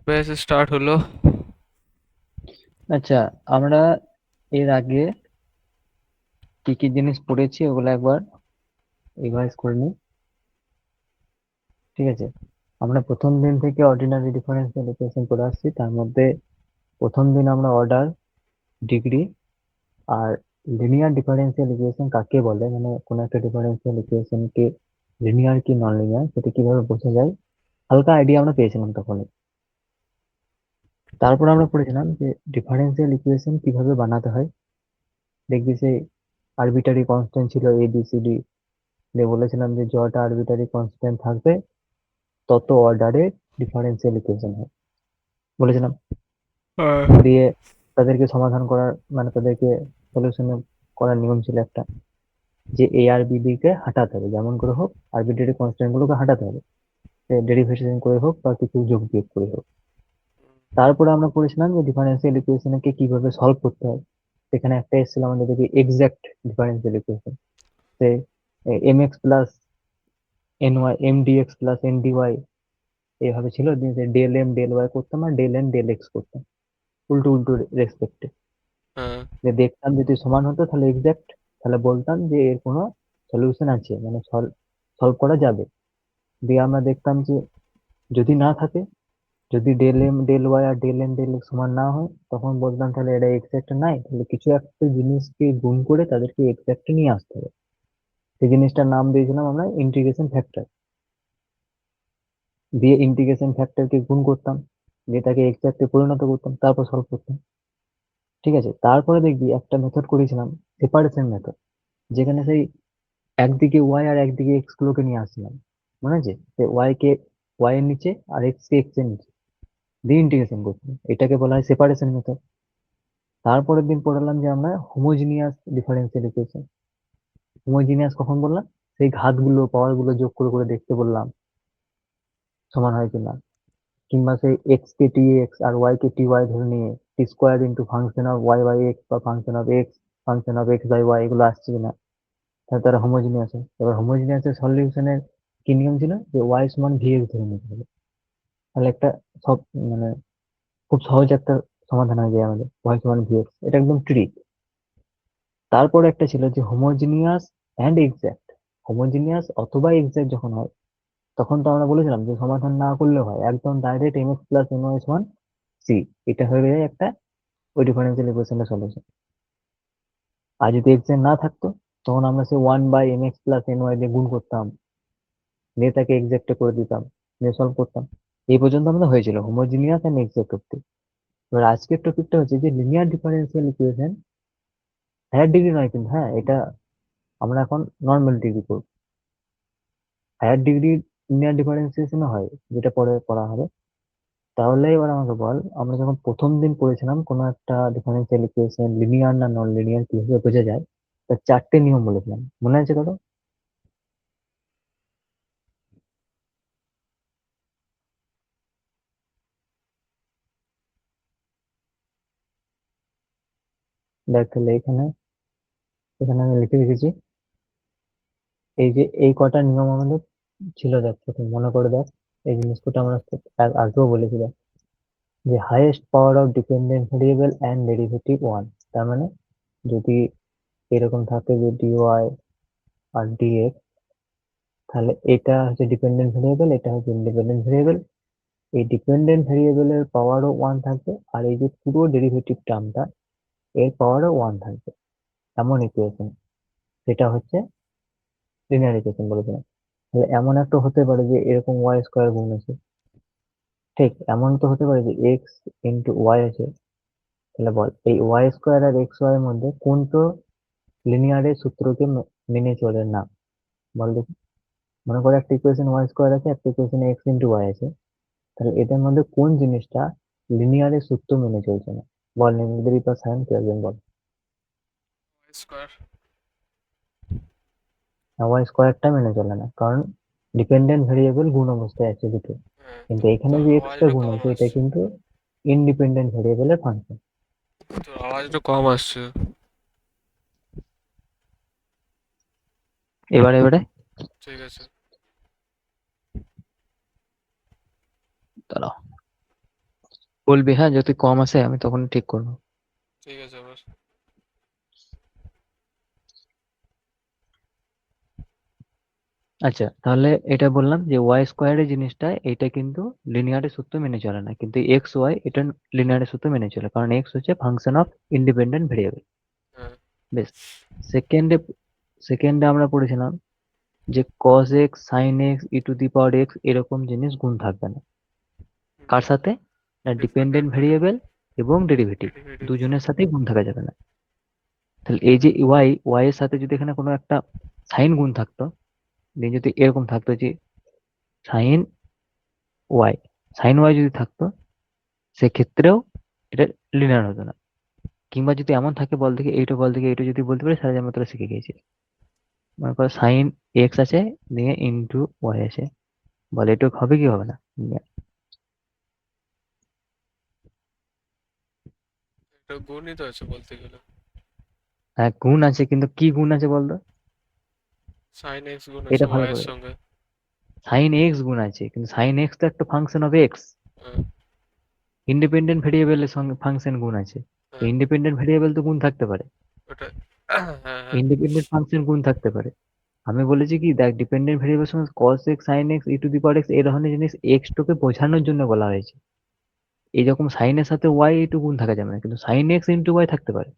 ব্যাস স্টার্ট হলো। আচ্ছা, আমরা এর আগে কি কি জিনিস পড়েছি ওগুলো একবার রিভাইজ করে নিই। ঠিক আছে, আমরা প্রথম দিন থেকে অর্ডিনারি ডিফারেন্সিয়াল ইকুয়েশন পড়ে আসছি। তার মধ্যে প্রথম দিন আমরা অর্ডার, ডিগ্রি আর লিনিয়ার ডিফারেন্সিয়াল ইকুয়েশন কাকে বলে, মানে কোন একটা ডিফারেন্সিয়াল ইকুয়েশনকে লিনিয়ার কি নন লিনিয়ার সেটা কিভাবে বোঝা যায়, হালকা আইডিয়া আমরা পেয়েছিলাম তখনই। তারপর আমরা পড়েছিলাম যে ডিফারেন্সিয়াল ইকুয়েশন কিভাবে বানাতে হয়। দেখবি যে আরবিটারি কনস্ট্যান্ট ছিল এ বি সি ডি, দিয়ে বলেছিলাম যে যটা আরবিটারি কনস্ট্যান্ট থাকবে তত অর্ডারের ডিফারেন্সিয়াল ইকুয়েশন হয় বলেছিলাম। হ্যাঁ। দিয়ে তাদেরকে সমাধান করার, মানে তাদেরকে সলিউশন করার নিয়ম ছিল একটা, যে এ আর বি কে হাঁটাতে হবে, যেমন করে হোক আরবিটারি কনস্ট্যান্ট গুলোকে হাঁটাতে হবে, ডেরিভেশন করে হোক বা কিছু যোগ বিয়োগ করে হোক। তারপরে আমরা পড়েছিলাম যে ডিফারেন্সিয়াল ইকুয়েশনকে কিভাবে সলভ করতে হয়। সেখানে একটা এসেছিল আমাদের দেখি এক্সাক্ট ডিফারেন্সিয়াল ইকুয়েশন, সে M x plus N y M d x plus N d y এইভাবে ছিল। দিয়ে ডেল এম ডেল ওয়াই করতাম আর ডেল এন ডেল এক্স করতাম, উল্টো উল্টো রেসপেক্টে। হ্যাঁ। যে দেখতাম যদি সমান হতো তাহলে এক্সাক্ট, তাহলে বলতাম যে এর কোনো সলিউশন আছে, মানে সলভ করা যাবে। দিয়ে আমরা দেখতাম যে যদি না থাকে, যদি ডেল এম ডেল ওয়াই আর ডেল এন ডেল এক্স সমান না হয়, তখন বলতাম তাহলে এটা এক্সাক্ট নাই, তাহলে কিছু একটা জিনিসকে গুণ করে তাদেরকে এক্সাক্ট নিয়ে আসতে হবে। সেই জিনিসটার নাম দিয়েছিলাম আমরা ইন্টিগ্রেশন ফ্যাক্টর। দিয়ে ইন্টিগ্রেশন ফ্যাক্টরকে গুণ করতাম, দিয়ে তাকে এক্সাক্টে পরিণত করতাম, তারপর সলভ করতাম। ঠিক আছে, তারপরে দেখবি একটা মেথড করেছিলাম, সেপারেশন মেথড, যেখানে সেই একদিকে ওয়াই আর একদিকে এক্স গুলোকে নিয়ে আসছিলাম। মনে আছে, ওয়াই কে ওয়াই এর নিচে আর এক্স কে এক্স এর নিচে দিয়ে ইন্টিগ্রেশন করছিলাম, এটাকে বলা হয় সেপারেশন মেথড। তারপরের দিন পড়ালাম যে আমরা হোমোজিনিয়াস ডিফারেন্সিয়াল ইকুয়েশন। হোমোজিনিয়াস কখন বললাম, সেই ঘাতগুলো পাওয়ার গুলো যোগ করে করে দেখতে বললাম সমান হয় কিনা, কিংবা সেই এক্স কে টি এক্স আর ওয়াই কে টি ওয়াই ধরে নিয়ে t square into function of y by x বা function of x by y এগুলো আসছে কিনা, তাহলে তারা হোমোজিনিয়াস হয়। এবার হোমোজিনিয়াস এর সলিউশনের কি নিয়ম ছিল, যে ওয়াই সমান ভি এক্স ধরে নিতে হবে, তাহলে একটা সব, মানে খুব সহজ একটা সমাধান হয়ে যায় আমাদের, ওয়াই সমান ভি এক্স, এটা একদম ট্রিক। তারপরে একটা ছিল যে হোমোজিনিয়াস অ্যান্ড এক্সাক্ট। হোমোজিনিয়াস অথবা এক্সাক্ট যখন হয়, তখন তো আমরা বলেছিলাম যে সমাধান না করলে হয় একদম direct M x plus N Y সমান সি, এটা হয়ে যায় একটা ওই ডিফারেন্সিয়াল ইকুয়েশনের সলিউশন। আর যদি এক্সাক্ট না থাকতো, তখন আমরা সেই one by M x plus N Y দিয়ে গুণ করতাম, দিয়ে তাকে এক্সাক্ট করে দিতাম, দিয়ে সলভ করতাম। এই পর্যন্ত আমাদের হয়েছিল হোমোজিনিয়াস এন্ড এক্সাক্ট অব্দি। এবার আজকের টপিকটা হচ্ছে যে linear differential equation. Higher degree নয় কিন্তু, হ্যাঁ, এটা আমরা এখন নর্মাল ডিগ্রি করব। হায়ার ডিগ্রি লিনিয়ার ডিফারেন্সিয়েশন হয়, যেটা পরে পড়া হবে। তাহলে এবার আমাকে বল, আমরা যখন প্রথম দিন পড়েছিলাম কোনো একটা ডিফারেন্সিয়াল ইকুয়েশন লিনিয়ার না নন লিনিয়ার কিভাবে বোঝা যায়, তার চারটে নিয়ম বলেছিলাম, মনে আছে কত? দেখ তাহলে এখানে এখানে আমি লিখে রেখেছি। এই যে এই কটা নিয়ম আমাদের ছিল, দেখ প্রথম মনে করে দেখ। এই জিনিসটা আমরা আগেও বলেছি, দেখ, যে highest power of dependent variable and derivative one. তার মানে যদি এরকম থাকে যে ডিওয়াই আর ডিএক্স, তাহলে এটা হচ্ছে ডিপেন্ডেন্ট ভেরিয়েবল, এটা হচ্ছে ইন্ডিপেন্ডেন্ট ভেরিয়েবল। এই ডিপেন্ডেন্ট ভেরিয়েবলের পাওয়ারও ওয়ান থাকবে, আর এই যে পুরো ডেরিভেটিভ টার্মটা এর পাওয়ারও ওয়ান থাকবে, এমন ইকুয়েশন, সেটা হচ্ছে লিনিয়ার ইকুয়েশন বলেছিলাম। তাহলে এমন একটা হতে পারে যে এরকম ওয়াই স্কোয়ার গুণ আছে, ঠিক এমন তো হতে পারে যে এক্স ইন্টু ওয়াই আছে। তাহলে বল এই ওয়াই স্কোয়ার আর এক্স ওয়াই এর মধ্যে কোনটো লিনিয়ারের সূত্রকে মেনে চলে না, বল দেখি। মনে করো একটা ইকুয়েশন ওয়াই স্কোয়ার আছে, একটা ইকুয়েশন এক্স ইন্টু ওয়াই আছে, তাহলে এটার মধ্যে কোন জিনিসটা লিনিয়ারের সূত্র মেনে চলছে না? বল, নির্দেরিত বা সায়ন কেউ একজন বল। স্কোয়ার। ওয়াই স্কোয়ারটা মেনে চলে না, কারণ ডিপেন্ডেন্ট ভেরিয়েবল গুণ অবস্থায় আছে দুটো, হ্যাঁ, কিন্তু তোর এখানে তোর যে এক্সটা আওয়াজটা গুণ কম আছে এটা আসছে। কিন্তু ইন্ডিপেন্ডেন্ট ভেরিয়েবলের ফাংশন। তোর আওয়াজটা কম আসছে। এবারে এবারে ঠিক আছে। দাঁড়াও। বলবি, হ্যাঁ, যদি কম আসে আমি তখন ঠিক করবো। ঠিক আছে আবার। আচ্ছা, তাহলে এটা বললাম যে ওয়াই স্কোয়ারের জিনিসটা এটা কিন্তু লিনিয়ারের সূত্র মেনে চলে না, কিন্তু এক্স ওয়াই এটা লিনিয়ারের সূত্র মেনে চলে, কারণ এক্স হচ্ছে ফাংশন অফ ইন্ডিপেন্ডেন্ট ভেরিয়েবল। হ্যাঁ। বেশ। সেকেন্ডে সেকেন্ডে আমরা পড়েছিলাম যে cos x sine x e to the power x এরকম জিনিস গুণ থাকবে না। কার সাথে? না, ডিপেন্ডেন্ট ডিপেন্ডেন্ট ভেরিয়েবল এবং ডেরিভেটিভ ভেরিয়েবল। দুজনের সাথেই গুণ থাকা যাবে না। তাহলে এই যে ওয়াই ওয়াই এর সাথে যদি এখানে কোনো একটা সাইন গুণ থাকতো, দিয়ে যদি এরকম থাকতো যে সাইন ওয়াই, সাইন ওয়াই যদি থাকতো, সেক্ষেত্রেও এটা লিনিয়ার হতো না। কিংবা যদি এমন থাকে, বল থেকে এইটা যদি বলতে পারি তাহলে আমরা তোরা শিখে গেছি। মনে করো সাইন এক্স আছে, দিয়ে ইন্টু ওয়াই আছে, বলে এটা হবে কি হবে না? linear। এটা গণিত আছে বলতে গেলে। হ্যাঁ, গুণ আছে, কিন্তু কি গুণ আছে বলতো? সাইন এক্স গুণ আছে এটা ভালো ওয়াই এর করে, সঙ্গে। সাইন এক্স গুণ আছে, কিন্তু সাইন এক্স তো একটা ফাংশন অফ এক্স। হ্যাঁ। ইন্ডিপেন্ডেন্ট ভেরিয়েবলের সঙ্গে ফাংশন গুণ আছে। হ্যাঁ। ইন্ডিপেন্ডেন্ট ভেরিয়েবল তো গুণ থাকতে পারে, ওটা। হ্যাঁ হ্যাঁ। ইন্ডিপেন্ডেন্ট ফাংশন গুণ থাকতে পারে। আমি বলেছি কি, দেখ, ডিপেন্ডেন্ট ভেরিয়েবল সঙ্গে cos x sine x e to the power x এই ধরনের জিনিস এক্স টোকে বোঝানোর জন্য বলা হয়েছে। এইরকম সাইনের সাথে ওয়াই একটু গুণ থাকা যাবে না, কিন্তু সাইন এক্স ইন্টু ওয়াই থাকতে পারে।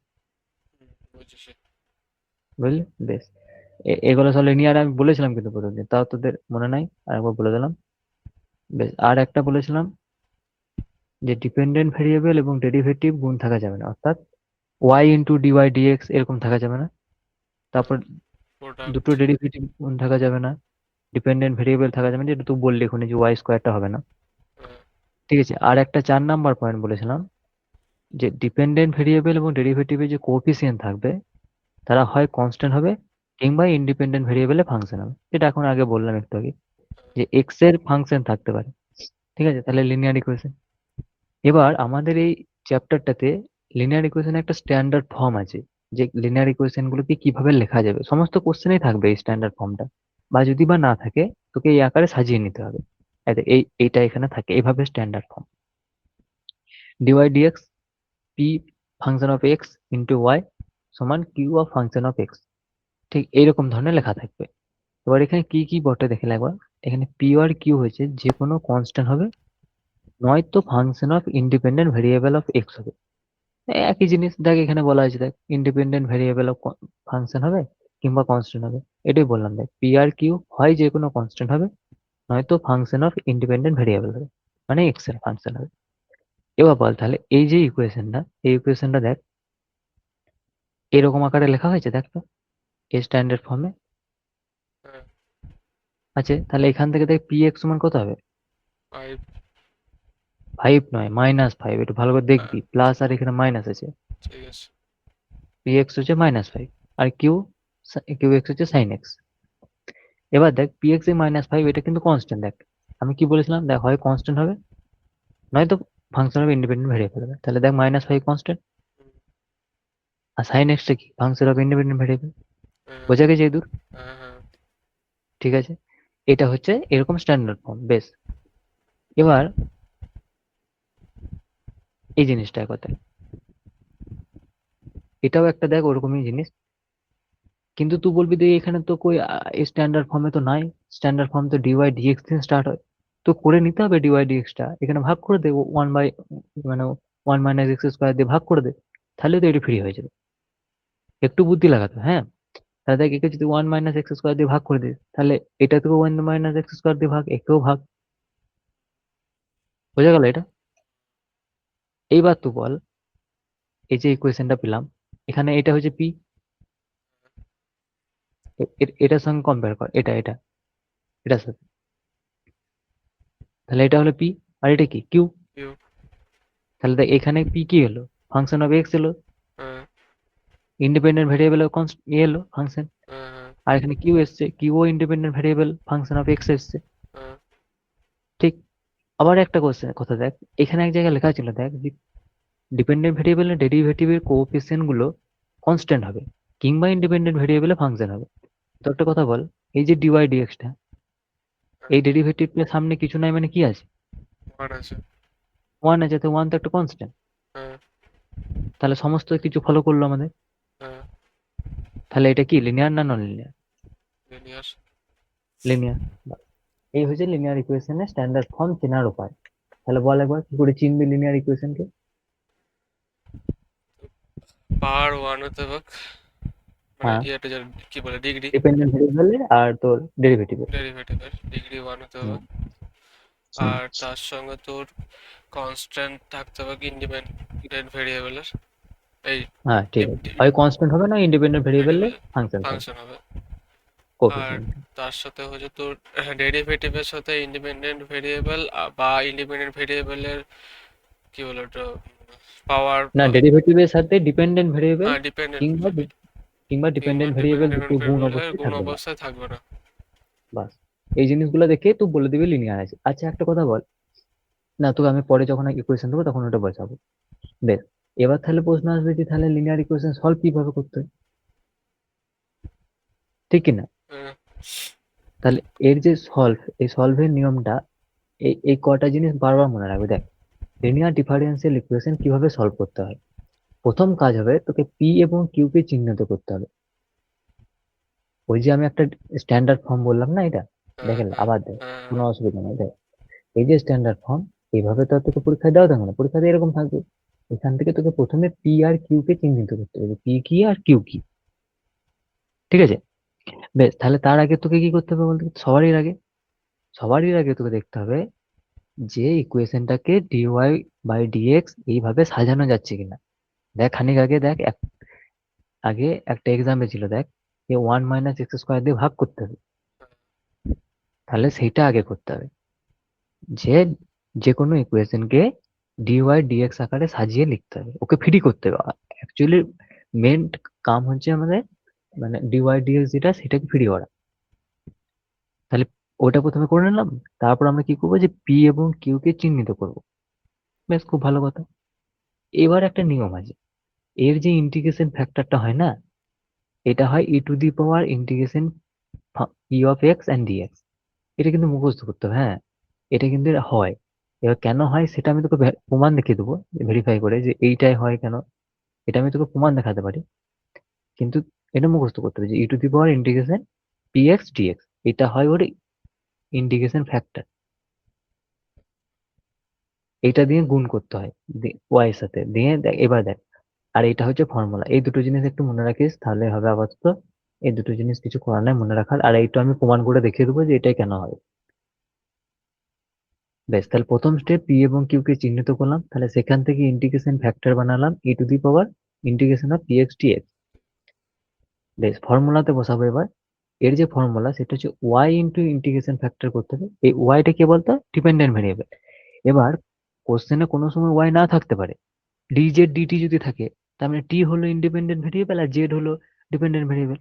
বুঝেছি। বুঝলি? বেশ। এগুলো সব লিনিয়ার আমি বলেছিলাম কিন্তু প্রথমদিন, তাও তোদের মনে নাই, আর একবার বলে দিলাম। বেশ, আর একটা বলেছিলাম যে ডিপেন্ডেন্ট ভেরিয়েবল এবং ডেরিভেটিভ গুণ থাকা যাবে না, অর্থাৎ ওয়াই ইন্টু ডিওয়াই ডিএক্স এরকম থাকা যাবে না। হ্যাঁ। তারপর প্রোডাক্ট। দুটো ডেরিভেটিভ গুণ থাকা যাবে না। ডিপেন্ডেন্ট ভেরিয়েবল থাকা যাবে না, যেটা তুই বললি এখানে যে ওয়াই স্কোয়ারটা হবে না। হ্যাঁ। ঠিক আছে, আর একটা 4 নাম্বার পয়েন্ট বলেছিলাম যে ডিপেন্ডেন্ট ভেরিয়েবল এবং ডেরিভেটিভের যে কোএফিসিয়েন্ট থাকবে তারা হয় কনস্ট্যান্ট হবে, কিংবা ইন্ডিপেন্ডেন্ট ভেরিয়েবলে ফাংশন হবে, যেটা এখন আগে বললাম একটু আগে, যে এক্স এর ফাংশন থাকতে পারে। ঠিক আছে, তাহলে লিনিয়ার ইকুয়েশন। এবার আমাদের এই চ্যাপ্টারটাতে লিনিয়ার ইকুয়েশনের একটা স্ট্যান্ডার্ড ফর্ম আছে, যে লিনিয়ার ইকুয়েশন গুলোকে কিভাবে লেখা যাবে, সমস্ত কোশ্চেনেই থাকবে এই স্ট্যান্ডার্ড ফর্মটা, বা যদি বা না থাকে তোকে এই আকারে সাজিয়ে নিতে হবে। এইটা এখানে থাকে এইভাবে standard form: d y d x p function of x into y সমান q of function of x. ঠিক এইরকম ধরনের লেখা থাকবে। এবার এখানে কি কি বটে দেখে একবার। এখানে পি আর কিউ হয়েছে যে কোনো কনস্ট্যান্ট হবে, নয়তো function of independent variable of x হবে। একই জিনিস দেখ, এখানে বলা হয়েছে, দেখ, ইন্ডিপেন্ডেন্ট ভেরিয়েবল অফ ফাংশন হবে কিংবা কনস্ট্যান্ট হবে। এটাই বললাম, দেখ, পি আর কিউ হয় যে কোনো কনস্ট্যান্ট হবে, নয়তো ফাংশন অফ ইন্ডিপেন্ডেন্ট ভেরিয়েবল হবে, মানে এক্স এর ফাংশন হবে। এবার বল তাহলে এই যে ইকুয়েশনটা, এই ইকুয়েশনটা দেখ এরকম আকারে লেখা হয়েছে, দেখ তো, এই স্ট্যান্ডার্ড ফর্মে হ্যাঁ। আছে। তাহলে এখান থেকে দেখ পি এক্স সমান কত হবে? 5। 5 নয়, -5, একটু ভালো করে হ্যাঁ। দেখবি, প্লাস আর এখানে মাইনাস আছে। ঠিক আছে। পি এক্স হচ্ছে -5, আর কিউ কিউ এক্স হচ্ছে সাইন এক্স। এবার দেখ পি এক্স এ -5 এটা কিন্তু কনস্ট্যান্ট। দেখ আমি কি বলেছিলাম, দেখ হয় কনস্ট্যান্ট হবে, নয়তো ফাংশন অফ ইন্ডিপেন্ডেন্ট ভেরিয়েবল হবে। তাহলে দেখ -5 কনস্ট্যান্ট, হুম। আর সাইন এক্সটা কি ফাংশন অফ ইন্ডিপেন্ডেন্ট ভেরিয়েবল। হ্যাঁ বোঝা গেছে এই দূর? হ্যাঁ। হ্যাঁ। ঠিক আছে, এটা হচ্ছে এরকম স্ট্যান্ডার্ড ফর্ম। বেশ, এবার এই জিনিসটা কথা, এটাও একটা দেখ ওরকমই জিনিস, কিন্তু তুই বলবি যে এখানে তো কই স্ট্যান্ডার্ড ফর্মে তো নাই, স্ট্যান্ডার্ড ফর্ম তো ডিওয়াই ডিএক্স দিয়ে স্টার্ট হয়। তো করে নিতে হবে ডিওয়াই ডিএক্স টা, এখানে ভাগ করে দে ওয়ান বাই, মানে 1 - x² দিয়ে ভাগ করে দে, তাহলে তো এটি ফ্রি হয়ে যাবে। একটু বুদ্ধি লাগাতে, হ্যাঁ। তাহলে দেখ একে যদি 1 - x² দিয়ে ভাগ করে দিস, তাহলে এটা থেকে 1 - x² দিয়ে ভাগ, একেও ভাগ। বোঝা গেল এটা? এইবার তুই বল, এই যে ইকুয়েশনটা পেলাম, এখানে এটা হচ্ছে পি, এটার সঙ্গে কম্পেয়ার কর, এটা এটা এটার সাথে, তাহলে এটা হলো পি, আর এটা কি কিউ। কিউ। তাহলে দেখ এখানে পি কি হলো, ফাংশন অফ এক্স এলো, হ্যাঁ ইন্ডিপেন্ডেন্ট ভেরিয়েবল এলো ফাংশন। হ্যাঁ। হ্যাঁ। আর এখানে কিউ এসছে, কিউ ও independent variable function of X এসছে। হ্যাঁ। ঠিক। আবার একটা কোশ্চেন কথা দেখ, এখানে এক জায়গায় লেখা ছিল, দেখ, ডিপেন্ডেন্ট ভেরিয়েবলের ডেরিভেটিভের কোএফিসিয়েন্ট গুলো কনস্ট্যান্ট হবে, কিংবা ইন্ডিপেন্ডেন্ট ভেরিয়েবলে ফাংশন হবে। তো একটা কথা বল, এই যে ডিওয়াই ডিএক্সটা, হ্যাঁ। এই ডেরিভেটিভের সামনে কিছু নাই মানে কি আছে? 1 আছে। ওয়ান আছে, তো ওয়ান তো একটা কনস্ট্যান্ট, হ্যাঁ তাহলে সমস্ত কিছু ফলো করলো আমাদের। হ্যাঁ তাহলে এটা কি লিনিয়ার না নন লিনিয়ার? লিনিয়ার। লিনিয়ার। এই হচ্ছে লিনিয়ার ইকুয়েশনের স্ট্যান্ডার্ড ফর্ম চেনার উপায়। তাহলে বল একবার কি করে চিনবি লিনিয়ার ইকুয়েশনকে? পাওয়ার ওয়ান হতে হবে, মানে হ্যাঁ, ইয়েটা যা কি বলে, ডিগ্রি, ডিপেন্ডেন্ট ভেরিয়েবল আর তোর ডেরিভেটিভ। ডেরিভেটিভের ডিগ্রি ওয়ান হতে হবে। হুম। আর তার সঙ্গে তোর কনস্ট্যান্ট থাকতে হবে ইন্ডিপেন্ডেন্ট ভেরিয়েবলের, এই হ্যাঁ ঠিক আছে, হয় কনস্ট্যান্ট হবে না ইন্ডিপেন্ডেন্ট ভেরিয়েবলে ভেরিয়েবল ফাংশন থাকবে, ফাংশন হবে। আর কোএফিসিয়েন্ট। তার সাথে হচ্ছে তোর ডেরিভেটিভের সাথে ইন্ডিপেন্ডেন্ট ভেরিয়েবল বা ইন্ডিপেন্ডেন্ট ভেরিয়েবলের কি বলে ওটা, পাওয়ার, না, ডেরিভেটিভের সাথে ডিপেন্ডেন্ট ভেরিয়েবল হ্যাঁ ডিপেন্ডেন্ট, কিংবা কিংবা কিংবা ডিপেন্ডেন্ট ভেরিয়েবল ডিপেন্ডেন্ট দুটো গুণ ভেরিয়েবলের অবস্থায় কোন থাকবে না। অবস্থায় থাকবে না। বাস, এই জিনিসগুলো দেখে তুই বলে দিবি লিনিয়ার আছে। আচ্ছা একটা কথা বল, না তোকে আমি পরে যখন ইকুয়েশন দেবো তখন ওটা বসাবো। বেশ, এবার তাহলে প্রশ্ন আসবে যে তাহলে লিনিয়ার ইকুয়েশন সলভ কিভাবে করতে হয়, ঠিক কি না? হ্যাঁ, তাহলে এর যে সলভ, এই সলভের নিয়মটা, এই এই কটা জিনিস বারবার মনে রাখবে। দেখ, লিনিয়ার ডিফারেন্সিয়াল ইকুয়েশন কিভাবে সলভ করতে হয়। প্রথম কাজ হবে তোকে পি এবং কিউ কে চিহ্নিত করতে হবে। ওই যে আমি একটা স্ট্যান্ডার্ড ফর্ম বললাম না, এটা হ্যাঁ, দেখে নে, হ্যাঁ, আবার দেখ, হ্যাঁ, কোনো অসুবিধা নেই। দেখ, এই যে স্ট্যান্ডার্ড ফর্ম, এইভাবে তো আর তোকে পরীক্ষায় দেওয়া থাকবে না, পরীক্ষাতে এরকম থাকবে। এখান থেকে তোকে প্রথমে পি আর কিউ কে চিহ্নিত করতে হবে, পি কি আর কিউ কি। ঠিক আছে? বেশ, তাহলে তার আগে তোকে কি করতে হবে বলতে, সবারই আগে তোকে দেখতে হবে যে ইকুয়েশনটাকে ডিওয়াই বাই ডিএক্স এইভাবে সাজানো যাচ্ছে কিনা। দেখ খানিক আগে দেখ, আগে একটা এক্সাম্পল ছিল, দেখ, যে ওয়ান মাইনাস এক্স স্কোয়ার দিয়ে ভাগ করতে হবে, তাহলে সেইটা আগে করতে হবে, যে যে কোনো ইকুয়েশনকে ডিওয়াই ডিএক্স আকারে সাজিয়ে লিখতে হবে, ওকে ফ্রি করতে হবে। অ্যাকচুয়ালি মেন কাম হচ্ছে আমাদের, মানে ডিওয়াই ডিএক্স যেটা সেটাকে ফ্রি করা। তাহলে ওটা প্রথমে করে নিলাম, তারপর আমরা কি করবো, যে পি এবং কিউ কে চিহ্নিত করব। বেশ, খুব ভালো কথা। এবার একটা নিয়ম আছে, এর যে ইন্টিগ্রেশন ফ্যাক্টরটা হয় না, এটা হয় e to the power integration e of x and d x. এটা কিন্তু মুখস্থ করতে হবে, হ্যাঁ, এটা কিন্তু হয়। এবার কেন হয় সেটা আমি তোকে প্রমাণ দেখিয়ে দেবো, ভেরিফাই করে যে এইটাই হয় কেন, এটা আমি তোকে প্রমাণ দেখাতে পারি। কিন্তু এটা মুখস্থ করতে হবে যে e to the power integration p x d x, এটা হয় ওর ইন্টিগ্রেশন ফ্যাক্টর। এটা দিয়ে গুণ করতে হয় ওয়াই এর সাথে, দিয়ে দেখ এবার দেখ, আর এটা হচ্ছে ফর্মুলা। এই দুটো জিনিস একটু মনে রাখিস, তাহলে হবে আপাতত। এই দুটো জিনিস কিছু করার নাই মনে রাখার, আর এইটা আমি প্রমাণ করে দেখিয়ে দেবো যে এটাই কেন হয়। বেশ, তাহলে প্রথম স্টেপ পি এবং কিউ কে চিহ্নিত করলাম, তাহলে সেখান থেকে ইন্টিগ্রেশন ফ্যাক্টর বানালাম e to the power integration of P x d x. বেশ, ফর্মুলাতে বসাবো এবার। এর যে ফর্মুলা সেটা হচ্ছে ওয়াই ইন্টু ইন্টিগ্রেশন ফ্যাক্টর করতে হবে। এই ওয়াইটা কে বলতো, ডিপেন্ডেন্ট ভেরিয়েবল। এবার কোশ্চেনে কোনো সময় ওয়াই না থাকতে পারে, ডিজেড ডিটি যদি থাকে, তার মানে টি হলো ইন্ডিপেন্ডেন্ট ভেরিয়েবল আর জেড হলো ডিপেন্ডেন্ট ভেরিয়েবল।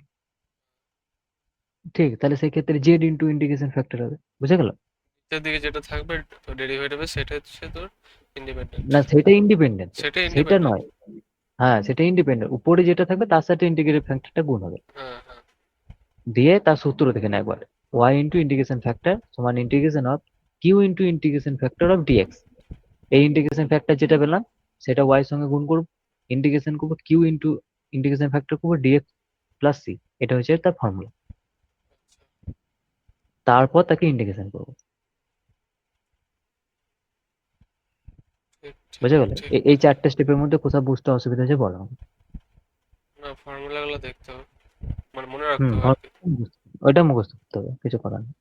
ঠিক, তাহলে সেই ক্ষেত্রে জেড ইন্টু ইন্টিগ্রেশন ফ্যাক্টর হবে, বুঝে গেল? নিচের দিকে যেটা থাকবে ডেরিভেটিভে সেটা হচ্ছে তোর ইন্ডিপেন্ডেন্ট, না, সেটা ইন্ডিপেন্ডেন্ট, সেটা সেটা ইন্ডিপেন্ডেন্ট। নয়। হ্যাঁ, সেটা ইন্ডিপেন্ডেন্ট, উপরে যেটা থাকবে তার সাথে ইন্টিগ্রেটেড ফ্যাক্টরটা গুণ হবে। হ্যাঁ হ্যাঁ দিয়ে তার সূত্র দেখে না একবার, ওয়াই ইন্টু ইন্টিগ্রেশন ফ্যাক্টর সমান integration of Q into integration factor of dx. এই ইন্টিগ্রেশন ফ্যাক্টর যেটা পেলাম সেটা ওয়াই সঙ্গে গুণ করবো, ইন্টিগ্রেশন করবো কিউ ইন্টু ইন্টিগ্রেশন ফ্যাক্টর করবো ডিএক্স প্লাস সি। এটা হচ্ছে তার ফর্মুলা। তারপর তাকে ইন্টিগ্রেশন করবো। ঠিক ঠিক বুঝে গেল? ঠিক। এই চারটে স্টেপের মধ্যে কোথাও বুঝতে অসুবিধা হচ্ছে বলো আমাকে। না, ফর্মুলাগুলো দেখতে হবে, মানে মনে রাখতে হুম, হবে আর কি। ওইটা মুখস্থ করতে হবে, কিছু করার নেই।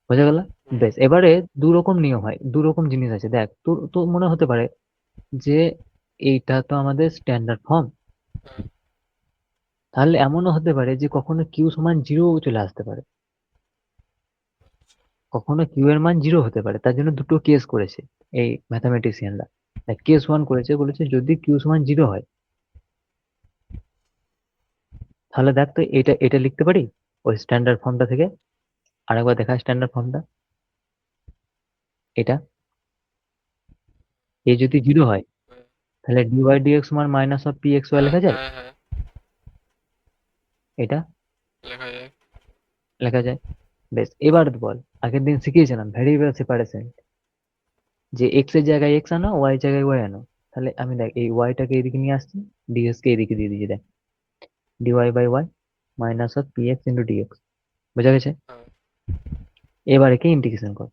বুঝে গেল? হুম, বেশ, এবারে দু রকম নিয়ম হয়, দু রকম জিনিস আছে। দেখ, তোর তো মনে হতে পারে যে এইটা তো আমাদের স্ট্যান্ডার্ড ফর্ম, হ্যাঁ, তাহলে এমনও হতে পারে যে কখনো কিউ সমান জিরো চলে আসতে পারে, কখনো কিউ এর মান জিরো হতে পারে। তার জন্য দুটো কেস করেছে এই ম্যাথামেটিশিয়ানরা। কেস ওয়ান করেছে, বলেছে যদি কিউ সমান জিরো হয়, তাহলে দেখ তো এটা এটা লিখতে পারি ওই স্ট্যান্ডার্ড ফর্মটা থেকে। আরেকবার দেখা স্ট্যান্ডার্ড ফর্মটা, এটা, এ যদি জিরো হয় হ্যাঁ, তাহলে ডিওয়াই ডিএক্স সমান minus of P x Y হ্যাঁ, লেখা যায়। হ্যাঁ, হ্যাঁ, এটা লেখা যায়। লেখা যায়। বেশ, এবার বল, আগের দিন শিখিয়েছিলাম ভেরিয়েবল সেপারেশন, যে এক্স এর জায়গায় এক্স আনো, ওয়াই এর জায়গায় ওয়াই আনো। তাহলে আমি দেখ এই ওয়াইটাকে এদিকে নিয়ে আসছি, ডিএক্স কে এদিকে দিয়ে দিয়েছি, দেখ dy by Y minus of P X into dx. বোঝা গেছে? হ্যাঁ এবার একে ইন্টিগ্রেশন কর।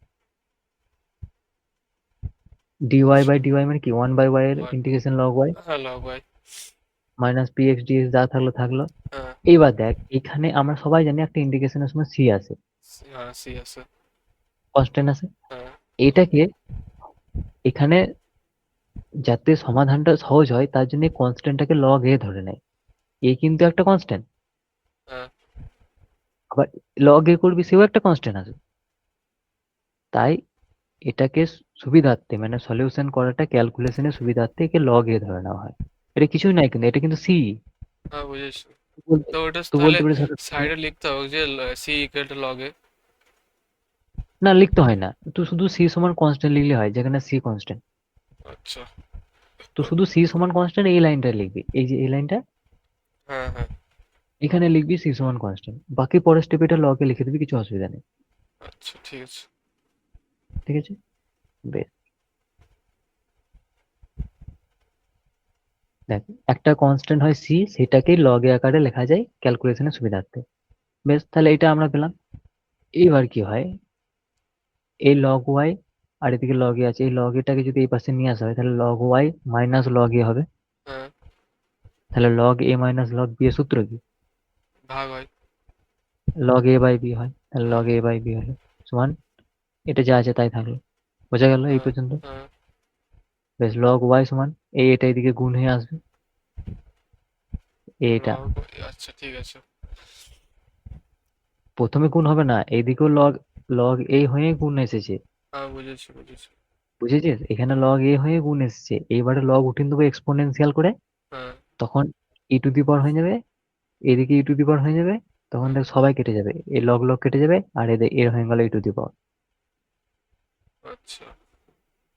ডিওয়াই বাই ডিওয়াই মানে কি, ওয়ান বাই ওয়াই এর ওয়াই, ইন্টিগ্রেশন লগ ওয়াই হ্যাঁ log Y. Minus P x dx যা থাকলো থাকলো। হ্যাঁ এইবার দেখ এখানে আমরা সবাই জানি একটা ইন্টিগ্রেশনের সময় সি আছে, হ্যাঁ সি আছে। কনস্ট্যান্ট আছে। হ্যাঁ এটাকে এখানে যাতে সমাধানটা সহজ হয় তার জন্য কনস্ট্যান্টটাকে লগ এ ধরে নেয়। এ কিন্তু একটা কনস্ট্যান্ট, হ্যাঁ আবার লগ এ করবি সেও একটা কনস্ট্যান্ট আছে। তাই এটাকে সুবিধার্থে মানে সলিউশন করাটা ক্যালকুলেশনের সুবিধার্থে একে লগ এ ধরে নেওয়া হয়। এটা কিছুই নাই কিন্তু এটা কিন্তু সি। হ্যাঁ বুঝেছি। বলতে তো ওটা তুই তাহলে বলতে পারিস হঠাৎ করে, সাইডে লিখতে হবে যে সি ইকুয়াল টু লগ এ। না লিখতে হয় না, তুই শুধু সি সমান কনস্ট্যান্ট লিখলে হয়, যেখানে সি কনস্ট্যান্ট। আচ্ছা। তো শুধু সি সমান কনস্ট্যান্ট এই লাইনটা লিখবি, এই যে এই লাইনটা হ্যাঁ হ্যাঁ। এখানে লিখবি সি সমান কনস্ট্যান্ট, বাকি পরের স্টেপ এটা লগে লিখে দিবি, কিছু অসুবিধা নেই। আচ্ছা ঠিক আছে। ঠিক আছে, বেশ। দেখ একটা কনস্ট্যান্ট হয় সি, সেটাকেই লগে আকারে লেখা যায় ক্যালকুলেশনের সুবিধার্থে। বেশ, তাহলে এটা আমরা পেলাম। এইবার কি হয়, এই লগ ওয়াই আর এদিকে লগ এ আছে, এই লগ এটাকে যদি এই পাশে নিয়ে আসা হয় তাহলে লগ ওয়াই মাইনাস লগ এ হবে। হ্যাঁ তাহলে লগ এ মাইনাস লগ বি এর সূত্র কি, ভাগ হয়। লগ এ বাই বি হয়। তাহলে হ্যাঁ লগ এ বাই বি হলো সমান, এটা যা আছে তাই থাকলো। বোঝা গেল এই হ্যাঁ পর্যন্ত? হ্যাঁ। বেশ, লগ ওয়াই সমান এই এটা এদিকে গুণ হয়ে আসবে, এটা লগ, আচ্ছা ঠিক আছে। প্রথমে গুণ হবে না, এইদিকেও লগ, লগ এ হয়ে গুণ এসেছে। হ্যাঁ বুঝেছি বুঝেছি। বুঝেছিস, এখানে লগ এ হয়ে গুণ এসেছে, এইবারে লগ উঠিয়ে দেবো এক্সপোনেনশিয়াল করে। হ্যাঁ তখন ই টু দি পাওয়ার হয়ে যাবে, এদিকে ই টু দি পাওয়ার হয়ে যাবে। তখন হ্যাঁ। দেখ সবাই কেটে যাবে, এই লগ লগ কেটে যাবে, আর এদের এর হয়ে গেল ই টু দি পাওয়ার। আচ্ছা।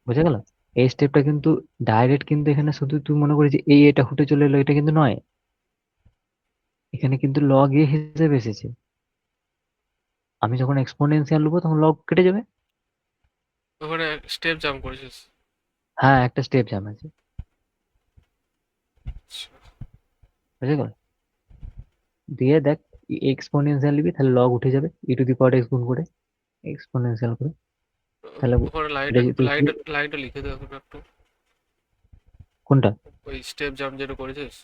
বুঝা গেল? এই স্টেপটা কিন্তু ডাইরেক্ট, কিন্তু এখানে শুধু তুই মনে করিস যে এই এটা ফুটে চলে এলো, এটা কিন্তু নয়। এখানে কিন্তু লগ এ হিসেবে এসেছে, আমি যখন এক্সপোনেনশিয়াল নেবো তখন লগ কেটে যাবে। ওখানে স্টেপ জাম্প করেছিস। হ্যাঁ, একটা স্টেপ জাম আছে। আচ্ছা। বুঝে গেল? দিয়ে দেখ এক্সপোনেনশিয়াল নিবি তাহলে লগ উঠে যাবে, ই টু দি পাওয়ার এক্স গুণ করে এক্সপোনেনশিয়াল করে। তাহলে ওখানে এটা লাইনটা যদি লাইনটা লাইনটা লিখে দে এখন একটু। কোনটা? ওই স্টেপ জাম্প যেটা করেছিস।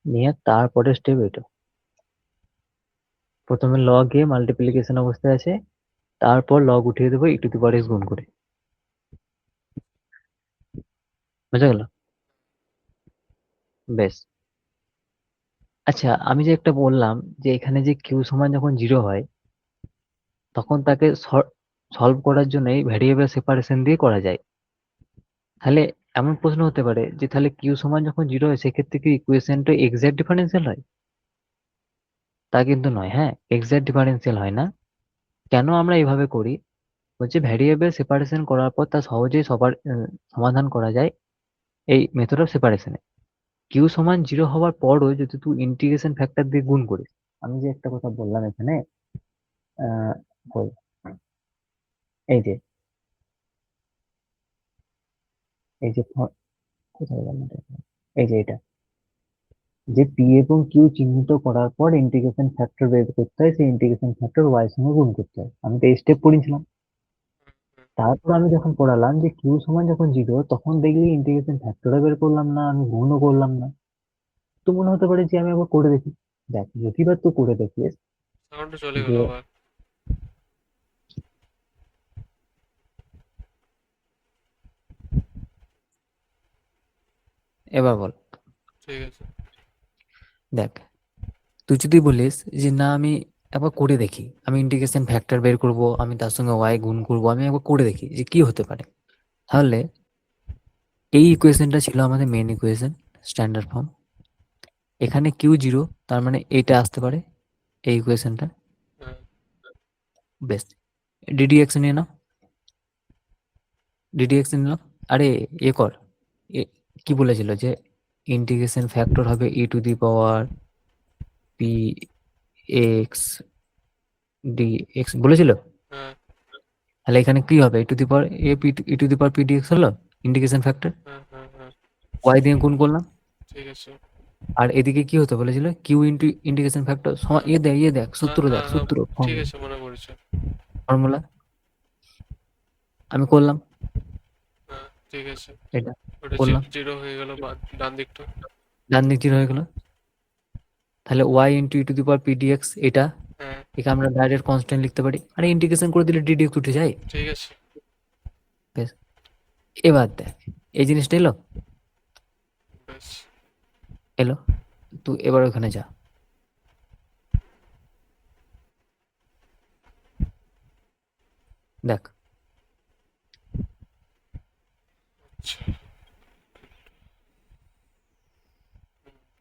নিয়ে তারপরে স্টেপ এটা, প্রথমে লগ এ মাল্টিপ্লিকেশন অবস্থায় আছে, তারপর লগ উঠিয়ে দেবো ই টু দি পাওয়ার এক্স গুণ করে। বুঝা গেল? বেশ। আচ্ছা, আমি যে একটা বললাম যে এখানে যে কিউ সমান যখন জিরো হয় তখন তাকে সলভ করার জন্য ভ্যারিয়েবল সেপারেশন দিয়ে করা যায়। তাহলে এমন প্রশ্ন হতে পারে যে তাহলে কিউ সমান যখন জিরো হয় সেক্ষেত্রে কি ইকুয়েশনটা এক্সাক্ট ডিফারেন্সিয়াল হয়? তা কিন্তু নয়, হ্যাঁ, এক্সাক্ট ডিফারেন্সিয়াল হয় না। কেন আমরা এইভাবে করি, হচ্ছে ভ্যারিয়েবল সেপারেশন করার পর তা সহজেই সমাধান করা যায় এই মেথড অফ সেপারেশনে। কিউ সমান জিরো হওয়ার পরও যদি তুই ইন্টিগ্রেশন ফ্যাক্টর দিয়ে গুণ করিস, আমি যে একটা কথা বললাম এখানে, আহ বল, এই যে এই যে কোথায় গেল এটা? এই যে এটা, যে পি এবং কিউ চিহ্নিত করার পর ইন্টিগ্রেশন ফ্যাক্টর বের করতে হয়, সেই ইন্টিগ্রেশন ফ্যাক্টর ওয়াই সঙ্গে গুণ করতে হয়, আমি তো এই স্টেপ পড়েছিলাম। তারপর আমি যখন পড়ালাম যে কিউ সমান যখন জিরো তখন দেখলি ইন্টিগ্রেশন ফ্যাক্টরও বের করলাম না, আমি গুণও করলাম না। তো মনে হতে পারে যে আমি একবার করে দেখি। দেখ যদি বা তুই করে দেখিস সাউন্ডটা চলে গেল যে, আবার। এবার বল। ঠিক আছে। দেখ তুই যদি বলিস যে না আমি একবার করে দেখি, আমি ইন্টিগ্রেশন ফ্যাক্টর বের করব, আমি তার সঙ্গে ওয়াই গুণ করব, আমি একবার করে দেখি যে কি হতে পারে। তাহলে এই ইকুয়েশনটা ছিল আমাদের মেন ইকুয়েশন, স্ট্যান্ডার্ড ফর্ম। এখানে কিউ জিরো, তার মানে এটা আসতে পারে, এই ইকুয়েশনটা। হ্যাঁ বেশ, ডিডিএক্স নিয়ে নাও, ডিডিএক্স নিলাম। আরে এ কর, কি বলেছিল যে ইন্টিগ্রেশন ফ্যাক্টর হবে e to the power P x d x বলেছিল। হ্যাঁ তাহলে এখানে কি হবে, e to the power a p e to the power P D x হলো ইন্টিগ্রেশন ফ্যাক্টর, হ্যাঁ হ্যাঁ হ্যাঁ ওয়াই দিয়ে গুণ করলাম। ঠিক আছে। আর এদিকে কি হতে বলেছিল, কিউ ইন্টু ইন্টিগ্রেশন ফ্যাক্টর সমান হ্যাঁ ইয়ে দেখ হ্যাঁ সূত্র, দেখ হ্যাঁ হ্যাঁ সূত্র ঠিক আছে, মনে পড়েছে। ফর্মুলা আমি করলাম হ্যাঁ ঠিক আছে। এটা, ওটা করলাম, জিরো হয়ে গেল ডান দিকটা। ডান দিক জিরো হয়ে গেল। তাহলে Y into E to the power P D X এটা, হ্যাঁ একে আমরা ডাইরেক্ট কনস্ট্যান্ট লিখতে পারি, আরে ইন্টিগ্রেশন করে দিলে ডিডিএক্স উঠে যায়। ঠিক আছে। বেশ, এবার দেখ এই জিনিসটা এলো, বেশ। এলো, তুই এবার ওখানে যা, দেখ আচ্ছা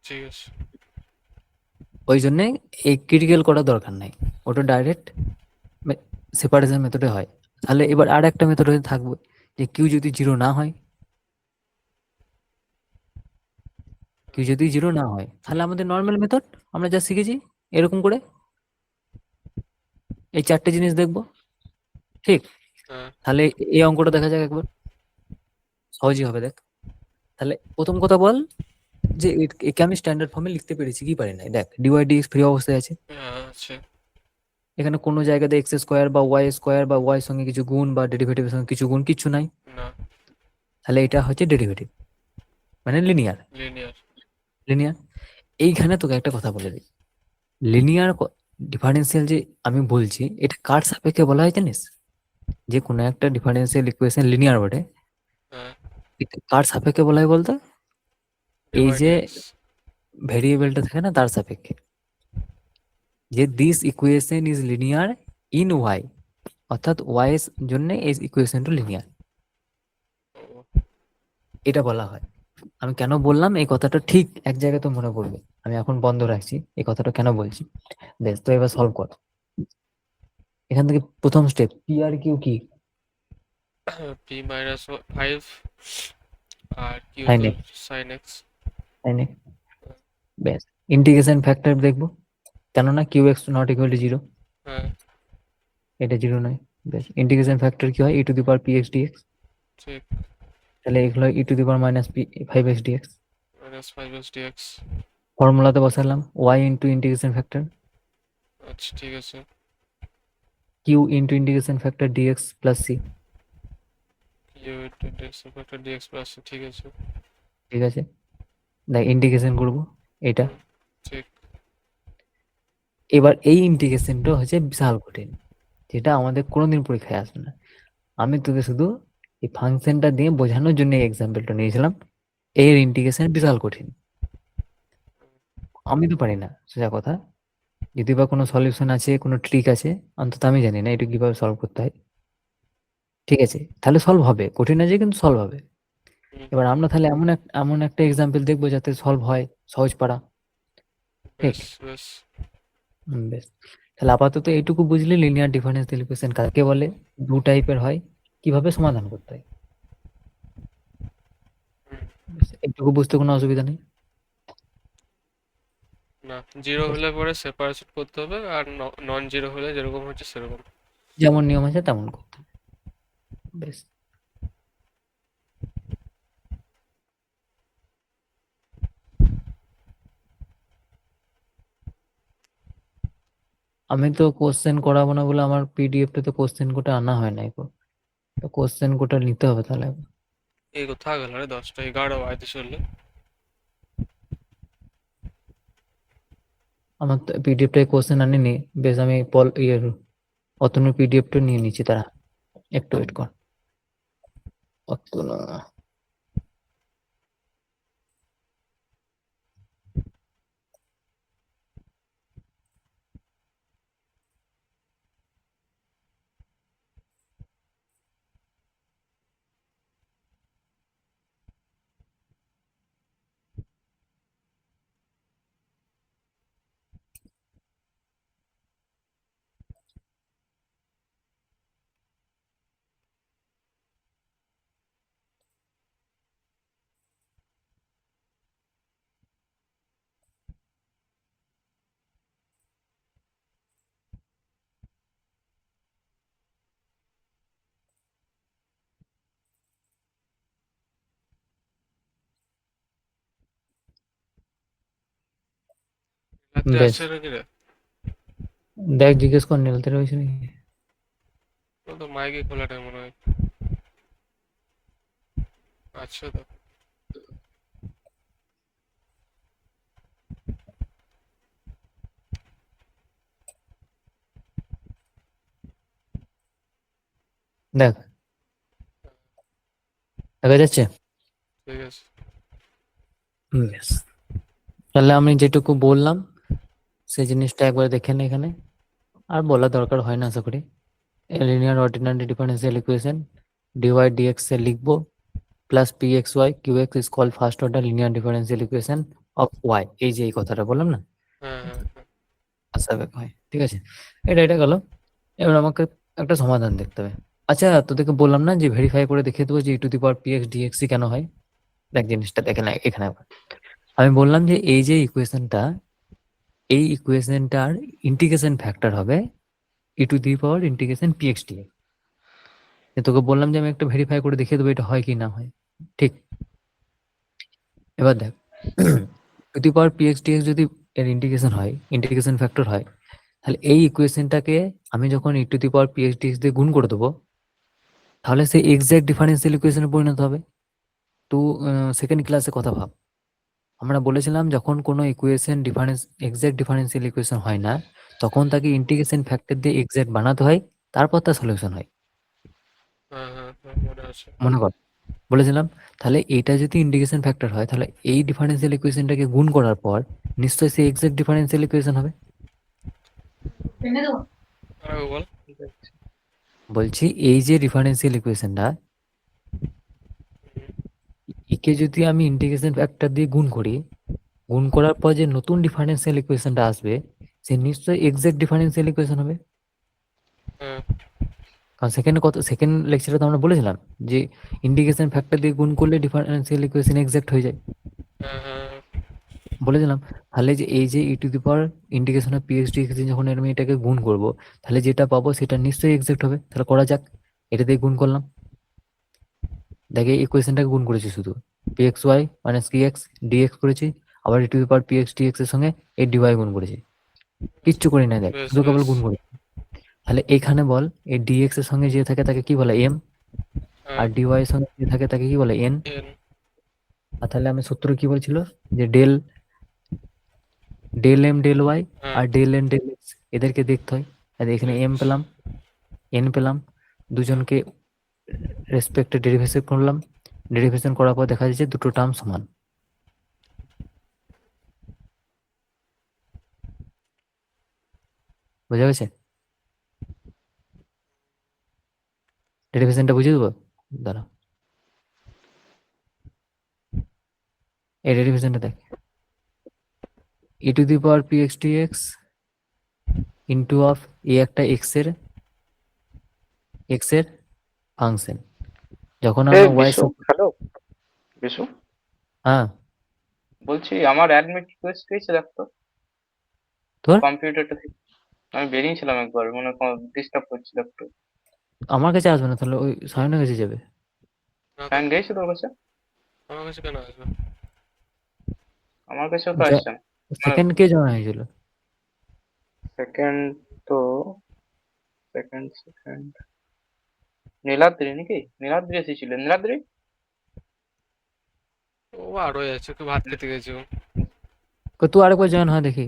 ঠিক আছে। ওই জন্যে এই ক্রিটিক্যাল করার দরকার নাই, ওটা ডাইরেক্ট সেপারেশন মেথডে হয়। তাহলে এবার আর একটা মেথড হয়ে থাকবে যে কিউ যদি জিরো না হয়, কিউ যদি জিরো না হয় তাহলে আমাদের নর্মাল মেথড আমরা যা শিখেছি এরকম করে এই চারটে জিনিস দেখবো, ঠিক। হ্যাঁ তাহলে এই অঙ্কটা দেখা যাক একবার, সহজই হবে দেখ। তাহলে প্রথম কথা বল যে একে আমি স্ট্যান্ডার্ড ফর্মে লিখতে পেরেছি কি পারি নাই, দেখ ডিওয়াই ডিএক্স ফ্রি অবস্থায় আছে, হ্যাঁ আছে। এখানে কোনো জায়গাতে এক্স স্কোয়ার বা ওয়াই স্কোয়ার বা ওয়াই সঙ্গে কিছু গুণ বা ডেরিভেটিভের সঙ্গে কিছু গুণ কিচ্ছু নাই, না। তাহলে এটা হচ্ছে ডেরিভেটিভ মানে লিনিয়ার। লিনিয়ার। লিনিয়ার, এইখানে তোকে একটা কথা বলে দিই, লিনিয়ার ডিফারেন্সিয়াল যে আমি বলছি এটা কার সাপেক্ষে বলা হয় জানিস, যে কোনো একটা ডিফারেন্সিয়াল ইকুয়েশন লিনিয়ার বটে, হ্যাঁ এটা কার সাপেক্ষে বলা হয় বলতো, এই যে ডিভাইডিএক্স। ভেরিয়েবলটা থাকে না তার সাপেক্ষে, যে this equation is linear in Y, অর্থাৎ ওয়াই এর জন্য এই ইকুয়েশনটা লিনিয়ার, এটা বলা হয়। আমি কেন বললাম এই কথাটা ঠিক এক জায়গায় তো মনে পড়বে, আমি এখন বন্ধ রাখছি এই কথাটা কেন বলছি। বেশ, তো এবার সলভ কর, এখান থেকে প্রথম স্টেপ পি আর কিউ কি, পি মাইনাস 5 আর কিউ সাইন তো x, sine x. Sine x. বেশ, ইন্টিগ্রেশন ফ্যাক্টর দেখবো, কেননা q x not equal to zero, হ্যাঁ এটা জিরো নয়। বেশ, ইন্টিগ্রেশন ফ্যাক্টর কি হয়, e to the power P x d x, ঠিক। তাহলে এগুলো e to the power minus p five x d x. Minus 5 d x. ফর্মুলাতে বসালাম ওয়াই ইন্টু ইন্টিগ্রেশন ফ্যাক্টর আচ্ছা ঠিক আছে। Q into integration factor dx plus C, Q into dx factor dx plus, ঠিক আছে। ঠিক আছে। দেখ ইন্টিগ্রেশন করবো এটা, হুম, ঠিক। এবার এই ইন্টিগ্রেশনটা হচ্ছে বিশাল কঠিন, যেটা আমাদের কোনোদিন পরীক্ষায় আসবে না। আমি তোকে শুধু এই ফাংশনটা দিয়ে বোঝানোর জন্য এই এক্সাম্পলটা নিয়েছিলাম, এর ইন্টিগ্রেশন বিশাল কঠিন, আমি তো পারি না সোজা কথা। যদি বা কোনো সলিউশন আছে কোনো ট্রিক আছে, অন্তত আমি জানি না এটা কিভাবে সলভ করতে হয়, ঠিক আছে, তাহলে সলভ হবে, কঠিন আছে কিন্তু সলভ হবে। হুম, এবার আমরা তাহলে এমন একটা এক্সাম্পল দেখবো যাতে সলভ হয়, সহজ পারা, ঠিক। বেশ বেশ। বেশ, তাহলে আপাতত এইটুকু বুঝলি লিনিয়ার ডিফারেন্সিয়াল ইকুয়েশন কাকে বলে, দু টাইপের হয়, কিভাবে সমাধান করতে হয়। হুম, বেশ, এইটুকু বুঝতে কোনো অসুবিধা নেই। না, জিরো বেশ, হলে পরে সেপারেশন করতে হবে, আর নন জিরো হলে যেরকম হচ্ছে সেরকম। যেমন নিয়ম আছে তেমন করতে হবে। বেশ, আমি তো কোশ্চেন করাবো না বলে আমার পিডিএফ তো কোশ্চেন কোটা আনা হয় নাই গো, তো কোশ্চেন কোটা নিতে হবে তাহলে। এই কোথা গেল রে, 10টা 11 বাজতে চললে। আমার তো পিডিএফটাই কোশ্চেন আনিনি। বেশ, আমি পল ইয়ে অতনু পিডিএফটা নিয়ে নিচ্ছি, তারা একটু ওয়েট কর। অতনু, রাত্রে বেশ, আসছে নাকি রে? দেখ জিজ্ঞেস কর নীলাতে রয়েছে নাকি। ও তো মাইকে খোলাটা মনে হয়। আচ্ছা তো। দেখ, দেখা যাচ্ছে। ঠিক আছে। বেশ, তাহলে আমি যেটুকু বললাম সেই জিনিসটা একবার দেখে নে এখানে, আর বলার দরকার হয় না আশা করি। Linear ordinary differential equation d y d x এ লিখবো, plus p x y q x is call first order linear differential equation of y, এই যে এই কথাটা বললাম না, হ্যাঁ হ্যাঁ হ্যাঁ। স্বাভাবিক হয়। ঠিক আছে, এটা গেল। এবার আমাকে একটা সমাধান দেখতে হবে। আচ্ছা, তোদেরকে বললাম না যে ভেরিফাই করে দেখিয়ে দেবো যে e to the power P x ডিএক্সি কেন হয়। দেখ জিনিসটা দেখে না এখানে আবার। আমি বললাম যে এই যে ইকুয়েশনটা, এই ইকুয়েশনটার ইন্টিগ্রেশন ফ্যাক্টর হবে e to the power integration p x d x. তোকে বললাম যে আমি একটা ভেরিফাই করে দেখিয়ে দেবো এটা হয় কি না হয়। ঠিক, এবার দেখ, to the power P x dx যদি এর ইন্টিগ্রেশন হয়, ইন্টিগ্রেশন ফ্যাক্টর হয়, তাহলে এই ইকুয়েশনটাকে আমি যখন e to the power P x d x দিয়ে গুণ করে দেবো, তাহলে সে এক্সাক্ট ডিফারেন্সিয়াল ইকুয়েশনে পরিণত হবে। তো সেকেন্ড ক্লাসে কথা ভাব, আমরা বলেছিলাম যখন কোনো ইকুয়েশন এক্সাক্ট ডিফারেন্সিয়াল ইকুয়েশন হয় না, তখন তাকে ইন্টিগ্রেশন ফ্যাক্টর দিয়ে এক্সাক্ট বানাতে হয়, তারপর তার সলিউশন হয়। হ্যাঁ হ্যাঁ হ্যাঁ, মনে আছে। মনে কর বলেছিলাম। তাহলে এটা যদি ইন্টিগ্রেশন ফ্যাক্টর হয়, তাহলে এই ডিফারেন্সিয়াল ইকুয়েশনটাকে গুণ করার পর নিশ্চয়ই সে এক্সাক্ট ডিফারেন্সিয়াল ইকুয়েশন হবে। আর বল। বলছি এই যে ডিফারেন্সিয়াল ইকুয়েশনটা, একে যদি আমি ইন্টিগ্রেশন ফ্যাক্টর দিয়ে গুণ করি, গুণ করার পর যে নতুন ডিফারেন্সিয়াল ইকুয়েশনটা আসবে, সে নিশ্চয়ই এক্সাক্ট ডিফারেন্সিয়াল ইকুয়েশন হবে। হ্যাঁ কারণ সেকেন্ড লেকচারে তো আমরা বলেছিলাম যে ইন্টিগ্রেশন ফ্যাক্টর দিয়ে গুণ করলে ডিফারেন্সিয়াল ইকুয়েশন এক্সাক্ট হয়ে যায়, হ্যাঁ হ্যাঁ। বলেছিলাম। তাহলে যে এই যে e to the power integration of PhD যখন আমি এটাকে গুণ করব, তাহলে যেটা পাবো সেটা নিশ্চয়ই এক্সাক্ট হবে। তাহলে করা যাক, এটা দিয়ে গুণ করলাম। দেখে ইকুয়েশনটাকে গুণ করেছি শুধু, p x y minus P x d x করেছি, আবার e to the power P x d x এর সঙ্গে এই ডিওয়াই গুণ করেছি। কিচ্ছু করি না, দেখ বেশ শুধু কেবল বেশ। গুণ করি। তাহলে এখানে বল, এই ডিএক্স এর সঙ্গে যে থাকে তাকে কি বলে এম, হ্যাঁ। আর ডিওয়াই এর সঙ্গে যে থাকে তাকে কি বলে এন। এন। আর তাহলে আমি সূত্র কি বলছিল, যে del del M del Y হ্যাঁ। আর ডেল এন ডেল এক্স এদেরকে দেখতে হয়। আর এখানে এম বেশ। পেলাম, এন পেলাম, হ্যাঁ। দুজনকে রেসপেক্টে ডেরিভেশন করলাম। ডেরিভেশন করার পর দেখা যাচ্ছে দুটো টার্ম সমান। বোঝা গেছে? ডেরিভেশনটা বুঝিয়ে দেবো, দাঁড়া। এই ডেরিভেশনটা দেখ, e to the power P x t x into of a একটা এক্স এর ফাংশন, যখন এ আমরা ওয়াই বিশু, হ্যালো বিশু, হ্যাঁ বলছি আমার অ্যাডমিট রিকোয়েস্ট পেয়েছে দেখতো তোর কম্পিউটারটা থেকে। আমি বেরিয়েছিলাম একবার, মনে ডিস্টার্ব করছিল একটু। আমার কাছে আসবে না, তাহলে ওই সায়নের কাছে যাবে। না তো। ফ্যান গেছে তোর কাছে? আমার কাছে কেন আসবে? আমার কাছেও তো আসছে না। মানে সেকেন্ড কে জমা হয়েছিল? সেকেন্ড তো, সেকেন্ড নীলাদ্রি নাকি? নীলাদ্রি এসেছিল, নীলাদ্রি। ও আরো আছে, ওকে ভাত খেতে গেছি ও। তুই আরেকবার জয়েন হয় দেখি,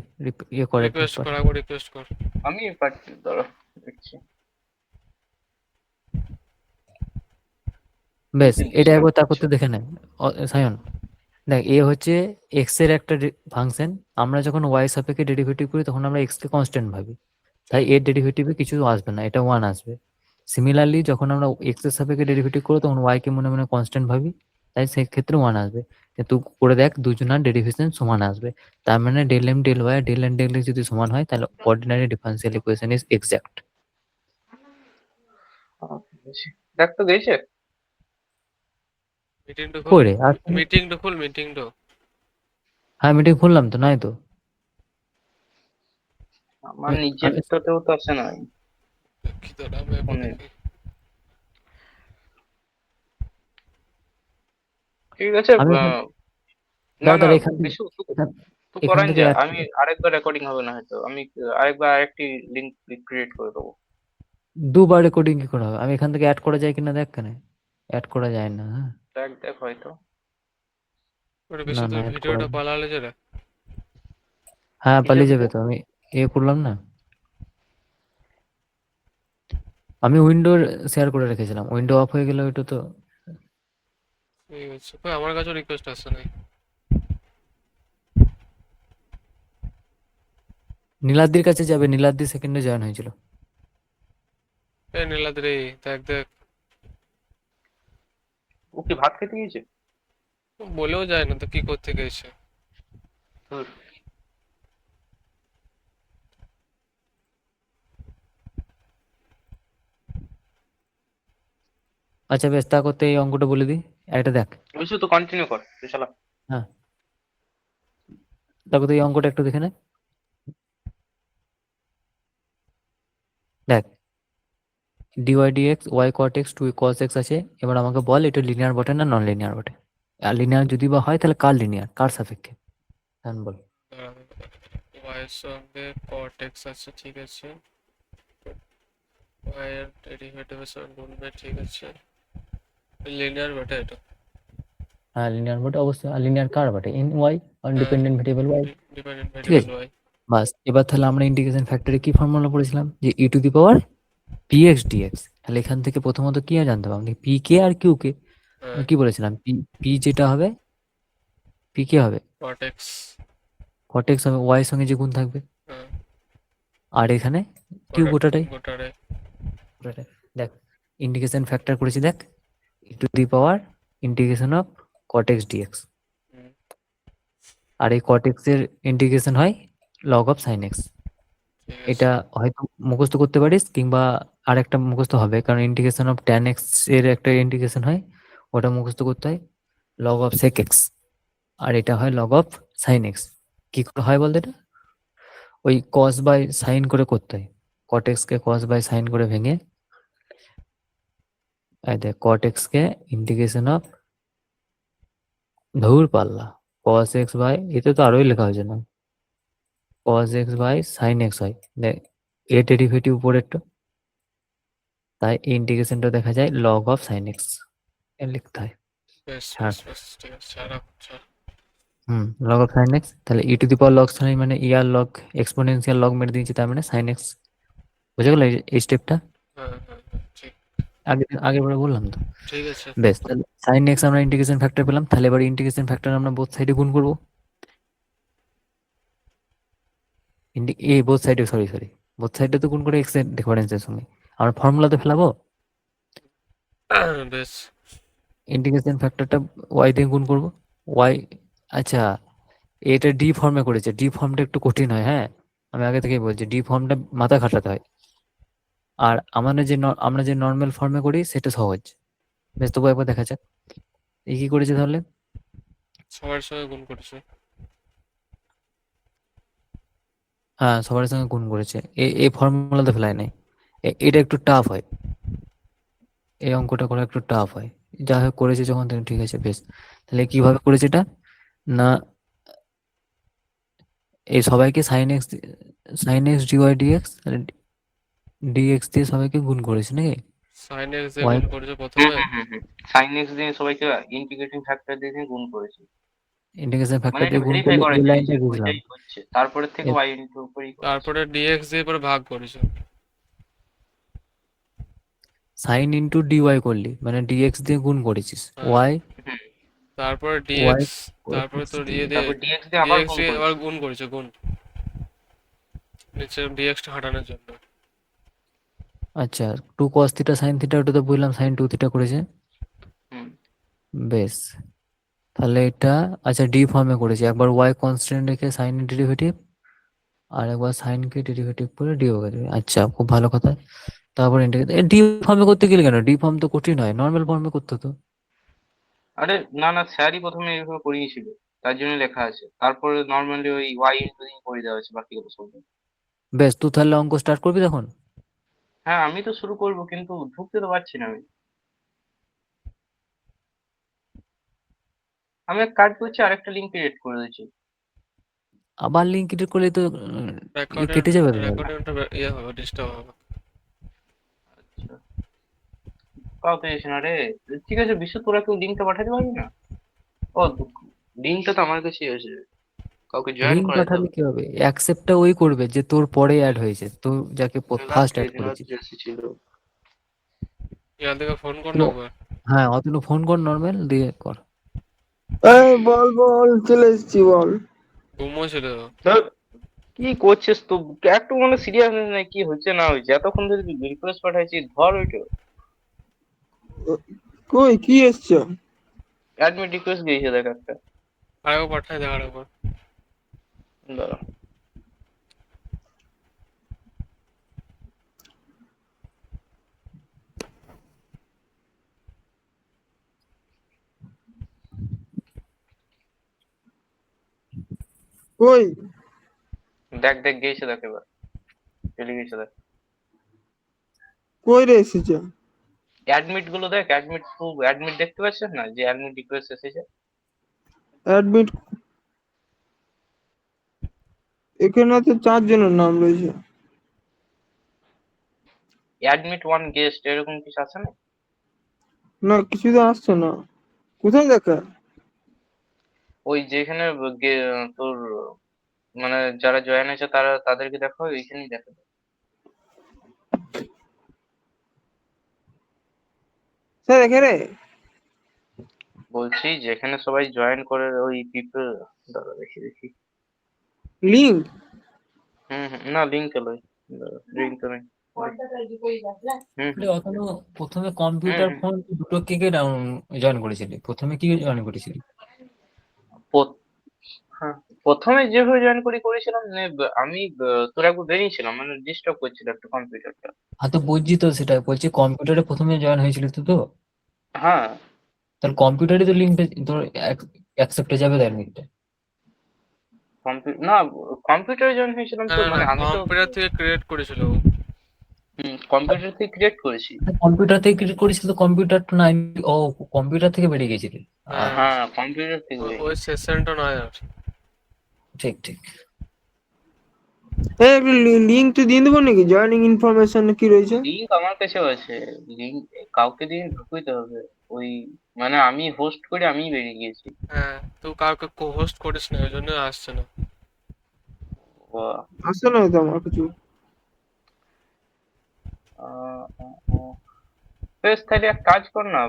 ইয়ে করে অ্যাডমিট রিকোয়েস্ট কর। কর, একবার রিকোয়েস্ট কর। আমি পাচ্ছি, ধরো দেখছি, বেশ, এটা দিচ্ছি আমি, একবার তারপর আচ্ছা। তো দেখে নেয় সায়ন। দেখ এ হচ্ছে এক্স এর একটা ফাংশন। আমরা যখন ওয়াই সাপেক্ষে ডেরিভেটিভ করি তখন আমরা এক্স কে কনস্ট্যান্ট ভাবি, তাই এর ডেরিভেটিভে কিছু আসবে না, এটা ওয়ান আসবে। সিমিলারলি যখন আমরা এক্স এর সাপেক্ষে ডেরিভেটিভ করি তখন ওয়াই কে মনে মনে কনস্ট্যান্ট ভাবি, তাই সেই ক্ষেত্রে ওয়ান আসবে। কিন্তু করে দেখ দুজনের ডেরিভেশন সমান আসবে, তার মানে del M del Y del N del X যদি সমান হয় তাহলে ordinary differential equation is exact. দেখ তো গেছে। মিটিংটা খুল। করে আর মিটিংটা খুল, মিটিংটা। হ্যাঁ মিটিং খুললাম তো, নাই তো। আমার আমি আমি নিজেরটাতেও তো আসে না দেখি তো, আমি একবার ফোনে। দেখি। ঠিক আছে, আমি না দাঁড়া না দাঁড়া এখান থেকে বিশু এখান তো এখান করান থেকে যা, অ্যাড আমি আরেকবার রেকর্ডিং হবে না হয়তো, আমি আরেকবার আরেকটি লিঙ্ক ক্রিয়েট করে দেবো। দুবার রেকর্ডিং কি করে হবে? আমি এখান থেকে অ্যাড করা যায় কিনা দেখ কেন। অ্যাড করা যায় না, হ্যাঁ। দেখ দেখ হয়তো। ওটা না বেশি না, তোর অ্যাড করা ভিডিওটা পালালে যে রে। হ্যাঁ, কি পালিয়ে যাবে যাবে তো? তো। আমি করলাম না। আমি উইন্ডো শেয়ার করে রেখেছিলাম, উইন্ডো অফ হয়ে গেলে ওইটা তো। ঠিক আছে, কই আমার কাছেও রিকোয়েস্ট আসছে নাই। নীলাদ্রির কাছে যাবে, নীলাদ্রি সেকেন্ডে জয়েন হয়েছিল। এ নীলাদ্রি, দেখ দেখ। ও কি ভাত খেতে গিয়েছে? ও বলেও যায় না তো কি করতে গেছে। ধুর। আচ্ছা বেশ, তা করতে এই অঙ্কটা বলে দিই, একটা দেখ। বুঝছো তো, কন্টিনিউ কর তুই শালা। হ্যাঁ, তা করতে এই অঙ্কটা একটু দেখে নে। দেখ, dy dx Y cot X two cos X আছে। এবার আমাকে বল এটা লিনিয়ার বটে না নন লিনিয়ার বটে। আর লিনিয়ার যদি বা হয় তাহলে কার লিনিয়ার, কার সাপেক্ষে, এখন বল। ওয়াই এর সঙ্গে কট এক্স আছে, ঠিক আছে। ওয়াই এর ডেরিভেটিভের সঙ্গে গুণবে, ঠিক আছে। লিনিয়ার বটে এটা। হ্যাঁ, লিনিয়ার বটে অবশ্যই। আর লিনিয়ার কার বটে? ইন ওয়াই, আর হ্যাঁ, ডিপেন্ডেন্ট ভেরিয়েবল ওয়াই। ডিপেন্ডেন্ট ঠিক ভেরিয়েবল আছে, ওয়াই। বাস। এবার তাহলে আমরা ইন্টিগ্রেশন ফ্যাক্টরে কি ফর্মুলা পড়েছিলাম, যে e to the power P x d x. তাহলে এখান থেকে প্রথমত কি জানতে হবে আমাদের, পি কে আর কিউ কে। হ্যাঁ, কি বলেছিলাম, পি পি যেটা হবে, পি কে হবে কট এক্স। কট এক্স হবে, ওয়াই এর সঙ্গে যে গুণ থাকবে। হ্যাঁ, আর এখানে কিউ গোটাটাই। গোটারে। গোটাটাই। দেখ, ইন্টিগ্রেশন ফ্যাক্টর করেছি দেখ, e to the power integration of cot x d x. হুম, আর এই কট এক্স এর ইন্টিগ্রেশন হয় লগ অফ সাইন এক্স। ঠিক এটা আছে। হয়তো মুখস্থ করতে পারিস, কিংবা আর একটা মুখস্থ হবে, কারণ ইন্টিগ্রেশন অফ ট্যান এক্স এর একটা ইন্টিগ্রেশন হয়, ওটা মুখস্থ করতে হয়, লগ অফ সেক এক্স। আর এটা হয় লগ অফ সাইন এক্স। কি করে হয় বলতো এটা? ওই কস বাই সাইন করে করতে হয়। কট এক্স কে কস বাই সাইন করে ভেঙে, এই দেখ কট এক্স কে ইন্টিগ্রেশন অফ, ধুর পাল্লা, কস এক্স বাই, এতে তো আরোই লেখা হয়েছে না, কস এক্স বাই সাইন এক্স হয়। দেখ, এ ডেরিভেটিভ উপরেরটা, তাই এই ইন্টিগ্রেশনটা দেখা যায় লগ অফ সাইন এক্স এ লিখতে হয়। বেশ ছাড়। বেশ বেশ, ঠিক আছে, ছাড়া ছাড়। লগ অফ সাইন এক্স, তাহলে e to the power log sine মানে ই আর লগ এক্সপোনেনশিয়াল লগ মেরে দিয়েছি, তার মানে সাইন এক্স। বুঝে গেল এই স্টেপটা? হ্যাঁ হ্যাঁ হ্যাঁ, ঠিক। আগে আগে পরে বললাম তো। ঠিক আছে। বেশ, তাহলে সাইন এক্স আমরা ইন্টিগ্রেশন ফ্যাক্টর পেলাম, তাহলে এবার ইন্টিগ্রেশন ফ্যাক্টর আমরা বোথ সাইডে গুণ করবো। বোথ সাইডে, সরি সরি, বোথ সাইডে তো গুণ করে এক্স এর ডিফারেন্সের সঙ্গে আমরা ফর্মুলাতে ফেলাবো। বেশ। ইন্টিগ্রেশন ফ্যাক্টরটা ওয়াই দিয়ে গুণ করবো। ওয়াই, আচ্ছা, এটা ডি ফর্মে করেছে, ডি ফর্মটা একটু কঠিন হয়, হ্যাঁ। আমি আগে থেকেই বলছি, ডি ফর্মটা মাথা খাটাতে হয়। আর আমরা যে নর্মাল ফর্মে করি সেটা সহজ। বেশ, তবু একবার দেখা যাক এই কি করেছে তাহলে। সবার সঙ্গে গুণ করেছে। হ্যাঁ, সবার সঙ্গে গুণ করেছে, এই ফর্মুলাতে ফেলায় নাই। এটা একটু টাফ হয়, এই অঙ্কটা করা একটু টাফ হয়। যা হোক করেছে যখন তখন, ঠিক আছে বেশ। তাহলে কিভাবে করেছে এটা, না, এই সবাইকে sine X dy dx, dx দিয়ে সবাইকে গুণ করেছে নাকি। সাইন এক্স দিয়ে ওয়াই গুণ করেছে হুম প্রথমে। হুম হুম হুম, সাইন এক্স দিয়ে সবাইকে ইন্টিগ্রেটিং ফ্যাক্টর দিয়ে গুণ করেছি। ইন্টিগ্রেশন মানে ফ্যাক্টর এটা দিয়ে গুণ ভেরিফাই করলে করার এই জিনিস, লাইনটা বুঝলাম। ওইটাই হচ্ছে, তারপরে থেকে ওয়াই ইন্টু উপরেই করেছি। তারপরে ডিএক্স দিয়ে পরে ভাগ করেছে। সাইন ইন্টু ডিওয়াই করলি মানে ডিএক্স দিয়ে গুণ করেছিস, হ্যাঁ, ওয়াই, হুম। তারপরে ওয়াই ডিএক্স, তারপরে করেছিস তোর ডি। ইয়ে দিয়ে, তারপর ডিএক্স দিয়ে আবার ডিএক্স গুণ দিয়ে আবার করেছি। গুণ করেছে, গুণ নিচে ডিএক্সটা হাঁটানোর জন্য। আচ্ছা, two cos theta sine theta, ওটা তো বুঝলাম, সাইন টু থিটা করেছে। হুম। বেশ, তাহলে এটা, আচ্ছা ডি ফর্মে করেছি, একবার ওয়াই কনস্ট্যান্ট রেখে সাইন ডেরিভেটিভ, আর একবার সাইন কে ডেরিভেটিভ করে ডি ওভার। আচ্ছা, খুব ভালো কথা। তারপর ইন্টিগ্রেট ডি ফর্মে করতে গেলে কেন, ডি ফর্ম তো কঠিন হয়, নর্মাল ফর্মে করতে হতো। আরে না না, স্যারই প্রথমে এইভাবে করিয়েছিল, তার জন্য লেখা আছে, তারপরে নর্মালি ওই ওয়াই ইন্টু দিয়ে করে দেওয়া হয়েছে বাকিগুলো সব। বেশ, তুই তাহলে অঙ্ক স্টার্ট করবি তখন। হ্যাঁ আমি তো শুরু করবো, কিন্তু ঢুকতে তো পারছি না আমি। আমি এক কাজ করছি, আরেকটা লিঙ্ক ক্রিয়েট করে দিচ্ছি। আবার লিঙ্ক ক্রিয়েট করলে তো রেকর্ডিং কেটে যাবে তো তাহলে। রেকর্ডিংটা ইয়ে হবে, ডিস্টার্ব হবে। আচ্ছা, তাও তো এসে না রে। ঠিক আছে বিশ্ব, তোরা কেউ লিঙ্কটা পাঠাতে পারবি না? ও, লিঙ্কটা তো আমার কাছেই আছে, কাউকে জয়েন লিঙ্ক করাতে পাঠালে হবে। কি হবে? অ্যাকসেপ্টটা ওই করবে যে তোর পরে অ্যাড হয়েছে, তো যাকে ফার্স্ট রাত্রে অ্যাড করেছিস। রাত্রে এসেছিল। এখান থেকে ফোন কর না তো একবার। হ্যাঁ, অতটা ফোন কর, নর্মাল দিয়ে কর। এই বল বল, চলে এসেছি বল। ঘুমোছিল। ধর, কি করছিস তো? একটু মানে সিরিয়াস নেই, কি হচ্ছে না হয়েছে? এতক্ষণ ধরে রিকোয়েস্ট পাঠাইছি, ধর ওইটা। কই কি এসছো? অ্যাডমিট রিকোয়েস্ট গিয়েছে দেখ একটা। আরেকবার পাঠাই দেখ আরেকবার। দাঁড়া। কই দেখ দেখ গিয়েছে দেখ, এবার চলে গেছে দেখ। কই রে এসেছো? অ্যাডমিট গুলো দেখ, অ্যাডমিট টু অ্যাডমিট দেখতে পাচ্ছিস না যে অ্যাডমিট রিকোয়েস্ট এসেছে? অ্যাডমিট, এখানে তো 4 জনের নাম রয়েছে। অ্যাডমিট ওয়ান গেস্ট এরকম কিছু আছে না? না, কিছু তো আসছে না। কোথায় দেখা? ওই যেখানে তোর মানে যারা জয়েন আছে তারা, তাদেরকে দেখো, ওইখানেই দেখো। স্যার এখানে বলছি যেখানে সবাই জয়েন করে ওই পিপল। দাঁড়া দেখি দেখি। লিঙ্ক। না লিঙ্ক লই, লিঙ্ক তো নেই। হুম আরে অতনু, প্রথমে হুম কম্পিউটার হুম ফোন দুটো কে কে জয়েন করেছিলি? প্রথমে কি জয়েন করেছিলি? হুম। হ্যাঁ, প্রথমে যেভাবে জয়েন করেছিলাম মানে আমি তোর একবার বেরিয়েছিলাম, মানে ডিস্টার্ব করছিল একটু কম্পিউটারটা। হ্যাঁ, তো বুঝছি তো, সেটা বলছি কম্পিউটারে প্রথমে জয়েন হয়েছিল তো তো হ্যাঁ, তাহলে কম্পিউটারে তো লিঙ্কটা তোর অ্যাকসেপ্টে যাবে তার লিঙ্কটা। না, কম্পিউটারে জয়েন হয়েছিলাম না তো, না না, মানে আমি তো কম্পিউটার থেকে ক্রিয়েট করেছিল ও। কম্পিউটার থেকে ক্রিয়েট করেছি। কম্পিউটার থেকে ক্রিয়েট করেছিল তো কম্পিউটার তো নাই। ও, কম্পিউটার থেকে বেরিয়ে গেছিলি। হ্যাঁ, হ্যাঁ, কম্পিউটার থেকে বেরিয়ে ওই গেছি। সেশনটা নয় আর। ঠিক ঠিক। এই একটা লিঙ্ক তো দিয়ে দেবো নাকি? জয়েনিং ইনফরমেশন কি রয়েছে? লিঙ্ক আমার কাছেও আছে। লিঙ্ক কাউকে দিয়ে ঢুকাইতে হবে। ওই মানে আমি হোস্ট করে আমিই বেরিয়ে গিয়েছি। হ্যাঁ, তুই কাউকে কো-হোস্ট করিস না, ওই জন্য আসছে না। বাহ, আসছে না তো আমার কিছু। আহ, আহ, আহ। বেশ, তাহলে এক কাজ কর না,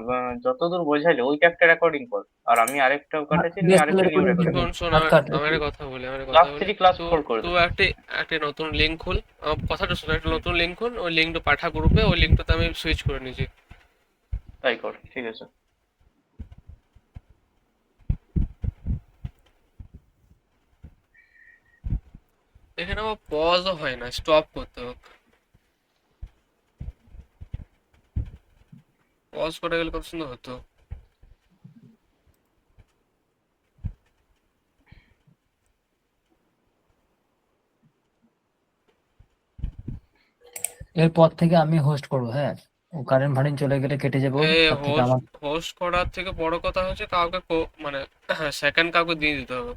যতদূর বোঝাইলে ওইটা একটা রেকর্ডিং কর, আর আমি আরেকটা কাটাচ্ছি, নিয়ে বেশ, তাহলে আরেকটা নিউ রেকর্ডিং রেকর্ডিং। করে শোন শোন, কাট কাট। আমার একটা কথা বলি, আমার একটা ক্লাস কথা বলি। 3 ক্লাস তো 4 করে দে। তুই একটি একটি নতুন লিঙ্ক খুল। আমার কথাটা শোন, একটা নতুন লিঙ্ক খুল, ওই লিঙ্কটা পাঠা গ্রুপে, ওই লিঙ্কটাতে আমি সুইচ করে নিয়েছি। তাই কর, ঠিক আছে। এখানে আমার পজও হয় না, স্টপ করতে হবে। পজ করে গেলে কত সুন্দর হতো। এরপর থেকে আমি হোস্ট করবো, হ্যাঁ। ও কারেন্ট ফারেন্ট চলে গেলে কেটে যাবে ওর, এই তার থেকে হোস্ট আমার। হোস্ট করার থেকে বড় কথা হচ্ছে কাউকে মানে সেকেন্ড কাউকে দিয়ে দিতে হবে।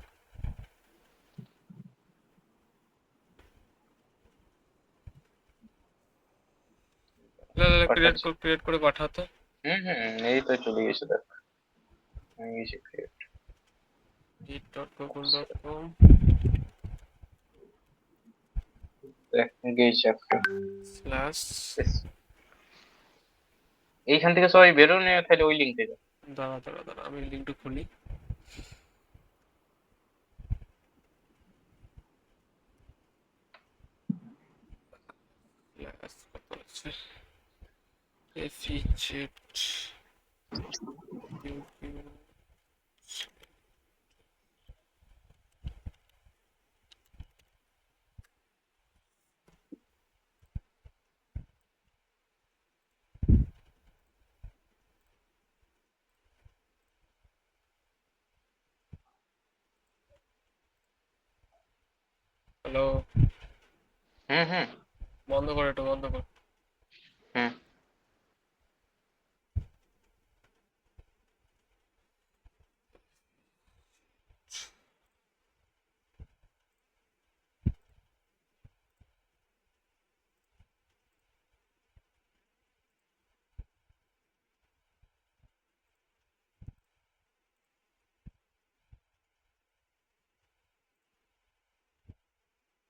পাঠাচ্ছি। ক্রিয়েট করে পাঠাতে। এই তো চলে গেছে দেখ, হয়ে গেছে create। git.google.com দেখ গেছে একটা। স্ল্যাশ বেশ, এইখান থেকে সবাই বেরোনে তাহলে ওই লিঙ্ক থেকে। দাঁড়া দাঁড়া দাঁড়া, আমি লিঙ্কটা খুলি। স্ল্যাশ কত আছে, এফিজেট ইউকিউ। হ্যালো, হুম। বন্ধ কর, এটা বন্ধ কর। হুম।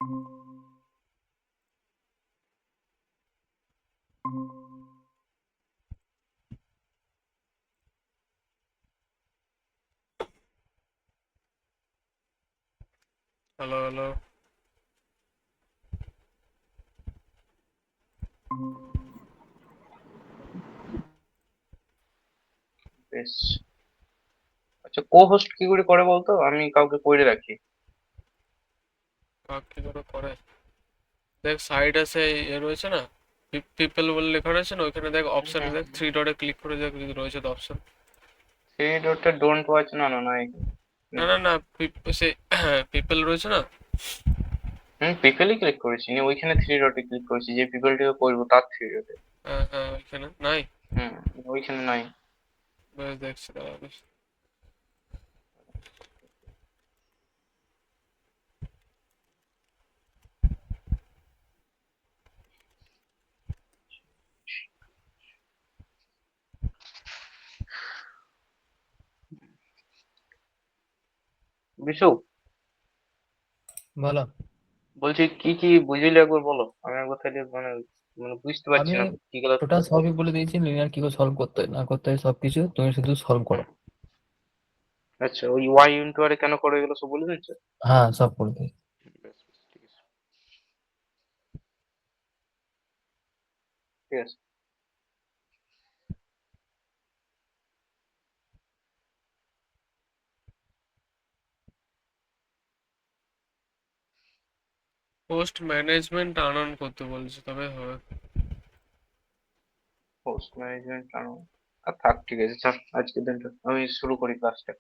Hello hello. বেশ। আচ্ছা, কো হোস্ট কি করে করে বলতো, আমি কাউকে করে রাখি। কাক কি করে করে? দেখ সাইডে সেই রয়েছে না, পিপল বলে লেখা রয়েছে না, ওইখানে দেখ অপশন, দেখ থ্রি ডটে ক্লিক করে দেখ যদি রয়েছে তো অপশন। সেই ডটটা ডোন্ট ওয়াচ, না না না এখানে না নেই। না না, সে পিপল রয়েছে না। পিপলই ক্লিক করেছি, নিয়ে ওইখানে থ্রি ডটে ক্লিক করেছি, যে পিপলটিকে করবো তার থ্রি ডটে। হ্যাঁ হ্যাঁ, ওইখানে নাই। হুম, ওইখানে নাই। বেশ দেখছি দাঁড়া বেশ। বিশু, বলো। বলছি কি কি বুঝলি একবার বলো, আমি একবার তাহলে মানে মানে বুঝতে পারছি আমি না কি গুলো। টোটাল সবই বলে দিয়েছি, লিনিয়ার কি করে সলভ করতে হয় না করতে হয় সবকিছু, তুমি শুধু সলভ করো। আচ্ছা, ওই ওয়াই ইন্টু আর কেন করে এগুলো সব বলে দিচ্ছে। হ্যাঁ, সব করে দিই। বেশ বেশ, ঠিক আছে ঠিক আছে। পোস্ট ম্যানেজমেন্ট টার্ন অন করতে বলছে, তবে হবে। পোস্ট ম্যানেজমেন্ট আনো, আর থাক, ঠিক আছে চল, আজকের দিনটা আমি শুরু করি ক্লাসটা।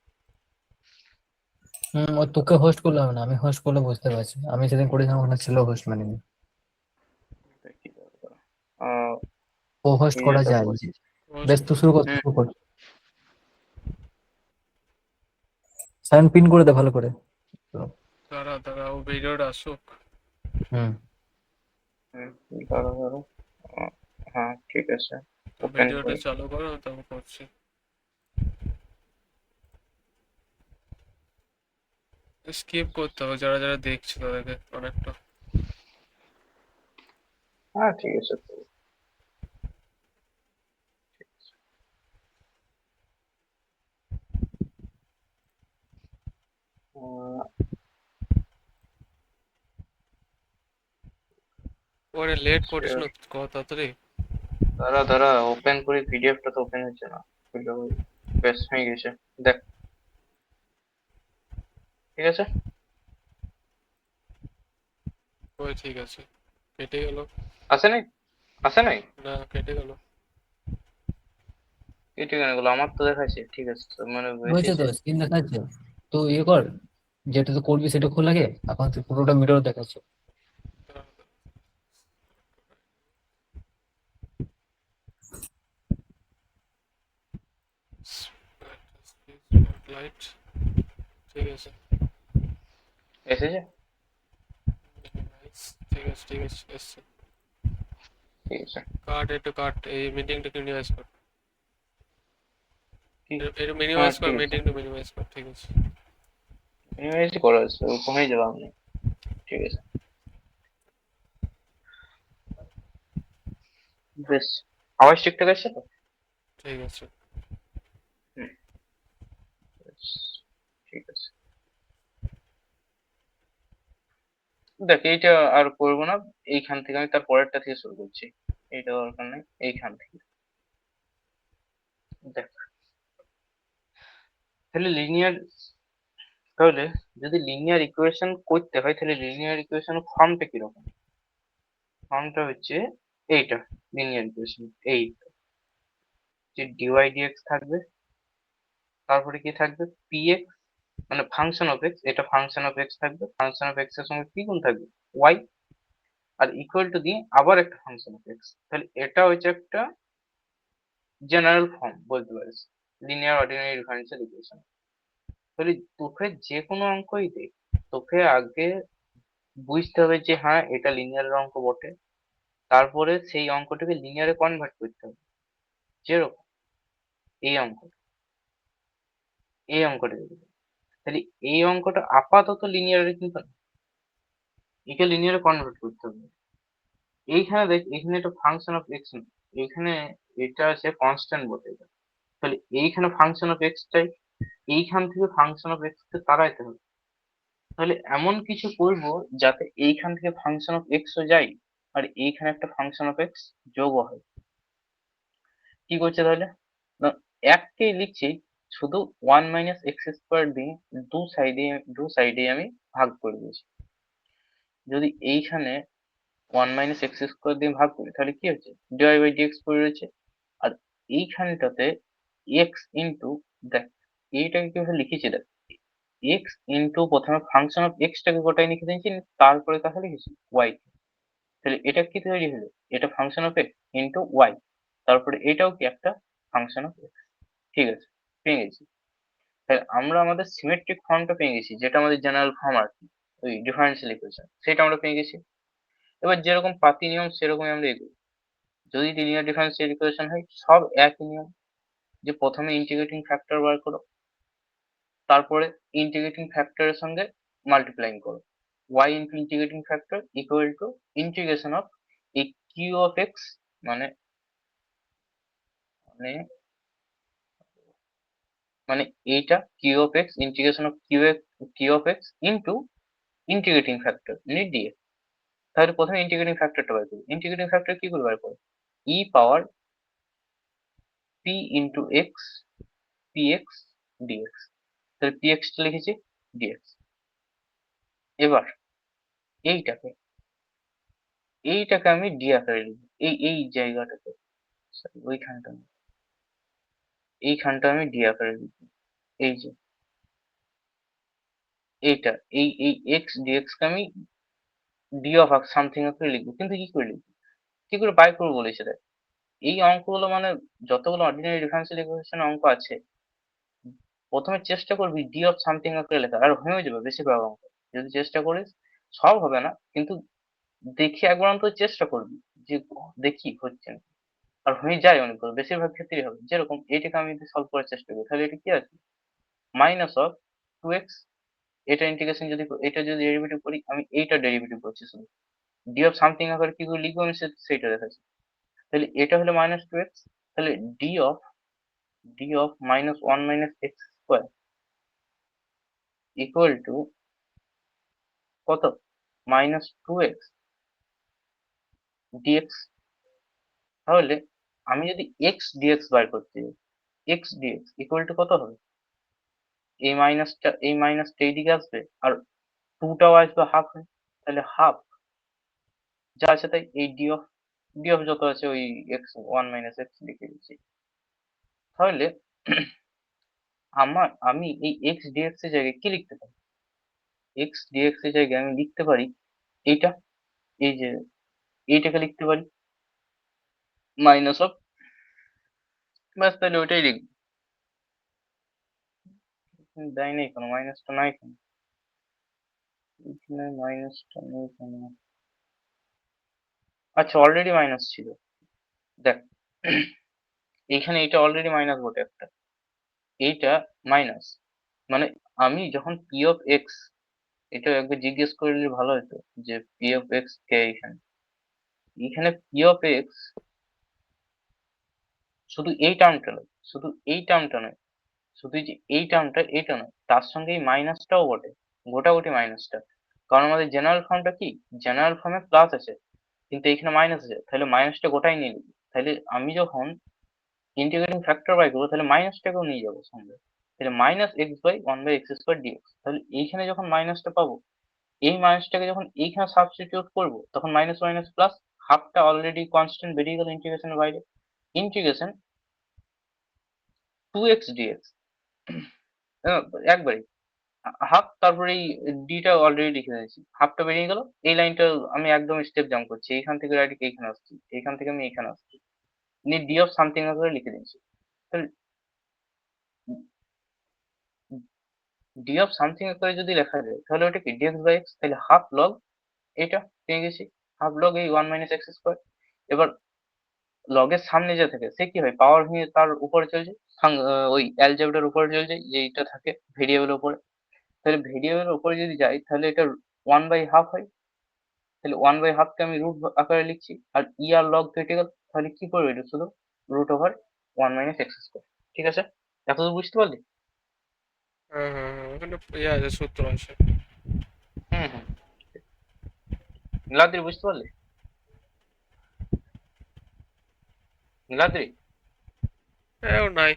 ও তোকে হোস্ট করলে হবে না, আমি হোস্ট করলে বুঝতে পারছি, আমি সেদিন করেছিলাম ওখানে ছিল হোস্ট ম্যানেজার। দেখি দাঁড়া। আহ, ও হোস্ট এই করা যেটা যায়। পোস্ট, বেশ, তুই শুরু কর, হুম, শুরু কর। সাইন পিন করে দে ভালো করে। দাঁড়া দাঁড়া, ও ভিডিওটা আসুক। হুম। হুম, দাঁড়া দাঁড়া। আহ, হ্যাঁ ঠিক আছে, তো ওপেন ভিডিওটা করি। চালু করো, তখন করছি। স্কিপ করতে হবে, যারা যারা দেখছে তাদেরকে অনেকটা। হ্যাঁ ঠিক আছে তো। আহ, ওরে লেট করিস share, না, কত তাড়াতাড়ি। দাঁড়া দাঁড়া, ওপেন করি, পিডিএফটা তো ওপেন হচ্ছে না। বেশ হয়ে গেছে, দেখ, ঠিক আছে। ওই ঠিক আছে। কেটে গেল। আসে নাই, আসে নাই। না, কেটে গেল। কেটে কেন গেলো, আমার তো দেখাচ্ছে ঠিক আছে, তো মানে হয়েছে তো, এসেছে। স্ক্রিন দেখাচ্ছে। তো ইয়ে কর, যেটা তো করবি সেটা খোলা লাগে, এখন তুই পুরোটা মিরর দেখাচ্ছে। লাইট, ঠিক আছে। এসেছে, ঠিক আছে ঠিক আছে, এসছে। ঠিক আছে। কাট, একটু কাট, এই মিটিংটা মিনিমাইজ কর। কি, একটু হ্যাঁ মিনিমাইজ কর, ঠিক আছে, মিটিংটা মিনিমাইজ কর, ঠিক আছে। ইংরেজি করা আছে, কমেই যাবো আমি, ঠিক আছে। বেশ, আওয়াজ ঠিকঠাক আছে তো। ঠিক আছে। হুম, বেশ, ঠিক আছে। দেখ, এইটা আর করবো না, এইখান থেকে আমি তার পরেরটা থেকে শুরু করছি। এইটা দরকার নেই, এইখান থেকে দেখ। তাহলে লিনিয়ার, তাহলে যদি লিনিয়ার ইকুয়েশন করতে হয়, তাহলে লিনিয়ার ইকুয়েশন ফর্মটা কিরকম? ফর্মটা হচ্ছে এইটা, লিনিয়ার ইকুয়েশন এই, যে ডিওয়াই ডিএক্স থাকবে, তারপরে কি থাকবে, পিএক্স, মানে ফাংশন অফ এক্স, এটা ফাংশন অফ এক্স থাকবে, ফাংশন অফ এক্স এর সঙ্গে কি গুণ থাকবে, ওয়াই, আর ইকুয়াল টু দিয়ে আবার একটা ফাংশন অফ এক্স। তাহলে এটা হচ্ছে একটা জেনারেল ফর্ম বলতে পারিস, লিনিয়ার অর্ডিনারি ডিফারেনশিয়াল ইকুয়েশন। তাহলে তোকে যে কোনো অঙ্কই দে, তোকে আগে বুঝতে হবে যে হ্যাঁ এটা লিনিয়ারের অঙ্ক বটে, তারপরে সেই অঙ্কটাকে লিনিয়ারে কনভার্ট করতে হবে। যেরকম এই অঙ্ক, এই অঙ্কটা দেখবে, তাহলে এই অঙ্কটা আপাতত লিনিয়ারে কিন্তু না। একে লিনিয়ারে কনভার্ট করতে হবে। এইখানে দেখ, এখানে একটা ফাংশন অফ এক্স, এইখানে এটা আছে কনস্ট্যান্ট বটে এটা। তাহলে এইখানে ফাংশন অফ এক্স চাই, এইখান থেকে ফাংশন অফ এক্স কে তাড়াইতে হবে। তাহলে এমন কিছু করব যাতে এইখান থেকে ফাংশন অফ এক্স ও যায়, আর এইখানে একটা ফাংশন অফ এক্স যোগও হয়। কি করছে তাহলে, না, এককেই লিখছি, শুধু 1 - x² দিয়ে দু সাইডে আমি ভাগ করে দিয়েছি। যদি এইখানে 1 - x² দিয়ে ভাগ করি তাহলে কি হচ্ছে, dy/dx পড়ে রয়েছে। আর এইখানটাতে x ইন্টু, দেখ এইটাকে কিভাবে লিখেছি দেখ, x ইন্টু প্রথমে ফাংশন অফ এক্স টাকে গোটাই লিখে দিয়েছি, তারপরে তাকে লিখেছি y। তাহলে এটা কি তৈরি হলো, এটা function of x into Y, তারপরে এটাও কি একটা ফাংশন অফ এক্স। ঠিক আছে, পেয়ে গেছি। তাহলে আমরা আমাদের সিমেট্রিক ফর্মটা পেয়ে গেছি, যেটা আমাদের জেনারেল ফর্ম আর কি, ওই ডিফারেন্সিয়াল ইকুয়েশন, সেটা আমরা পেয়ে গেছি। এবার যেরকম পাতি নিয়ম সেরকমই আমরা এগোই। যদি লিনিয়ার ডিফারেন্সিয়াল ইকুয়েশন হয়, সব একই নিয়ম, যে প্রথমে ইন্টিগ্রেটিং ফ্যাক্টর বার করো, তারপরে ইন্টিগ্রেটিং ফ্যাক্টরের সঙ্গে মাল্টিপ্লাইং করো, y into integrating factor equal to integration of এই কিউ অফ এক্স, মানে মানে মানে এইটা Q of X, integration of Q of x into integrating factor মানে ডিএক্স। তাহলে প্রথমে ইন্টিগ্রেটিং ফ্যাক্টরটা বার করি। ইন্টিগ্রেটিং ফ্যাক্টর কি করে বার করো, e power p into x, p x d x. তাহলে পি এক্স টা লিখেছি, ডিএক্স। এবার এইটাকে এইটাকে আমি ডি আকারে লিখবো, এই জায়গাটাতে, সরি ওইখানটা না, এইখানটা আমি ডি আকারে লিখবো। এই যে এইটা, এই এক্স ডিএক্স কে আমি ডি অফ সামথিং আকারে লিখবো। কিন্তু কি করে লিখবো, কি করে বাই করবো বলেছে দেখ। এই অঙ্কগুলো মানে যতগুলো অর্ডিনারি ডিফারেন্সিয়াল ইকুয়েশন অঙ্ক আছে, প্রথমে চেষ্টা করবি ডি অফ সামথিং আকারে লেখা, আর হয়ে যাবে বেশিরভাগ অঙ্ক। যদি চেষ্টা করিস, সব হবে না কিন্তু দেখি একবার অন্তত চেষ্টা করবি, যে দেখি হচ্ছে না। আর হয়ে যায় অনেকগুলো, বেশিরভাগ ক্ষেত্রেই হবে। যেরকম এইটাকে আমি যদি সলভ করার চেষ্টা করি, তাহলে এটা কি আছে, -2x। এটা ইন্টিগ্রেশন যদি এটা যদি ডেরিভেটিভ করি, আমি এইটা ডেরিভেটিভ করছি শুধু, ডি অফ সামথিং আকারে কি করে লিখবো আমি সেইটা দেখাচ্ছি। তাহলে এটা হলো -2x, তাহলে D of -1 - x² equal two কত, -2x ডিএক্স। তাহলে আমি যদি এক্স ডিএক্স বার করতে যাই, এক্স ডিএক্স ইকুয়াল টু কত হবে, এই মাইনাসটা এইদিকে আসবে, আর টুটাও আসবে হাফ হয়ে। তাহলে হাফ যা আছে তাই, এই ডি অফ যত আছে ওই x1 - x লিখে দিচ্ছি। তাহলে আমি এই এক্স ডিএক্স এর জায়গায় কি লিখতে পারি, এক্স ডিএক্স এর জায়গায় আমি লিখতে পারি এইটা, এই যে এইটাকে লিখতে পারি মাইনাস অফ, ব্যাস তাহলে ওইটাই লিখবো। দেয় নেই কোনো, মাইনাসটা নাই কেন, এখানে মাইনাসটা নেই কেন, আচ্ছা অলরেডি মাইনাস ছিল, দেখ এইখানে এটা অলরেডি মাইনাস বটে একটা, এইটা মাইনাস, মানে আমি যখন পি অফ এক্স, এটা একবার জিজ্ঞেস করলে ভালো হতো, যে পি অফ এক্স কে এখানে, এখানে পি অফ এক্স শুধু এই টার্মটা নয়, শুধু এই টার্মটা নয়, শুধু যে এই টার্মটা এটা নয়, তার সঙ্গে এই মাইনাসটাও বটে, গোটাগুটি মাইনাসটা। কারণ আমাদের জেনারেল ফর্মটা কি, জেনারেল ফর্মে প্লাস আছে কিন্তু এখানে মাইনাস আছে, তাহলে মাইনাসটা গোটাই নিয়ে নিবি। তাহলে আমি যখন ইন্টিগ্রেটিং ফ্যাক্টর বাই করবো, তাহলে মাইনাসটাকেও নিয়ে যাবো সঙ্গে। তাহলে -x/1/x² ডিএক্স। তাহলে এইখানে যখন মাইনাসটা পাবো, এই মাইনাসটাকে যখন এইখানে সাবস্টিটিউট করবো, তখন মাইনাস মাইনাস প্লাস, হাফটা অলরেডি কনস্ট্যান্ট বেরিয়ে গেল ইন্টিগ্রেশনের বাইরে, ইন্টিগ্রেশন 2x ডিএক্স, একবারে হাফ, তারপরে এই ডিটা অলরেডি লিখে দিয়েছি, হাফটা বেরিয়ে গেল। এই লাইনটা আমি একদম স্টেপ জাম্প করছি, এইখান থেকে ডাইরেক্ট এইখানে আসছি, এইখান থেকে আমি এইখানে আসছি, নিয়ে ডি অফ সামথিং করে লিখে দিয়েছি। তাহলে ডি অফ সামথিং করে যদি লেখা যায়, তাহলে ওটা কি dx/x, তাহলে হাফ লগ, এটা পেয়ে গেছি, হাফ লগ এই 1 - x²। এবার লগের সামনে যে থাকে সে কি হয়, পাওয়ার ভেঙে তার উপরে চলে যায়, ওই অ্যালজেব্রার উপরে চলে যায়, যেইটা থাকে ভেরিয়েবলের উপরে। তাহলে ভেরিয়েবলের উপরে যদি যাই, তাহলে এটা 1/2 হয়, তাহলে 1/2 কে আমি রুট আকারে লিখছি, আর ই আর লগ কেটে গেল, তাহলে কি পড়বে এটা শুধু √1 - x²। ঠিক আছে, এত তো বুঝতে পারলি? হ্যাঁ হ্যাঁ হ্যাঁ, ওখানে ইয়ে আছে, সূত্র আছে। হুম হুম, নীলাদ্রি বুঝতে পারলি? নীলাদ্রি, ও নাই।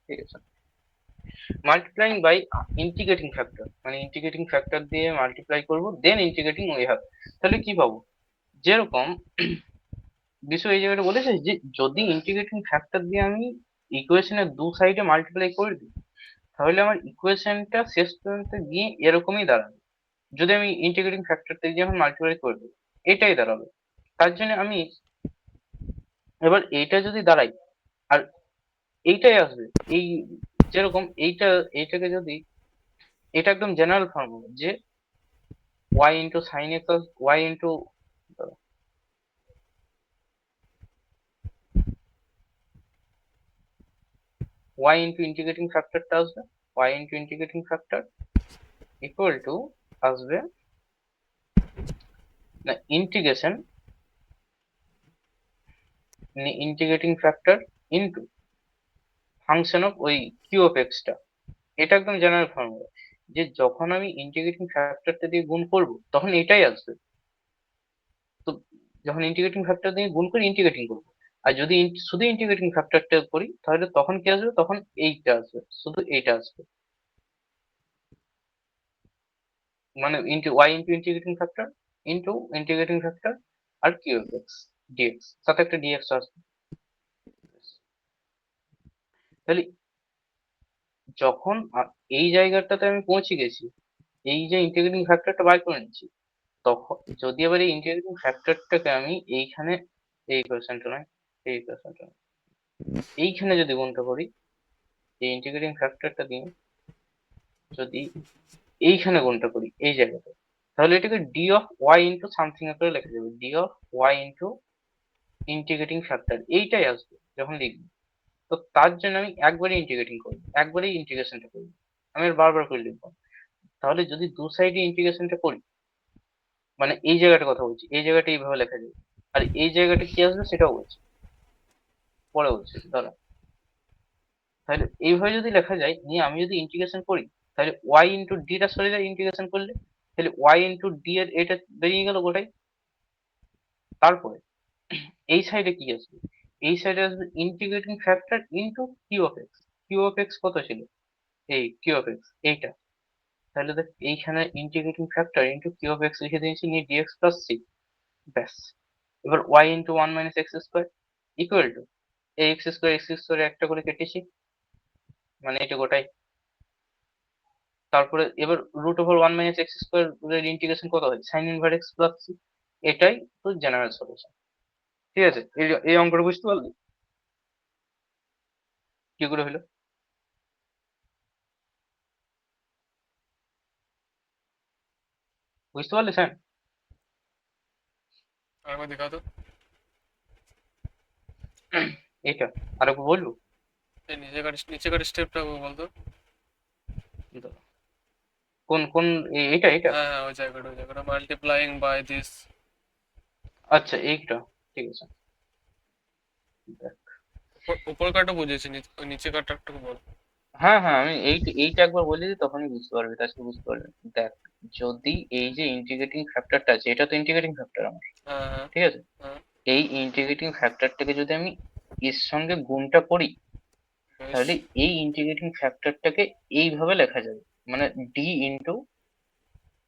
ঠিক আছে। মাল্টিপ্লাইং বাই ইন্টিগ্রেটিং ফ্যাক্টর, মানে ইন্টিগ্রেটিং ফ্যাক্টর দিয়ে মাল্টিপ্লাই করবো, দেন ইন্টিগ্রেটিং ওই হাত, তাহলে কি পাবো? যেরকম বিষয় এই জায়গাটা বলেছে যে যদি ইন্টিগ্রেটিং ফ্যাক্টর দিয়ে আমি ইকুয়েশনের দু সাইডে মাল্টিপ্লাই করে দিই, তাহলে আমার ইকুয়েশনটা শেষ পর্যন্ত গিয়ে এরকমই দাঁড়াবে। যদি আমি ইন্টিগ্রেটিং ফ্যাক্টর দিয়ে যখন মাল্টিপ্লাই করে দিই, এটাই দাঁড়াবে। তার জন্য আমি এবার এইটা যদি দাঁড়াই, আর এইটাই আসবে, এই যেরকম এইটাকে যদি, এটা একদম জেনারেল ফর্মুলা যে y into sine x, y into y into integrating ফ্যাক্টরটা আসবে, y into integrating factor equal to আসবে না integration, integrating factor into function of ওই কিউ অফ এক্সটা। এটা একদম জেনারেল ফর্মুলা যে যখন আমি ইন্টিগ্রেটিং ফ্যাক্টরটা দিয়ে গুণ করব তখন এটাই আসবে। তো যখন ইন্টিগ্রেটিং ফ্যাক্টর দিয়ে গুণ করে ইন্টিগ্রেটিং করবো, আর যদি শুধু ইন্টিগ্রেটিং ফ্যাক্টরটা করি তাহলে তখন কি আসবে? তখন এইটা আসবে, শুধু এইটা আসবে, মানে into Y into integrating factor into integrating factor আর কিউ অফ এক্স ডিএক্স, সাথে একটা ডিএক্স আসবে। তাহলে যখন এই জায়গাটাতে আমি পৌঁছে গেছি, এই যে ইন্টিগ্রেটিং ফ্যাক্টরটা বার করে নিচ্ছি, তখন যদি এবার এই ইন্টিগ্রেটিং ফ্যাক্টরটাকে আমি এইখানে, এই ইকুয়েশনটা নয়, এই ইকুয়েশনটা নয়, এইখানে যদি গুণটা করি, এই ইন্টিগ্রেটিং ফ্যাক্টরটা দিয়ে যদি এইখানে গুণটা করি এই জায়গাতে, তাহলে এটাকে D of Y into something করে লেখা যাবে, D of Y into integrating factor, এইটাই আসবে যখন লিখবো। তো তার জন্য আমি একবারই ইন্টিগ্রেটিং করবো, একবারই ইন্টিগ্রেশনটা করবো, আমি আর বারবার করে লিখবো। তাহলে যদি দু সাইডে ইন্টিগ্রেশনটা করি, মানে এই জায়গাটা কথা বলছি, এই জায়গাটা এইভাবে লেখা যাবে, আর এই জায়গাটা কি আসবে সেটাও বলছি, পরে বলছি দাঁড়া। তাহলে এইভাবে যদি লেখা যায়, নিয়ে আমি যদি ইন্টিগ্রেশন করি, তাহলে ওয়াই ইন্টু ডিটা সরে যায় ইন্টিগ্রেশন করলে, তাহলে ওয়াই ইন্টু ডি এর এটা বেরিয়ে গেল গোটাই। তারপরে এই সাইডে কি আসবে? এই সাইডে আসবে integrating factor into Q of X. Q of X কত ছিল? এই কিউ অফ এক্স এইটা। তাহলে দেখ এইখানে integrating factor into Q of X লিখে দিয়েছি, নিয়ে ডিএক্স প্লাস সি, ব্যাস। এবার Y into 1 - x² equal to এই এক্স স্কোয়ার একটা করে কেটেছি, মানে এটা গোটাই। তারপরে এবার √1 - x² এর ইন্টিগ্রেশন কত হয়? Sine inverse X plus C. এটাই তো জেনারেল সলিউশন। ঠিক আছে, এই অঙ্কটা বুঝতে পারলি কি করে হলো? বুঝতে পারলি স্যার? আরেকবার দেখাও তো। এটা আরেকবার বলবো? এই নিচেকার স্টেপটা বলতো। দাঁড়া। কোন কোন এটা এটা? হ্যাঁ হ্যাঁ, ওই জায়গাটা মাল্টিপ্লাইং বাই দিস। আচ্ছা এইটা, ঠিক আছে, দেখ। উপর কাটা বুঝেছি, ওই নিচে কাটা একটু বল। হ্যাঁ হ্যাঁ, আমি এইটা একবার বলে দিই তখনই বুঝতে পারবি, তাছাড়া বুঝতে পারবি না। দেখ, যদি এই যে ইন্টিগ্রেটিং ফ্যাক্টরটা আছে, এটা তো ইন্টিগ্রেটিং ফ্যাক্টর আমার, হ্যাঁ হ্যাঁ ঠিক আছে? হ্যাঁ। এই ইন্টিগ্রেটিং ফ্যাক্টরটাকে যদি আমি এর সঙ্গে গুণটা করি, বেশ। তাহলে এই ইন্টিগ্রেটিং ফ্যাক্টরটাকে এইভাবে লেখা যাবে, মানে D into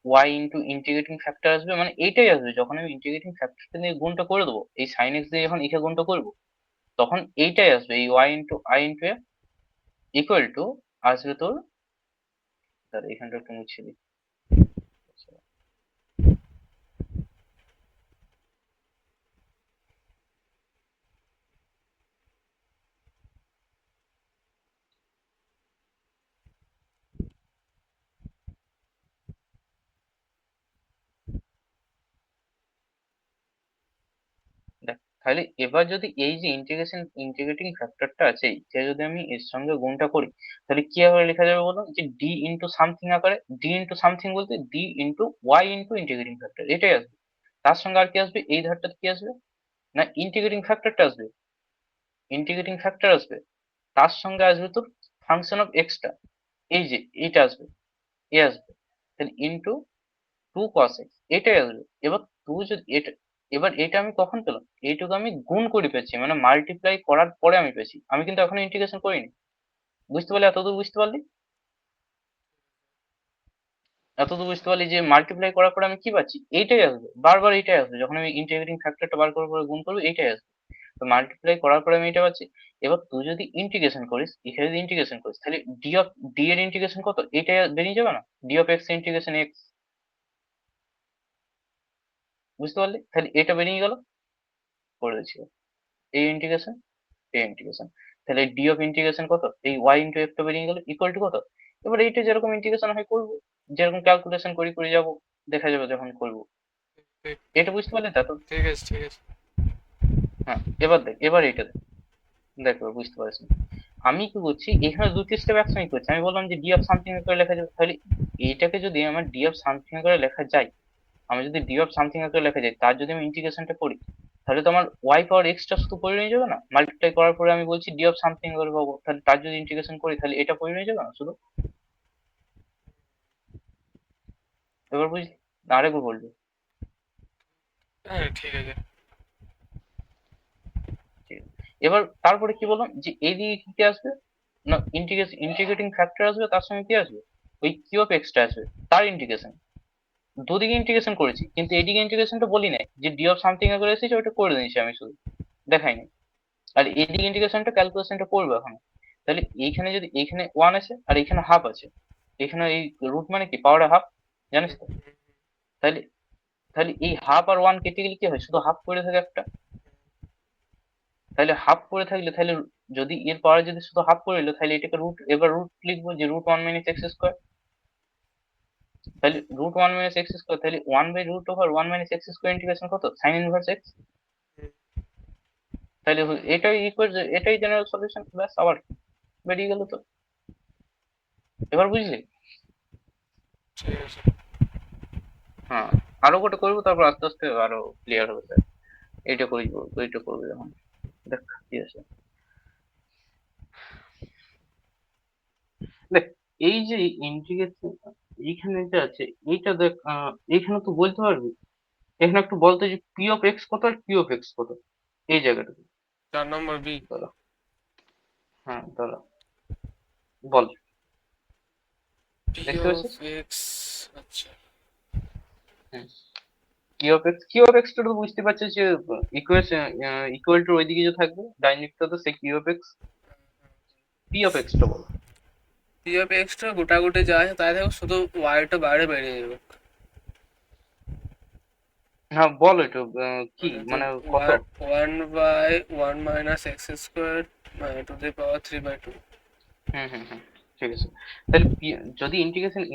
Y into integrating factor আসবে, মানে এইটাই আসবে যখন আমি ইন্টিগ্রেটিং ফ্যাক্টরটা নিয়ে গুণটা করে দেবো, এই সাইন এক্স দিয়ে যখন একে গুণটা করবো, তখন এইটাই আসবে, এই Y into I into A equal to আসবে তোর, তাহলে এখানটা একটু মুছে দিই। দেখ তাহলে এবার যদি এই যে ইন্টিগ্রেটিং ফ্যাক্টরটা আছে এটা যদি আমি এর সঙ্গে গুণটা করি, তাহলে কি আকারে লেখা যাবে বলো, যে ডি ইন্টু সামথিং আকারে। ডি ইন্টু সামথিং বলতে D into Y into integrating factor, এটাই আসবে। তার সঙ্গে আর কি আসবে, এই ধারটাতে কি আসবে, না ইন্টিগ্রেটিং ফ্যাক্টরটা আসবে, ইন্টিগ্রেটিং ফ্যাক্টর আসবে। তার সঙ্গে আসবে তোর ফাংশন অফ এক্সটা, এই যে এটা আসবে, এ আসবে। তাহলে ইন্টু 2 cos x, এটাই আসবে। এবার তুই যদি এটা, এবার এটা আমি কখন পেলাম, এইটুকু আমি গুণ করে পেয়েছি, মানে মাল্টিপ্লাই করার পরে আমি পেয়েছি, আমি কিন্তু এখনো ইন্টিগ্রেশন করিনি। বুঝতে পারলি, এতদূর বুঝতে পারলি, এতদূর বুঝতে পারলি যে মাল্টিপ্লাই করার পরে আমি কি পাচ্ছি, এইটাই আসবে, বারবার এইটাই আসবে, যখন আমি ইন্টিগ্রেটিং ফ্যাক্টরটা বার করার পরে গুণ করবো এইটাই আসবে। তো মাল্টিপ্লাই করার পরে আমি এটা পাচ্ছি। এবার তুই যদি ইন্টিগ্রেশন করিস, এখানে যদি ইন্টিগ্রেশন করিস, তাহলে ডি এর ইন্টিগ্রেশন কত, এটা বেরিয়ে যাবে না, D of X integration x. বুঝতে পারলি, তাহলে এটা বেরিয়ে গেল, করে দিচ্ছি এই ইন্টিগ্রেশন, এই ইন্টিগ্রেশন। তাহলে ডি অফ ইন্টিগ্রেশন কত, এই ওয়াই ইন্টু এফটা বেরিয়ে গেল ইকুয়াল টু কত। এবার এইটা যেরকম ইন্টিগ্রেশন হয় করবো, যেরকম ক্যালকুলেশন করি করে যাবো, দেখা যাবে যখন করবো। ঠিক এটা বুঝতে পারলি তো? ঠিক আছে, ঠিক আছে। হ্যাঁ, এবার দেখ, এবার এটা দেখ, দেখ এবার বুঝতে পারছিস না? আমি কি করছি, এখানে দুটি স্টেপ একসঙ্গে করছি। আমি বললাম যে ডি অফ সামথিং করে লেখা যাবে, তাহলে এইটাকে যদি আমার ডি অফ সামথিং করে লেখা যায়, আমি যদি ডি অফ সামথিং করে লেখা যায়, তার যদি আমি ইন্টিগ্রেশনটা করি, তাহলে তো আমার ওয়াই পাওয়ার এক্সটা শুধু পরিণয় যাবে না, মাল্টিপ্লাই করার পরে আমি বলছি ডি অফ সামথিং করে পাবো, তাহলে তার যদি ইন্টিগ্রেশন করি তাহলে এটা পরিণয় যাবে না শুধু। এবার বুঝলি, না আরেকবার বলবি? হ্যাঁ, ঠিক আছে। ঠিক আছে। এবার তারপরে কি বললাম, যে এইদিকে কি কি আসবে, না ইন্টিগ্রেটিং ফ্যাক্টর আসবে, তার সঙ্গে কি আসবে, ওই কিউ অফ এক্সটা আসবে, তার ইন্টিগ্রেশন। দুদিকে ইন্টিগ্রেশন করেছি, কিন্তু এদিকে ইন্টিগ্রেশনটা বলি নাই, যে ডি অফ সামথিং করে এসেছি ওটা করে দিয়েছি আমি শুধু, দেখাইনি। আর এদিকে ইন্টিগ্রেশনটা ক্যালকুলেশনটা করবো এখন। তাহলে এইখানে যদি এইখানে ওয়ান আছে আর এইখানে হাফ আছে, এখানে এই রুট মানে কি, পাওয়ারে হাফ, জানিস তো? তাহলে তাহলে এই হাফ আর ওয়ান কেটে গেলে কি হয়, শুধু হাফ পড়ে থাকে একটা। তাহলে হাফ পড়ে থাকলে, তাহলে যদি এর পাওয়ারে যদি শুধু হাফ পড়ে এলো, তাহলে এটাকে রুট, এবার রুট লিখবো যে root one minus x square. তাহলে root one minus x square, তাহলে one by root over one minus x square integration কত, সাইন ইনভার্স এক্স। তাহলে এটাই ইকুয়াল, এটাই জেনারেল সলিউশন, ব্যাস, আবার বেরিয়ে গেল তো। এবার বুঝলি? ঠিক আছে। হ্যাঁ, আরো গোটা করবো, তারপর আস্তে আস্তে আরো ক্লিয়ার হবে স্যার। এইটা করবো, ওইটা করবো যখন, দেখ কি আছে। দেখ, এই যে ইন্টিগ্রেশন এইখানে যে আছে, এইটা দেখ, এইখানে তো বলতে পারবি, এখানে একটু বলতো যে পি অফ এক্স কত আর কিউ অফ এক্স কত, এই জায়গাটাতে। 4 নম্বর বি। দাঁড়া, হ্যাঁ দাঁড়া, বল, পি দেখতে অফ পাচ্ছিস? এক্স। আচ্ছা। হুম, কিউ অফ এক্স টা তো বুঝতে পারছিস যে ইকুয়েশন, ইকুয়াল টু ওইদিকে যে থাকবে ডাইন দিকটা, তো সেই Q of X. P of X টা বল। পি অফ এক্সটা গোটাগুটি যা আছে তাই দেখো, শুধু ওয়াইটা বাইরে বেরিয়ে যাবে। হ্যাঁ বল একটু, কি মানে তো মানে কত। One by one minus x square to the power 3/2। হুম হুম হুম, ঠিক আছে। তাহলে যদি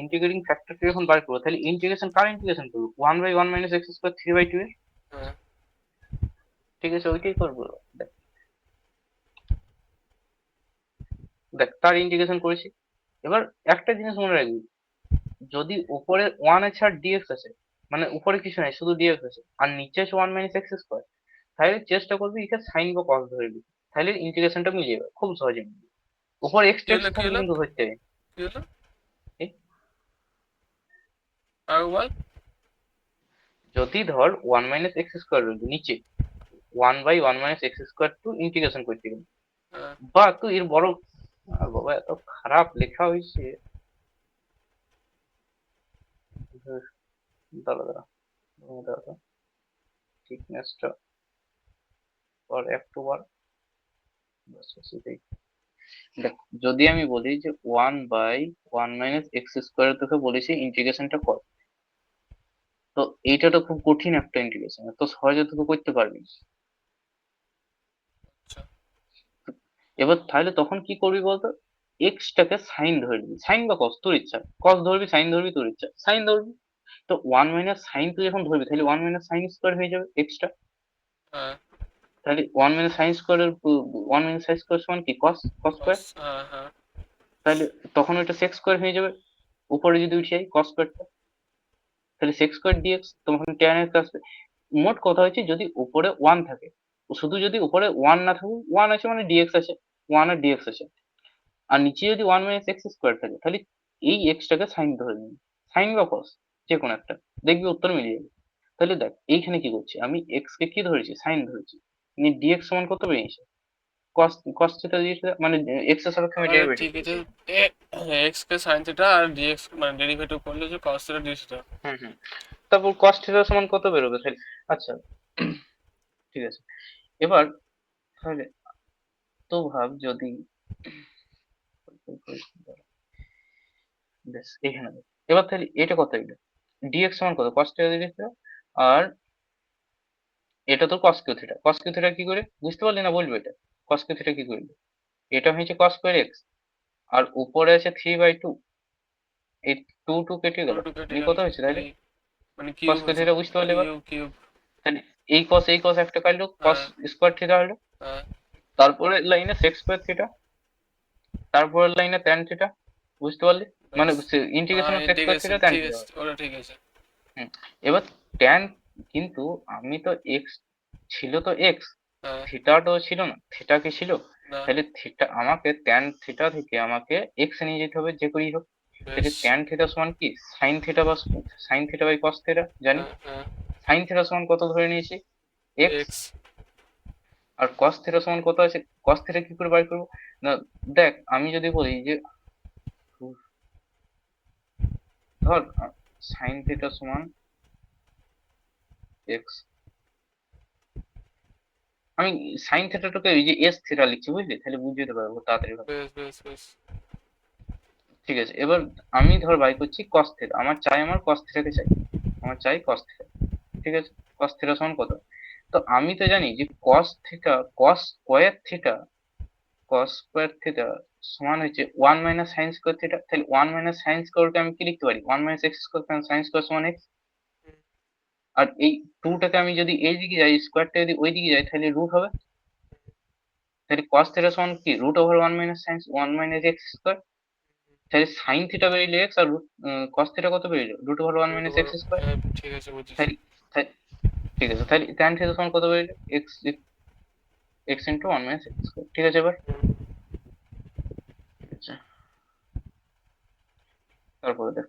ইন্টিগ্রেটিং ফ্যাক্টরটা যখন বার করবো, তাহলে ইন্টিগ্রেশন কার ইন্টিগ্রেশন করবো, one by one minus x square 3/2 এর। হ্যাঁ। ঠিক আছে, ওইটাই করবো। দেখ, দেখ তার ইন্টিগ্রেশন করেছি। এবার একটা জিনিস মনে রাখবি, যদি উপরে ওয়ান আছে আর ডিএক্স আছে, মানে উপরে কিছু নাই শুধু ডিএক্স আছে, আর নিচে আছে ওয়ান মাইনাস এক্স স্কোয়ার, তাহলে চেষ্টা করবি এখানে সাইন বা কস ধরে নিবি, তাহলে ইন্টিগ্রেশনটা মিলে যাবে খুব সহজে মিলবে। উপরে এক্স কি টেক্স হলো, কি থাকলে হলো, কিন্তু ধরতে হবে। কি হলো? এই, আর বল। যদি ধর ওয়ান মাইনাস এক্স স্কোয়ার রইল নিচে, one by one minus x square to integration করতে গেলে, হ্যাঁ। বা তুই এর বড়, আর বাবা এত খারাপ লেখা হয়েছে, দাঁড়া দাঁড়া দাঁড়া, থিকনেসটা আর একটু বার, বাস বাস, এটাই। দেখ, যদি আমি বলি যে one by one minus x square, তোকে বলেছি ইন্টিগ্রেশনটা কর, তো এইটা তো খুব কঠিন একটা ইন্টিগ্রেশন, এত সহজে তোকে করতে পারবি না। আচ্ছা। এবার তাহলে তখন কি করবি বলতো, এক্স টাকে সাইন ধরবি, সাইন বা কস তোর ইচ্ছা, কস ধরবি সাইন ধরবি তোর ইচ্ছা, সাইন ধরবি। তো ওয়ান মাইনাস সাইন তুই যখন ধরবি, তাহলে ওয়ান মাইনাস সাইন স্কোয়ার হয়ে যাবে এক্সটা। হ্যাঁ। তাহলে 1 মাইনাস সাইন স্কোয়ারের 1 মাইনাস সাইন স্কোয়ার সমান কি কস স্কোয়ার, হ্যাঁ হ্যাঁ তাহলে তখন ওইটা সেক স্কোয়ার হয়ে যাবে উপরে যদি উঠে যাই কস স্কোয়ারটা, তাহলে সেক স্কোয়ার ডিএক্স তখন ট্যান এক্স আসবে। মোট কথা হচ্ছে যদি উপরে 1 থাকে, শুধু যদি উপরে 1 না থাকে, 1 আছে মানে ডিএক্স আছে, 1 আর ডিএক্স আছে, আর নিচে যদি 1 মাইনাস এক্স স্কোয়ার থাকে তাহলে এই এক্সটাকে সাইন ধরে নিন, সাইন বা কস যে কোনো একটা, দেখবি উত্তর মিলিয়ে যাবে। তাহলে দেখ এইখানে কি করছি আমি, এক্স কে কি ধরেছি, সাইন ধরেছি, ডিএক্স সমান কত বেরিয়েছে, কস কস থিটা দিয়েছে মানে এক্স এর সাপেক্ষে আমি আরে ডেরিভেটিভ ঠিক আছে, করেছি। এক্স কে সাইন থিটা আর ডিএক্স মানে ডেরিভেটিভ করলে যে কস থিটা ডি থিটা। হুম হুম, তারপর কস থিটা সমান কত বেরোবে তাহলে, আচ্ছা ঠিক আছে। এবার তাহলে তো ভাব যদি বেশ এখানে দেখ। এবার তাহলে এটা কত এলো, ডিএক্স সমান কত কস থিটা দিয়ে থিটা, আর এটা তো কস কিউ থিটা, কস কিউ থিটা কি করে বুঝতে পারলি না বলবো এটা, কস কিউ থিটা কি করবে, এটা হয়েছে কস স্কোয়ার এক্স, আর উপরে আছে 3/2, এই 2 কেটে গেল, টু কেটে এই গেল কত হয়েছে তাহলে, এই মানে কস কিউব কিউ হয়েছে, থিটা বুঝতে পারলি এবার, কিউব কিউব। তাহলে এই কস একটা কাটলো, কস হ্যাঁ স্কোয়ার থিটা হলো, হ্যাঁ তারপরে লাইনে সেক স্কোয়ার থিটা, তারপরের লাইনে ট্যান থিটা, বুঝতে পারলি, মানে ব্যাস। ইন্টিগ্রেশন হ্যাঁ of sec square integration theta tan ঠিক থিটা। আছে, ওটা ঠিক আছে। হুম, এবার ট্যান, কিন্তু আমি তো এক্স ছিল তো এক্স, হ্যাঁ থিটাটাও ছিল না, থিটা কি ছিল, না তাহলে থিটা আমাকে ট্যান থিটা থেকে আমাকে এক্স নিয়ে যেতে হবে যে করেই হোক, বেশ। তাহলে ট্যান থিটা সমান কি সাইন থিটা বা sine theta by cos theta জানি, হ্যাঁ হ্যাঁ সাইন থিটা সমান কত ধরে নিয়েছি এক্স, এক্স। আর কস থিটা সমান কত আছে, কস থিটা কি করে বাই করবো না, দেখ আমি যদি বলি যে ধর সাইন থিটা সমান এক্স, আমি সাইন থিটাটাকে ওই যে এস থিটা লিখছি বুঝলি, তাহলে বুঝে যেতে পারবো তাড়াতাড়ি ভাবে। বেশ বেশ বেশ। ঠিক আছে, এবার আমি ধর বাই করছি কস থিটা, আমার চাই আমার কস থিটাকে চাই, আমার চাই কস থিটা, ঠিক আছে, কস থিটা সমান কত, তো আমি তো জানি যে cos theta cos square theta সমান হচ্ছে 1 মাইনাস সাইন স্কোয়ার থিটা, তাহলে 1 মাইনাস সাইন স্কোয়ারকে আমি কি লিখতে পারি 1 মাইনাস এক্স স্কোয়ার, কারণ সাইন স্কোয়ার সমান এক্স, আর এই 2টাকে আমি যদি এই দিকে যাই, স্কোয়ারটা যদি ওই দিকে যাই তাহলে রুট হবে, তাহলে cos থিটা সমান কি root over 1 minus sine 1 minus x square, তাহলে সাইন থিটা বেরিয়ে এক্স, আর cos থিটা কত বেরিয়ে root over 1 root minus over. X square, হ্যাঁ ঠিক আছে বুঝেছি। তাহলে তাহলে- ঠিক আছে, তাহলে tan থিটা সমান কত বেরিয়ে x, x into 1 minus x square, ঠিক আছে এবার, আচ্ছা তারপরে দেখ,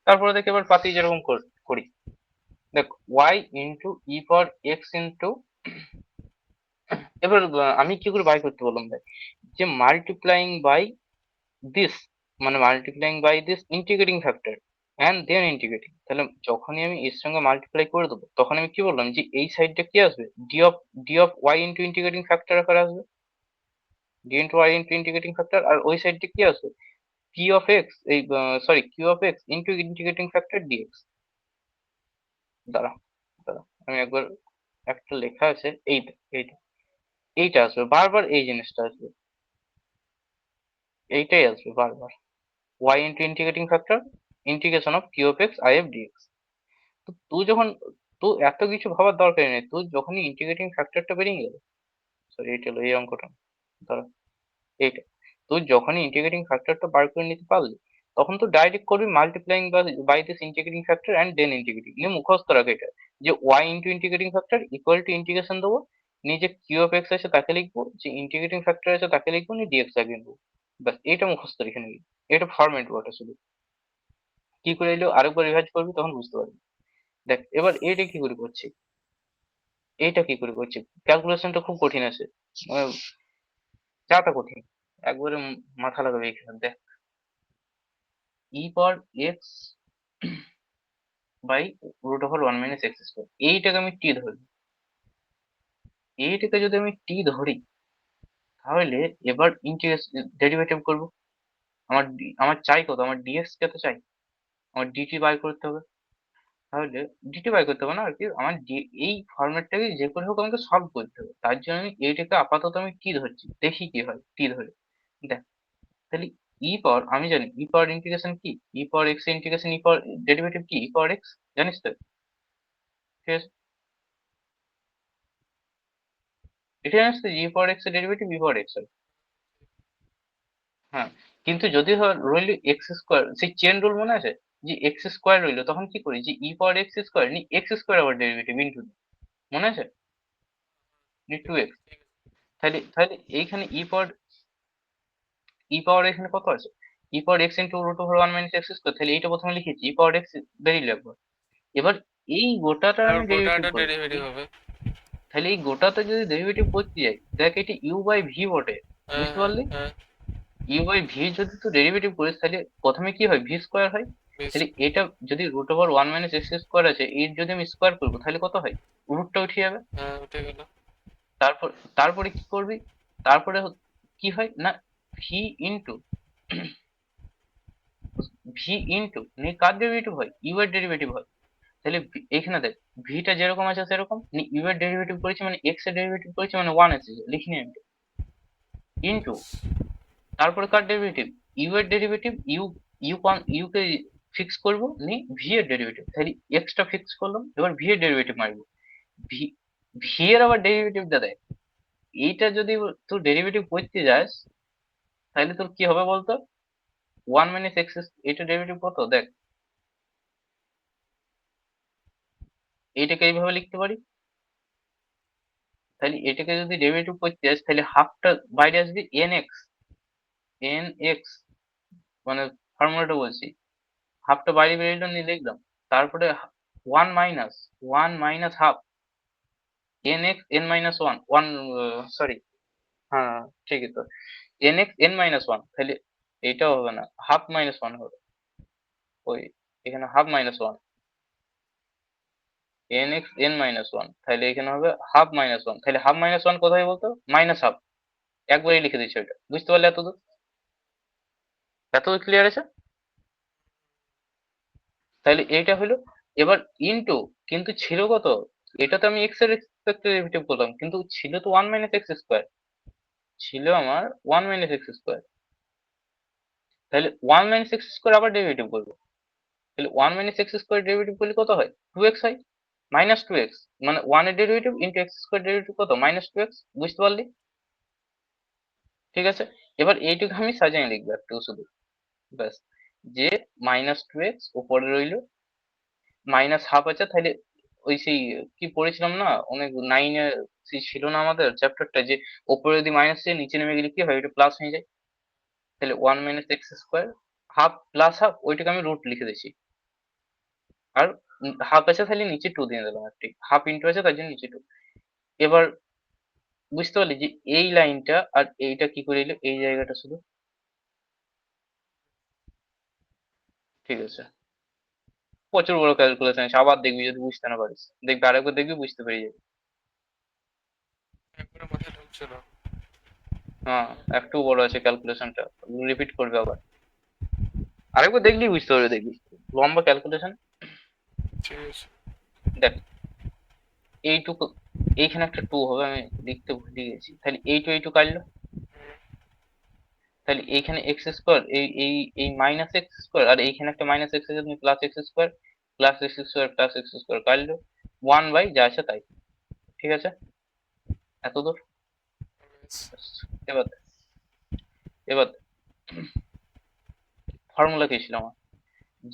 তারপরে দেখ এবার পাতি যেরকম করি, দেখ y ইন্টু ই পাওয়ার এক্স ইন্টু, এবার আমি কি করে বাই করতে বললাম দেখ, যে মাল্টিপ্লাইং বাই দিস, মানে multiplying by this integrating factor and then integrating, তাহলে যখনই আমি এর সঙ্গে মাল্টিপ্লাই করে দেবো তখন আমি কি বললাম যে এই সাইডটা কি আসবে d of Y into integrating factor আকারে আসবে, d into Y into integrating factor, আর ওই সাইডটা কি আসবে পি অফ এক্স, এই sorry q of x into integrating factor d x, দাঁড়া দাঁড়া আমি একবার, একটা লেখা আছে এইটা এইটা, এইটা আসবে বারবার, এই জিনিসটা আসবে, এইটাই আসবে বারবার, y into integrating factor integration of Q of X I F dx, তো তুই যখন, তুই এত কিছু ভাবার দরকার নেই, তুই যখনই ইন্টিগ্রেটিং ফ্যাক্টরটা বেরিয়ে গেল, সরি এটা হলো এই অঙ্কটা, ধরো এইটা, তুই যখনই ইন্টিগ্রেটিং ফ্যাক্টরটা বার করে নিতে পারলি তখন তো ডাইরেক্ট করবি multiplying by this integrating factor and then integrating, নিয়ে মুখস্থ রাখ এটা, যে y into integrating factor equal to integration দেবো, নিয়ে যে কিউ অফ এক্স আছে তাকে লিখবো, যে ইন্টিগ্রেটিং ফ্যাক্টর আছে তাকে লিখবো, নিয়ে ডিএক্স আগে নেবো, ব্যাস এইটা মুখস্থ রেখে নিবি, এটা ফরম্যাট ওটা শুধু, কি করে এলো আরেকবার রিভাইজ করবি তখন বুঝতে পারবি। দেখ এবার এইটা কি করে করছি, এইটা কি করে করছি, ক্যালকুলেশনটা খুব কঠিন আছে, মানে যাতা কঠিন, একবারে মাথা লাগাবে এখানে, দেখ e power x by root over 1 minus x square, এইটাকে আমি টি ধরি, এইটাকে যদি আমি টি ধরি তাহলে এবার ইন্টিগ্রেশন ডেরিভেটিভ করবো, আমার চাই কত, আমার ডিএক্স কে তো চাই, আমার ডিটি বাই করতে হবে, তাহলে ডিটি বাই করতে হবে না আর কি, আমার এই ফরম্যাটটাকে যে করে হোক আমাকে সলভ করতে হবে, তার জন্য আমি এইটাকে আপাতত আমি টি ধরছি, দেখি কি হয় টি ধরে, দেখ তাহলে পাওয়ার আমি জানি পাওয়ার ইন্টিগ্রেশন কি, পাওয়ার এক্স ইন্টিগ্রেশন পাওয়ার ডেরিভেটিভ কি, পাওয়ার এক্স জানিস তো? ঠিক আছে, এটা জানিস তো পাওয়ার এক্স এর ডেরিভেটিভ পাওয়ার এক্স হয়। হ্যাঁ, কিন্তু যদি রইল এক্স স্কোয়ার, সেই চেন রুল মনে আছে, যে এক্স স্কোয়ার রইলো তখন কি করি, যে পাওয়ার এক্স স্কোয়ার নি এক্স স্কোয়ার আবার ডেরিভেটিভ ইন্টু, মনে আছে, নি টু এক্স। তাহলে তাহলে এইখানে পাওয়ার এখানে কত আছে, power x into root over one minus x square, তাহলে এইটা প্রথমে লিখেছি পাওয়ার এক্স বেরিয়ে লাগবে। এবার এই গোটাটার আর আমি ডেরিভেটিভ গোটাটা করবো, ডেরিভেটিভ হবে। তাহলে এই গোটাতে যদি ডেরিভেটিভ করতে যাই, দেখ এটা ইউ বাই ভি বটে, হ্যাঁ বুঝতে হ্যাঁ পারলি? হ্যাঁ। ইউ বাই ভি যদি তুই ডেরিভেটিভ করিস তাহলে প্রথমে কি হয়, ভি স্কোয়ার হয়। বেশ। তাহলে এটা যদি root over one minus x square আছে, এর যদি আমি স্কোয়ার করবো তাহলে কত হয়, রুটটা উঠে যাবে। হ্যাঁ, উঠে গেল। তারপর তারপরে কি করবি, তারপরে কি হয় না, ভি ইন্টু কার ডেরিভেটিভ হয়, ইউ এর ডেরিভেটিভ হয়। তাহলে এখানে দেখ, ভিটা যেরকম আছে সেরকম, ইউ এর ডেরিভেটিভ করেছি মানে এক্স এর ডেরিভেটিভ করেছি মানে ওয়ান এসেছে, লিখিনি আমি, ইন্টু তারপরে কার ডেরিভেটিভ, ইউ এর ডেরিভেটিভ, ইউ কে ফিক্স করবো নি ভি এর ডেরিভেটিভ, তাহলে এক্সটা ফিক্স করলাম, এবার ভি এর ডেরিভেটিভ মারবো, ভি ভি এর আবার ডেরিভেটিভটা দেয়, এইটা যদি তুই ডেরিভেটিভ করতে যাস তাহলে তোর কি হবে বলতো, ওয়ান মাইনাস এক্স, এটা ডেরিভেটিভ কত দেখ, এইটাকে এইভাবে লিখতে পারি। তাহলে এটাকে যদি ডেরিভেটিভ করতে যাস তাহলে হাফটা বাইরে আসবে, এন এক্স মানে ফর্মুলাটা বলছি, হাফটা বাইরে বেরিয়ে নিয়ে লিখলাম, তারপরে one minus half an minus one sorry, হ্যাঁ ঠিকই তো, এন মাইনাস ওয়ান, তাহলে এইটাও হবে না, হাফ মাইনাস ওয়ান হবে, ওই এখানে half minus one, N minus one, তাহলে এখানে হবে হাফ মাইনাস ওয়ান, তাহলে হাফ মাইনাস ওয়ান কোথায় বলতো, মাইনাস হাফ, একবারই লিখে দিচ্ছি ওইটা, বুঝতে পারলে এতদূর, এতদূর ক্লিয়ার আছে? তাহলে এইটা হলো, এবার ইনটু, কিন্তু ছিল কত, এটা তো আমি এক্স এর ডেরিভেটিভ করলাম, কিন্তু ছিল তো ওয়ান মাইনাস এক্স স্কোয়ার, ছিল আমার ওয়ান মাইনাস এক্স স্কোয়ার, তাহলে ওয়ান মাইনাস এক্স স্কোয়ার আবার ডেরিভেটিভ করবো, তাহলে one minus x square derivative করলে কত হয়, টু এক্স হয়, মাইনাস টু এক্স, মানে ওয়ান এর derivative into x square derivative কত, মাইনাস টু এক্স, বুঝতে পারলি? ঠিক আছে, এবার এইটুকু আমি সাজিয়ে লিখবো একটু শুধু, ব্যাস, যে মাইনাস টু এক্স উপরে রইলো, মাইনাস হাফ আছে, তাহলে ওই সেই কি পড়েছিলাম না অনেক নাইনে, সেই ছিল না আমাদের চ্যাপ্টারটা, যে ওপরে যদি মাইনাস যায় নিচে নেমে গেলে কি হয়, ওটা প্লাস হয়ে যায়, তাহলে one minus x square, half plus half, ওইটাকে আমি রুট লিখে দিয়েছি, আর হাফ আছে তাহলে নিচে টু দিয়ে দিলাম, একটি হাফ ইন্টু আছে তার জন্য নিচে টু। এবার বুঝতে পারলি যে এই লাইনটা আর এইটা কি করে এলো, এই জায়গাটা শুধু, ঠিক আছে, প্রচুর বড় ক্যালকুলেশন আছে, আবার দেখবি যদি বুঝতে না পারিস, দেখবি আরেকবার দেখবি বুঝতে পেরে যাবি। একবারে মাথায় ঢুকছে না। হ্যাঁ, একটু বড় আছে ক্যালকুলেশনটা, রিপিট করবে আবার, আরেকবার দেখলেই বুঝতে পারবে, দেখবি লম্বা ক্যালকুলেশন। ঠিক আছে। দেখ এইটুকু, এইখানে একটা টু হবে, আমি লিখতে ভুলে গেছি, তাহলে এইটু কাটলো, তাহলে এইখানে এক্স স্কোয়ার, এই মাইনাস এক্স স্কোয়ার, আর এইখানে একটা মাইনাস এক্স আছে, তুমি plus X square, plus X square কাটলো, ওয়ান বাই যা আছে তাই, ঠিক আছে, এত দূর। বেশ। এবার এবার ফর্মুলা কি ছিল আমার,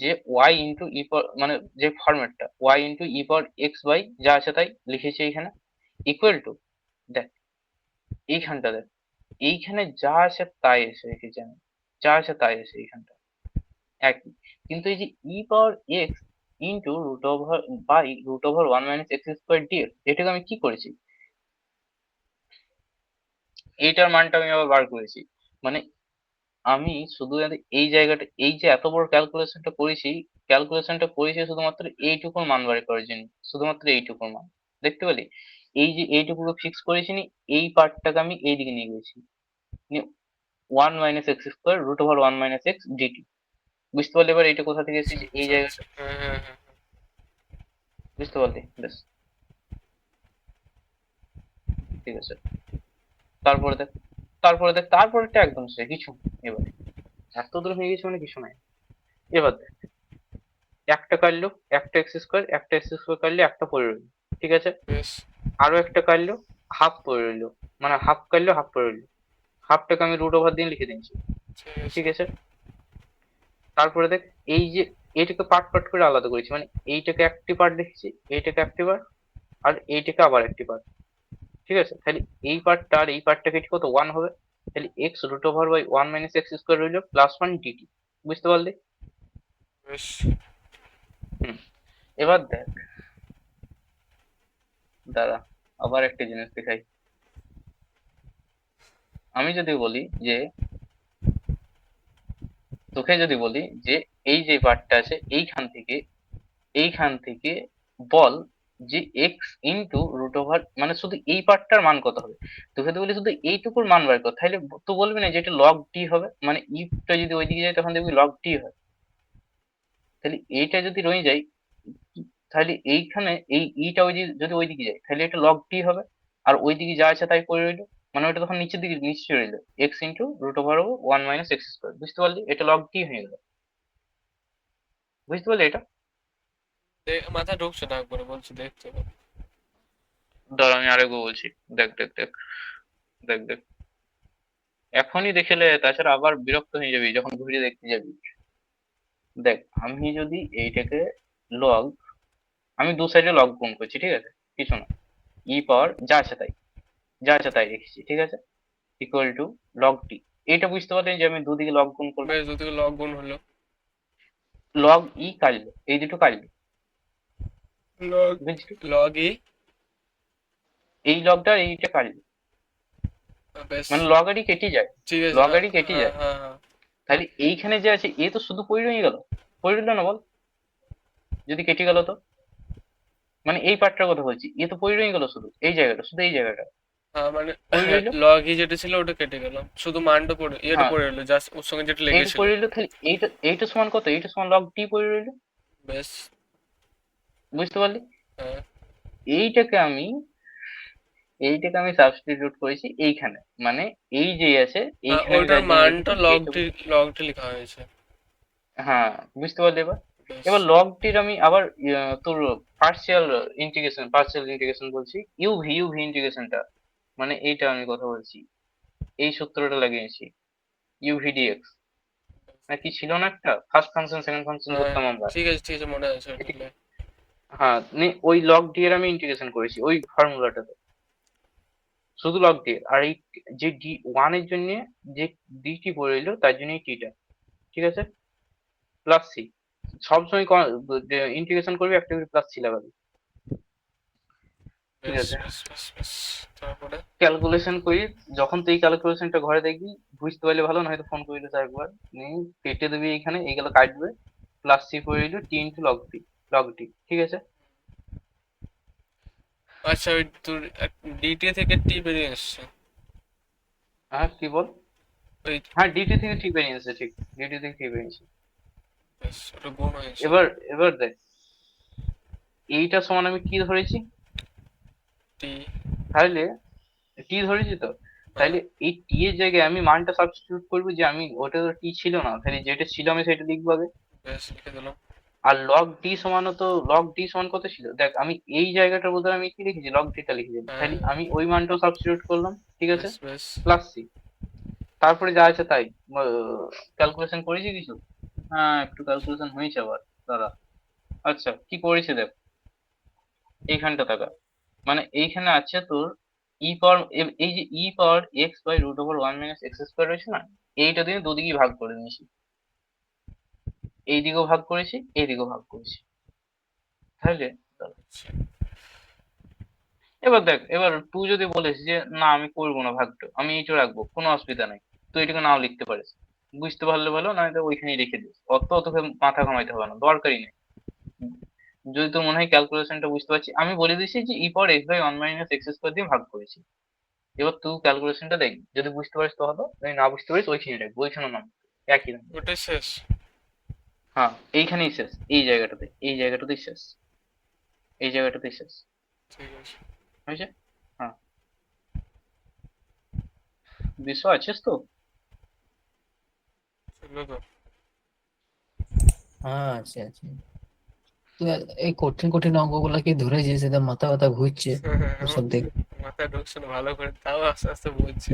যে ওয়াই ইন্টু ই পাওয়ার, মানে যে ফরম্যাটটা y into E power x by যা আছে তাই লিখেছি এখানে, ইকুয়াল টু, দেখ এইখানটা দেখ, এইখানে যা আছে তাই এসে রেখেছি আমি, যা আছে তাই এসে এইখানটা একই, কিন্তু এই যে e power x into root over one minus x square d x, এটাকে আমি কি করেছি, এইটার মানটা আমি আবার বার করেছি, মানে আমি শুধু এই জায়গাটা, এই যে এত বড় ক্যালকুলেশনটা করেছি শুধুমাত্র এইটুকুর মান বার করার জন্য, শুধুমাত্র এইটুকুর মান, দেখতে পেলি, এই যে এইটুকু ফিক্স করেছি নি, এই পার্টটাকে আমি এইদিকে নিয়ে গেছি, one minus x square root over one minus X dt, বুঝতে পারলি এবার এইটা কোথা থেকে আচ্ছা এসেছে, এই আচ্ছা আচ্ছা, জায়গাটা, হ্যাঁ হ্যাঁ হ্যাঁ। বুঝতে পারলি, বেশ, ঠিক আছে, তারপরে দেখ, তারপরেটা একদম সে কিছু নেই এবার, এত দূর হয়ে গেছে মানে কিছু নাই। এবার দেখ, একটা কাটলো, একটা এক্স স্কোয়ার, একটা এক্স স্কোয়ার কাটলে একটা পড়ে রইলো, ঠিক আছে। বেশ, আরো একটা কাটলো, হাফ পড়ে রইলো, মানে হাফ কাটলো হাফ পড়ে রইলো, হাফটাকে আমি রুট ওভার দিয়ে লিখে দিচ্ছি, ঠিক আছে। ঠিক আছে। তারপরে দেখ, এই যে এইটাকে পার্ট পার্ট করে আলাদা করেছি, মানে এইটাকে একটি পার্ট লিখেছি, এইটাকে একটি পার্ট, আর এইটাকে আবার একটি পার্ট, ঠিক আছে। তাহলে এই পার্টটা আর এই পার্টটা কেটে কত 1 হবে। তাহলে X root over by 1 - x square রইলো প্লাস 1 dt, বুঝতে পারলি? বেশ, হুম। এবার দেখ, দাঁড়া, আবার একটা জিনিস দেখাই। আমি যদি বলি যে, তোকে যদি বলি যে এই যে পার্টটা আছে এইখান থেকে বল যে এক্স ইন্টু রুট ওভার, মানে শুধু এই পার্টটার মান কত হবে। তোকে তো বলি শুধু এইটুকুর মান বার কর, তাহলে তো বলবি না যে এটা লগ টি হবে, মানে ইফটা যদি ওইদিকে যায় তখন দেখবি লগ টি হয়। তাহলে এইটা যদি রয়ে যায়, তাহলে এইখানে এই ইটা ওই যদি ওইদিকে যায় তাহলে এটা লগ টি হবে, আর ওইদিকে যা আছে তাই পড়ে রইলো, মানে ওটা তখন নিচের দিকে নিচে রইলো, X into root over 1 - x square, বুঝতে পারলি? এটা লগ টি হয়ে গেল, বুঝতে পারলি এটা? মাথা ঢুকছে না, একবারে বলছি দেখতে হবে। ধর আমি আরেকবার বলছি, দেখ দেখ দেখ, দেখ দেখ, এখনই দেখলে তাছাড়া আবার বিরক্ত হয়ে যাবি যখন ঘুরে দেখতে যাবি। দেখ, আমি যদি এইটাকে লগ, আমি দু সাইডে লগ গুণ করছি, ঠিক আছে, কিছু না, ই পাওয়ার যা আছে তাই রেখেছি, ঠিক আছে, ইকুয়াল টু লগ টি। এটা বুঝতে পারলেন যে আমি দুদিকে লগ গুণ করলাম। বেশ, দুদিকে লগ গুণ হলো। লগ ই কাটলো, এই দুটো কাটলো, লগ বুঝলি? লগ ই। এই লগটা আর এইটা কাটলো, বেশ, মানে লগ আর ই কেটে যায়, ঠিক আছে। লগ হ্যাঁ আর ই কেটে হ্যাঁ যায়। হ্যাঁ হ্যাঁ। তাহলে এইখানে যে আছে এ তো শুধু পড়ে রয়ে গেল, পড়ে রইলো না বল, যদি কেটে গেল তো, মানে এই পার্টটার কথা বলছি, এ তো পড়ে রয়ে গেল শুধু এই জায়গাটা, শুধু এই জায়গাটা হ্যাঁ মানে পড়ে রইলো। লগ ই যেটা ছিল ওটা কেটে গেলাম, শুধু মানটা পড়ে ইয়েটা হ্যাঁ, পড়ে এলো, জাস্ট ওর সঙ্গে যেটা এইটা লেগেছিল। পড়ে রইলো, তাহলে এইটা এইটা সমান কত, এইটা সমান লগ টি পড়ে রইলো, বেশ। বুঝতে পারলি? হ্যাঁ। এইটাকে আমি এইটাকে আমি সাবস্টিটিউট করেছি এইখানে, মানে এই যে আছে এইখানে আমি ওটার তার জন্য রেখেছি মানটা এইটা। লগটি লেখা হয়েছে। হ্যাঁ, বুঝতে পারলি এবার? বেশ। এবার লগটির আমি আবার তোর পার্সিয়াল ইন্টিগ্রেশন বলছি, ইউভি ইন্টিগ্রেশনটা, মানে এইটা আমি কথা বলছি, এই সূত্রটা লাগিয়েছি, ইউভিডিএক্স, মানে কি ছিল না একটা ফার্স্ট ফাংশন সেকেন্ড ফাংশন হ্যাঁ, ধরতাম আমরা। ঠিক আছে ঠিক আছে, মনে আছে এটি, ওটা। হ্যাঁ, ওই লগ ডি এর আমি ইন্টিগ্রেশন করেছি ওই ফর্মুলাটাতে, শুধু লগ ডি। আর এই যে ডি ওয়ান এর জন্য যে ডিটি পড়ে এলো তার জন্য এই টিটা, ঠিক আছে, প্লাস সি। সবসময় ইন্টিগ্রেশন করবি একটা করে প্লাস সি লাগাবি, ঠিক বেশ আছে। বেশ বেশ বেশ। তারপরে ক্যালকুলেশন করি, যখন তুই ক্যালকুলেশনটা ঘরে দেখবি, বুঝতে পারলে ভালো, না হয়তো ফোন করে তো একবার নিয়ে কেটে দিবি, এইখানে এইগুলো কাটবে, প্লাস সি পড়ে এলো টি ইন্টু লগ ডি, ঠিক আছে। আচ্ছা, ওই তোর ডিটি থেকে টি বেরিয়ে এসছে। হ্যাঁ, কি বল? ওই হ্যাঁ, ডিটি থেকে ঠিক বেরিয়ে নিয়েছে, ঠিক, ডিটি থেকে ঠিক বেরিয়ে নিয়েছে। বেশ, ওটা গুণ হয়েছে। এবার এবার দেখ, এইটা সমান আমি কি ধরেছি, টি। তাহলে টি ধরেছি তো, হ্যাঁ। তাহলে এই টি এর জায়গায় আমি মানটা সাবস্টিটিউট করবো, যে আমি ওটা তো টি ছিল না, তাহলে যেটা ছিল আমি সেটা লিখবো আগে। বেশ, লিখে দিলাম। আর লগ ডি সমান কত ছিল দেখ, আমি এই জায়গাটার বদলে আমি কি লিখেছি, লগ ডিটা লিখেছি, হ্যাঁ তাহলে হ্যাঁ। আমি ওই মানটাও সাবস্টিটিউট করলাম, ঠিক আছে, বেশ বেশ। Plus C. তারপরে যা আছে তাই, ক্যালকুলেশন করেছি কিছু, হ্যাঁ একটু ক্যালকুলেশন হয়েছে আবার, দাঁড়া। আচ্ছা, কি করেছি দেখ, এইখানটা টাকা, মানে এইখানে আছে তোর ই পাওয়ার, এই যে e power x by root over 1 - x square রয়েছে না, এইটা দিয়ে দুদিকেই ভাগ করে নিয়েছি, এই দিকেও ভাগ করেছি এই দিকেও ভাগ করেছি, তাহলে দাঁড়া। আচ্ছা। এবার দেখ, এবার তুই যদি বলিস যে না আমি করবো না ভাগটা, আমি এইটা রাখবো, কোনো অসুবিধা নেই, তুই এটাকে নাও লিখতে পারিস, বুঝতে পারলে ভালো, না এটা ওইখানেই রেখে দিস, অত তোকে মাথা ঘামাইতে হবে না, দরকারই নেই। যদি তোর মনে হয় ক্যালকুলেশনটা বুঝতে পারছি, আমি বলে দিচ্ছি যে e power x by 1 - x square দিয়ে ভাগ করেছি। এবার তুই ক্যালকুলেশনটা দেখ, যদি বুঝতে পারিস তো হলো, যদি না বুঝতে পারিস ওইখানে রাখবি, ওইখানে নাম একই নাম। ওটাই শেষ। হ্যাঁ, এইখানেই শেষ, এই জায়গাটাতেই শেষ, এই জায়গাটাতেই শেষ, ঠিক আছে। হয়েছে। হ্যাঁ, বিশ্ব আছিস তো? শুনলো তো? হ্যাঁ, আছে আছে। তুই এই কঠিন কঠিন অঙ্কগুলা কি ধরেছিস? সেটা মাথা ব্যথা ঘুরছে ওসব দেখে। মাথায় ঢুকছে না ভালো করে, তাও আস্তে আস্তে বলছি।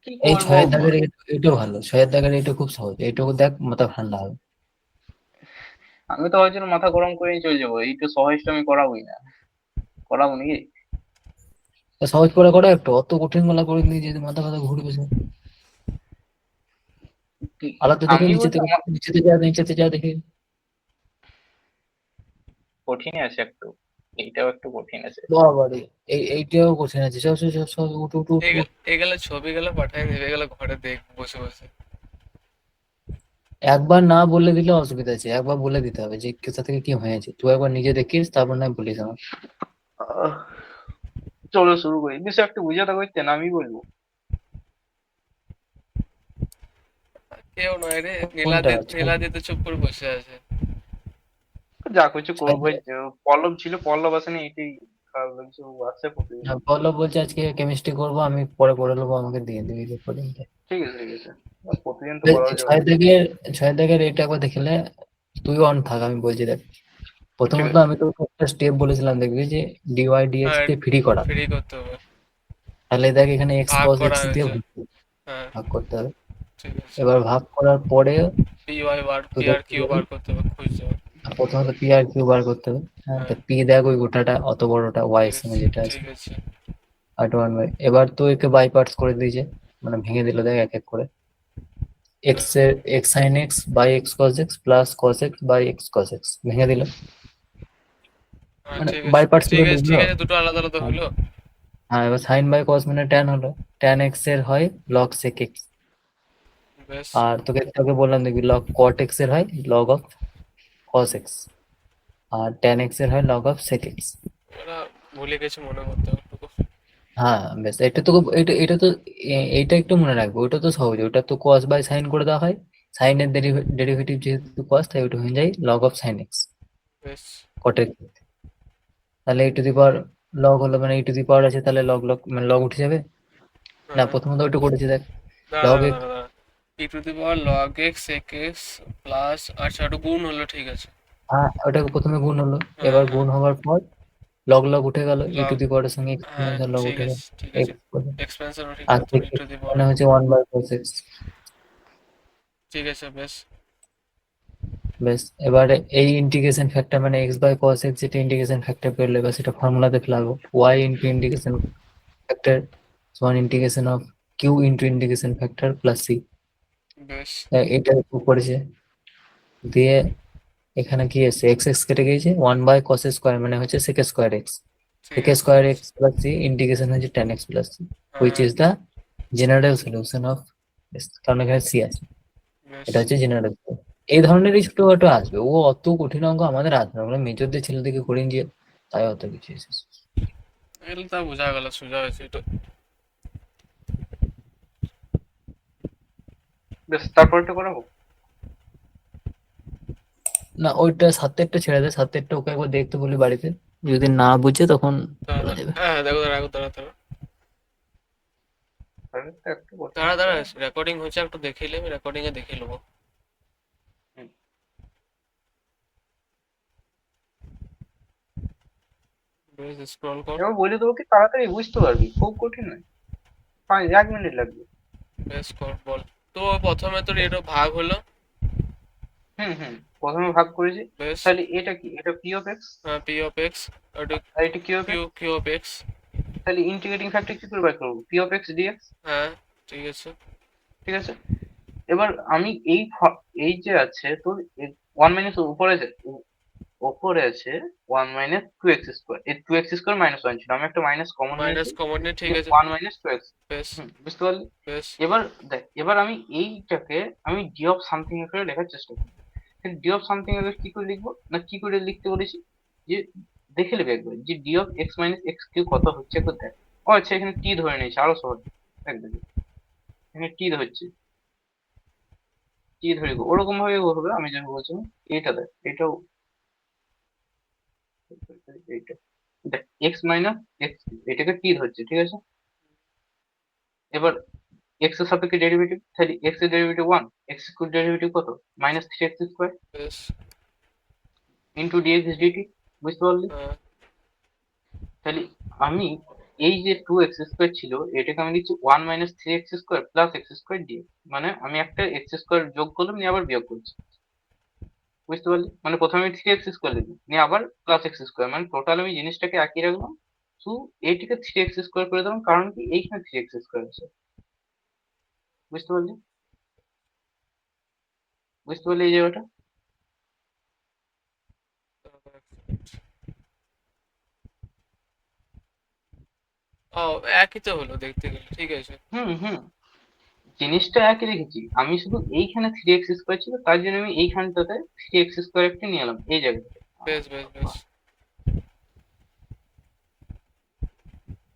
কি এই করবো ছয়ের দাগের এটা ভালো, ছয়ের দাগের এটা খুব সহজ, এইটুকু দেখ মাথা ঠান্ডা হবে। আমি তো ভাবছিলাম মাথা গরম করে চলে যাবো, এই তো সহজটা আমি করাবোই না, করাবো নাকি? তা সহজ করে করে একটু, অত কঠিন গুলা করে নিয়ে যদি মাথা ব্যথা ঘুরবে সব। আলাদা দেখে আমি নিচে বলছি থেকে, আমার নিচেতে যা দেখে। কঠিন আছে একটু, এইটাও একটু কঠিন আছে। বাবারে, এইটাও কঠিন আছে। সব সব সব সব উঠ উঠ উঠ উঠ। এগুলো ছবিগুলো পাঠাই দিবে, এগুলো ঘরে দেখ বসে বসে। একবার না বলে দিলে অসুবিধা আছে, একবার বলে দিতে হবে যে কোথা থেকে কি হয়েছে। তুই একবার নিজে দেখিস, তারপর না বলিস আমার। আহ, চলো শুরু করি, বেশ একটু বুঝাতে করতেন আমি বলবো। কেউ নয় রে, কোনটা? নীলাদি তো চুপ করে বসে আছে। যা কিছু ছয় করবো, পল্লব ছিল, পল্লব আসেনি, এটাই খারাপ লাগছে, ও আসছে প্রতিদিন। পল্লব বলছে আজকে কেমিস্ট্রি করবো, আমি পরে করে নেবো, আমাকে দিয়ে দিবি রেকর্ডিংটা। ঠিক আছে ঠিক আছে, আর প্রতিদিন তো করা যাবে ছয় না। দাগের, ছয় দাগের এটা একবার দেখলে তুই অন থাক, আমি বলছি দেখ। ঠিক প্রথমত আছে। আমি তোকে একটা স্টেপ বলেছিলাম, দেখবি যে ডিওয়াই ডিএক্স আর কে ফ্রি করা। ফ্রি করতে হবে, তাহলে দেখ এখানে এক্স ভাগ কস করা এক্স দিয়ে হয়েছে। হ্যাঁ, ভাগ করতে হবে। ঠিক আছে। এবার ভাগ করার পরে পি ওয়াই বার, তুই পি আর দেখতে কিউ পাবি, বার করতে হবে, খুঁজতে হবে। প্রথমত পি আর কিউ বার করতে হবে। হ্যাঁ, তো হ্যাঁ, পি দেখ ওই গোটাটা অত বড়টা ওয়াই এর ঠিক সঙ্গে আছে যেটা আছে। ঠিক আছে। আর ওয়ান বাই, এবার তো একে বাই পার্টস করে দিয়েছে, মানে ভেঙে দিল দেখ এক এক করে। এক্স এর X sine X by X cos X plus cos X by X cos X ভেঙে দিল, হ্যাঁ, মানে ঠিক বাই আছে পার্টস ঠিক করে আছে ঠিক বুঝলো। আছে, দুটো আলাদা আলাদা হ্যাঁ, হলো। হ্যাঁ, এবার সাইন বাই কস মানে ট্যান হলো। ট্যান এক্স এর হয় লগ সেক এক্স। বেশ। আর তোকে তোকে বললাম দেখবি লগ কট এক্স এর হয় লগ অফ কস এক্স। আর ট্যান এক্স এর হয় লগ অফ সেক এক্স। ওরা ভুলে গেছে মনে করতে একটু। হ্যাঁ, বেশ, এটা তো এটা তো এইটা একটু মনে রাখবে, ওটা তো সহজ, ওটা তো কস বাই সাইন করে দেওয়া হয়। সাইনের ডেরিভেটিভ যেহেতু কস, তাই ওটা হয়ে যায় লগ অফ সাইন এক্স বেশ। কটের। তাহলে এই টু দি পাওয়ার লগ হলো, মানে এই টু দি পাওয়ার আছে, তাহলে লগ লগ মানে লগ উঠে যাবে। না, হ্যাঁ, প্রথমত ওইটা করেছি দেখ, দাঁড়া লগ দাঁড়া এক্স। দাঁড়া দাঁড়া, e to the power log x sec x plus, আচ্ছা ওটা গুণ হলো, ঠিক আছে। হ্যাঁ, ওটাকে প্রথমে গুণ হলো। হ্যাঁ এবার হ্যাঁ, গুণ হওয়ার পর লগ লগ উঠে গেল, ই টু লগ, দি পাওয়ারের সঙ্গে হ্যাঁ এক্সপোনেনশিয়াল লগ ঠিক উঠে গেল। আছে ঠিক আছে। এক্স করে। এক্সপেন্সরও ঠিক আর আছে, তোর sec e x to the power. মানে হচ্ছে 1/cos x। ঠিক আছে বেশ। বেশ, এবারে এই ইন্টিগ্রেশন ফ্যাক্টর মানে এক্স বাই কস এক্স যেটা ইন্টিগ্রেশন ফ্যাক্টর পেলে, এবার সেটা ফর্মুলাতে ফেলাবো। ওয়াই ইন্টু ইন্টিগ্রেশন ফ্যাক্টর সমান integration of Q into integration factor plus C. বেশ। এটা একটু করেছে। দিয়ে এখানে কি আছে, এক্স এক্স কেটে গিয়েছে, 1/cos স্কোয়ার মানে হচ্ছে sec স্কোয়ার এক্স। ঠিক sec আছে স্কোয়ার বেশ। এক্স প্লাস সি ইন্টিগ্রেশন হচ্ছে tan x plus c, which হ্যাঁ is the general solution of, কারণ এখানে সি আছে। বেশ। এটা হচ্ছে জেনারেল। এই ধরনেরই ছোটখাটো আসবে, ও অত কঠিন অঙ্ক আমাদের আসবে না, আমরা মেজরদের ছেলেদেরকে করিয়ে দিয়ে, তাই অত কিছু এসেছে। এগুলো তা বোঝা গেল, সোজা হয়েছে এটা। বেশ, তারপরটা করাবো। না, ওইটা সাতেরটা ছেড়ে দে, সাতেরটা ওকে একবার দেখতে বলি বাড়িতে, যদি না বুঝে তখন দাঁড়া বলা দাঁড়া, যাবে। হ্যাঁ দেখো, দাঁড়া দাঁড়া দাঁড়া তাহলে তো একটু কঠিন দাঁড়া আছে। দাঁড়া, রেকর্ডিং হচ্ছে, একটু দেখে নেবে, রেকর্ডিং এ দেখে নেবো। হুম। বেশ, স্ক্রল কর। এবার বলে দেবো কি, তাড়াতাড়ি বুঝতে পারবি, খুব কঠিন নয়, 1 মিনিট লাগবে। বেশ কর, বল। তো প্রথমে তোর এটা ভাগ হলো। হুম হুম, প্রথমে ভাগ করেছি। বেশ। তাহলে এটা কি, এটা পি অফ এক্স, হ্যাঁ, পি অফ এক্স। ওটা আর এটা Q of X. Q of X. তাহলে ইন্টিগ্রেটিং ফ্যাক্টর কি করে বার করবো, পি অফ এক্স ডিএক্স। হ্যাঁ, ঠিক আছে। ঠিক আছে। এবার আমি এই যে আছে তোর 1 মাইনাস উপরে আছে, ওপরে আছে 1 - 2x², এই 2x² -1 ছিল, আমি একটা মাইনাস কমন মাইনাস নিয়েছি, কমন নে, ঠিক যে আছে। 1 - 2x। বেশ। হুম, বুঝতে পারলি? বেশ। এবার দেখ, এবার আমি এইটাকে আমি ডি অফ সামথিং করে লেখার চেষ্টা করি। ডি অফ সামথিং এর কি করে লিখবো, না কি করে লিখতে বলেছি, যে দেখে নেবে একবার যে ডি অফ x - x³ কত হচ্ছে একবার দেখ। ও আচ্ছা, এখানে টি ধরে নিয়েছে, আরো সহজ। একদম, এখানে টি ধরছে, টি ধরে ওরকম ভাবে হবে, আমি যেটা বলছিলাম। এটা দেখ, এটাও এইটা দেখ, x - x, এটাকে টি ধরছে, ঠিক আছে। এবার এক্স এর সাপেক্ষে ডেরিভেটিভ, তাহলে এক্স এর ডেরিভেটিভ 1, এক্স স্কোয়ার ডেরিভেটিভ কত -3x স্কোয়ার বেশ। Into dx dt. বুঝতে পারলি? হ্যাঁ তাহলে আমি এই যে 2x স্কোয়ার ছিল এটাকে আমি লিখছি 1 3x square plus X square dx, মানে আমি একটা এক্স স্কোয়ার যোগ করলাম নিয়ে আবার বিয়োগ করছি। বুঝতে পারলি? মানে প্রথমে আমি 3x স্কোয়ার লিখলাম নিয়ে আবার প্লাস এক্স স্কোয়ার, মানে টোটাল আমি জিনিসটাকে একই রাখলাম, শুধু এইটাকে 3x স্কোয়ার করে দিলাম, কারণ কি এইখানে 3x স্কোয়ার আছে। বুঝতে পারলি? বুঝতে পারলি এই জায়গাটা? ও, একই তো হলো দেখতে গেলে, ঠিক আছে। হুম হুম, জিনিসটা একই রেখেছি, আমি শুধু এইখানে 3x স্কোয়ার ছিল তার জন্য আমি এইখানটাতে 3x স্কোয়ার একটা নিয়ে এলাম এই জায়গাটাতে। বেশ বেশ বেশ।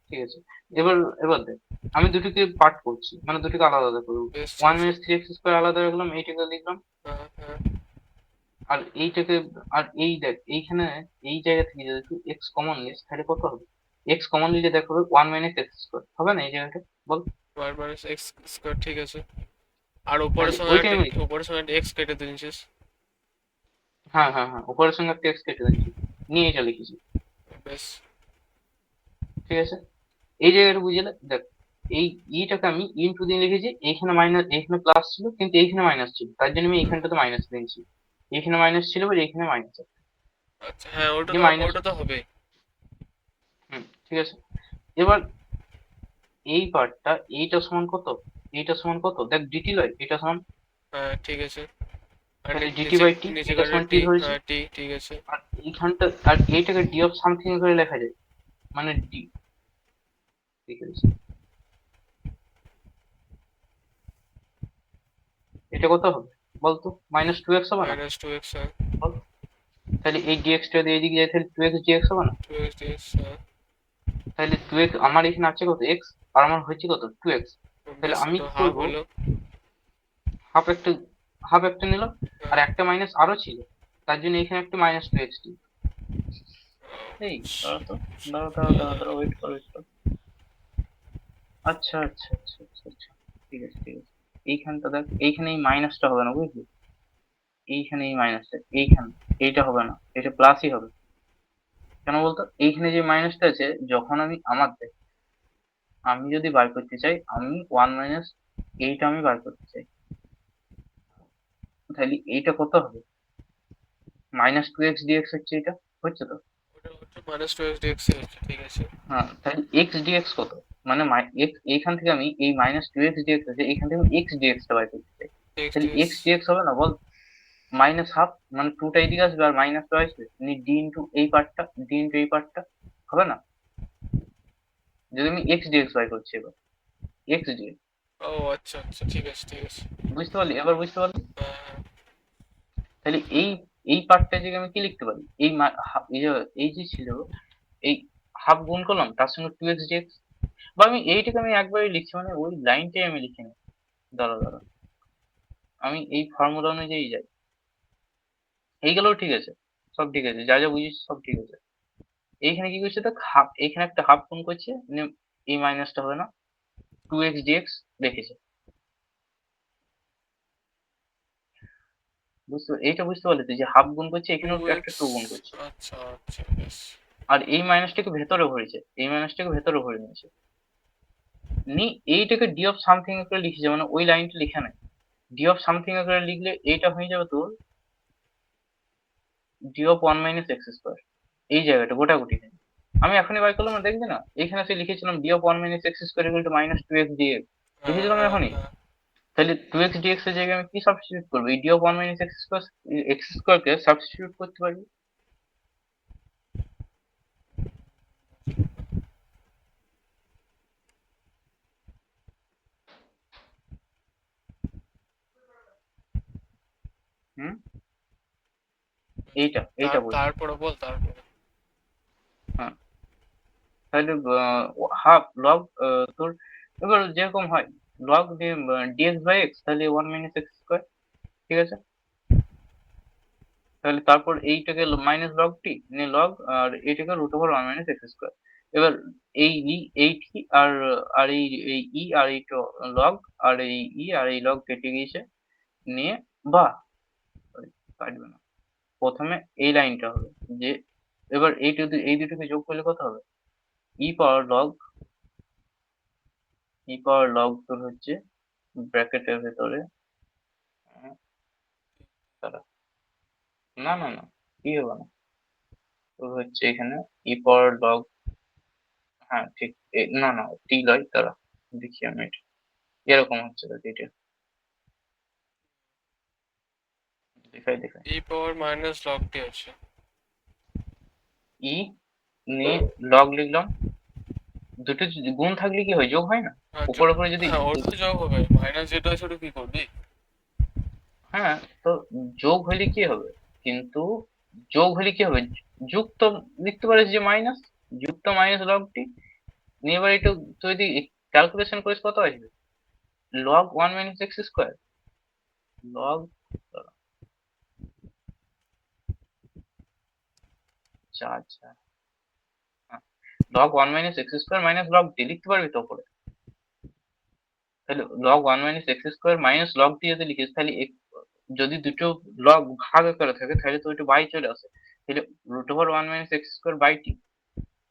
ঠিক আছে, এবার এবার দেখ, আমি দুটোকে পার্ট করছি, মানে দুটোকে আলাদা আলাদা করবো। বেশ ঠিক 1 আছে। 3x স্কোয়ার আলাদা রাখলাম, এইটাকে লিখলাম, হ্যাঁ হ্যাঁ। আর এইটাকে, আর এই দেখ এইখানে এই জায়গা থেকে যদি তুই x কমন নিস তাহলে কত হবে? x কমন নিলে দেখ হবে 1 x স্কোয়ার, হবে না এই জায়গাটা? বল। 1 মাইনাস এক্স স্কোয়ার, ঠিক আছে। আর উপরের তাহলে সঙ্গে ওইটাই একটা, আমি লিখি। উপরের সঙ্গে একটা এক্স কেটে দিয়েছিস। হ্যাঁ হ্যাঁ হ্যাঁ, উপরের সঙ্গে একটা x কেটে দিচ্ছি, নিয়ে এটা লিখেছি। বেশ। ঠিক আছে, এই জায়গাটা বুঝলে দেখ, এই ইটাকে আমি ইনটু দিয়ে লিখেছি, এইখানে মাইনাস, এইখানে প্লাস ছিল কিন্তু এইখানে মাইনাস ছিল, তার জন্য আমি এইখানটাতে মাইনাস দিয়েছি। এইখানে মাইনাস ছিল বলে এইখানে মাইনাস আছে, আচ্ছা হ্যাঁ, ওটা যে তো, মাইনাস। ওটা তো হবেই। হুম, ঠিক আছে। এবার এই পার্টটা, এইটা সমান কত, এইটা সমান কত দেখ, ডিটি লয়, এটা সমান, হ্যাঁ ঠিক আছে। আর তাহলে ডিটি নিচে, বাই টি, নিচে এটা কাটা সমান টি টি, ধরেছি। হ্যাঁ টি, ঠিক আছে। আর এইখানটা, আর এইটাকে ডি অফ সামথিং করে লেখা যায়, মানে ডি, ঠিক আছে। এটা কত হবে বলতো, -2x হবে না? -2x, হ্যাঁ। বল, তাহলে এই ডিএক্স টা দিয়ে এদিকে যায় তাহলে 2x ডিএক্স হবে না? 2x dx, হ্যাঁ। তাহলে 2x, আমার এখানে আছে কত x, আর আমার হচ্ছে কত 2x, তাহলে বেশ, আমি ওটা কি হাফ করবো, হলো। হাফ একটা, হাফ একটা নিলাম, আর হ্যাঁ। একটা মাইনাস আরো ছিল, তার জন্য এখানে একটা -2x টি। এই দাঁড়া তো, দাঁড়া ওয়েট কর ওয়েট কর। আচ্ছা আচ্ছা আচ্ছা আচ্ছা আচ্ছা, ঠিক আছে ঠিক আছে। এইখানটা দেখ, এইখানে এই মাইনাসটা হবে না বুঝলি, এইখানে এই মাইনাসটা, এইখানে এইটা হবে না, এটা প্লাসই হবে। কেন বলতো, এইখানে যে মাইনাসটা আছে, যখন আমি আমার দেখ, আমি যদি বার করতে চাই, আমি 1 এইটা আমি বার করতে চাই, তাহলে এইটা কত হবে, -2x ডিএক্স হচ্ছে এটা, হচ্ছে তো? ওটা ওটা -2x dx ই হচ্ছে, ঠিক আছে। হ্যাঁ, তাহলে x ডিএক্স কত, মানে x, এইখান থেকে আমি এই -2x ডিএক্স আছে, এইখান থেকে আমি x ডিএক্স টা বার করতে চাই, x তাহলে dx, x ডিএক্স হবে না বল, মাইনাস হাফ, মানে টুটা এদিকে আসবে আর মাইনাসটা আসবে, মানে ডি ইন্টু এই পার্টটা, ডি ইন্টু এই পার্টটা, হবে না? যদি আমি x ডিএক্স বার করছি এবার, x ডিএক্স, ও আচ্ছা আচ্ছা, ঠিক আছে ঠিক আছে। বুঝতে পারলি এবার, বুঝতে পারলি? হ্যাঁ হ্যাঁ। তাহলে এই, এই পার্টটা যে আমি কি লিখতে পারি, এই এই যে ছিল, এই হাফ গুণ করলাম তার সঙ্গে 2x ডিএক্স, বা আমি এইটাকে আমি একবারই লিখছি, মানে ওই লাইনটাই আমি লিখি না, দাঁড়া দাঁড়া, আমি এই ফর্মুলা অনুযায়ী যাই, এইগুলোও ঠিক আছে, সব ঠিক আছে, যা যা বুঝিস সব ঠিক আছে। এইখানে কি করছে দেখ, হাফ, এইখানে একটা হাফ গুণ করছে, মানে এই মাইনাসটা হবে না, 2x ডিএক্স রেখেছে। এইটা বুঝতে পারলি তো, যে হাফ গুণ করছে এখানেও একটা 2x, 2 গুণ করছে, আচ্ছা আচ্ছা, বেশ। আর এই মাইনাসটাকে ভেতরে ভরেছে, এই মাইনাসটাকে ভেতরে ভরে নিয়েছে, নি এইটাকে ডি অফ সামথিং করে লিখেছে, মানে ওই লাইনটা লেখা নাই, ডি অফ সামথিং করে লিখলে এইটা হয়ে যাবে তোর ডি অফ 1 এক্স স্কোয়ার, এই জায়গাটা গোটাগুটি নেই। আমি এখনই বাই করলাম না, দেখবি না এখানে সে লিখেছিলাম D of 1 X square equal to -2x dx, হ্যাঁ লিখেছিলাম হ্যাঁ এখনই। হ্যাঁ। তাহলে 2x ডিএক্স এর জায়গায় আমি কি সাবস্টিটিউট করবো, এই D of 1 X square K substitute করতে পারি। হুম, এইটা এইটা বলছি। তারপরে বল, তারপরে। হ্যাঁ, তাহলে হাফ লগ তোর, এবার যেরকম হয় লগ ডিএক্স বাই এক্স, তাহলে 1 এক্স স্কোয়ার, ঠিক আছে। তাহলে তারপর এইটাকে মাইনাস লগ টি, মানে লগ, আর এইটাকে √1 এক্স স্কোয়ার, এবার এই টি আর আর এই ই আর এই লগ আর এই ই আর এই লগ কেটে গিয়েছে, নিয়ে বা sorry, কাটবে না, প্রথমে এই লাইনটা হবে যে, এবার এই দুটোকে যোগ করলে কত হবে, ই পাওয়ার লগ তোর হচ্ছে ব্র্যাকেটের ভেতরে, দাঁড়া, না না না, কি হবে না, তোর হচ্ছে এখানে ই পাওয়ার লগ, হ্যাঁ ঠিক, না না টি লয়, দাঁড়া দেখি আমি এটা, এরকম হচ্ছে দেখ, এটা দেখাই ই পাওয়ার মাইনাস লগ টি আছে। ই নিয়ে লগ লিখলাম, দুটো যদি গুণ থাকলে কি হয়, যোগ হয় না, হ্যাঁ উপরে উপরে যদি, হ্যাঁ, ওটা যোগ হবে, মাইনাস যেটা আছে ওটা কি করবি? হ্যাঁ তো যোগ হলে কি হবে, কিন্তু যোগ হলে কি হবে, যুক্ত লিখতে পারিস যে মাইনাস, যুক্ত মাইনাস লগটি, নিয়ে এবার একটু তুই যদি ক্যালকুলেশন করিস কত আসবে, লগ 1 - x², লগ, আচ্ছা আচ্ছা, লগ 1 - x² মাইনাস লগ টি লিখতে পারবি তো উপরে, তাহলে লগ 1 - x² মাইনাস লগ টি যদি লিখিস, তাহলে যদি দুটো লগ ভাগ করে থাকে তাহলে তো ওইটা বাই চলে আসে, তাহলে √1 - x² বাই টি,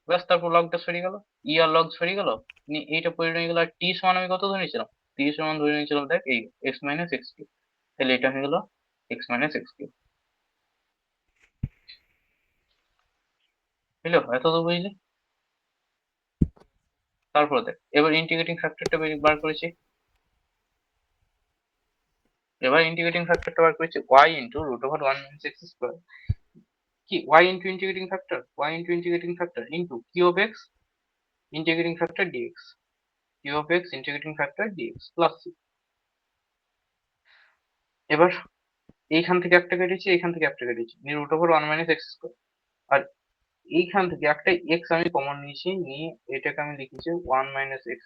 ব্যাস তারপর লগটা সরে গেল, ই আর লগ সরে গেল, নিয়ে এইটা পড়ে রয়ে গেল, আর টি সমান আমি কত ধরে নিয়েছিলাম, টি সমান ধরে নিয়েছিলাম দেখ এই x - x3, তাহলে এটা হয়ে গেল x - x3, বুঝলো, এত তো বুঝলি। তারপর দেখ এবার ইন্টিগ্রেটিং ফ্যাক্টরটা বার করেছি, y ইন্টু √1 - x², কি y into integrating factor into Q of X integrating factor dx, Q of X integrating factor dx plus C. এবার এইখান থেকে একটা কেটেছি, এইখান থেকে একটা কেটেছি, নিয়ে √1 - x², আর এইখান থেকে একটা এক্স আমি কমন নিয়েছি, নিয়ে এটাকে আমি লিখেছি 1 - x²,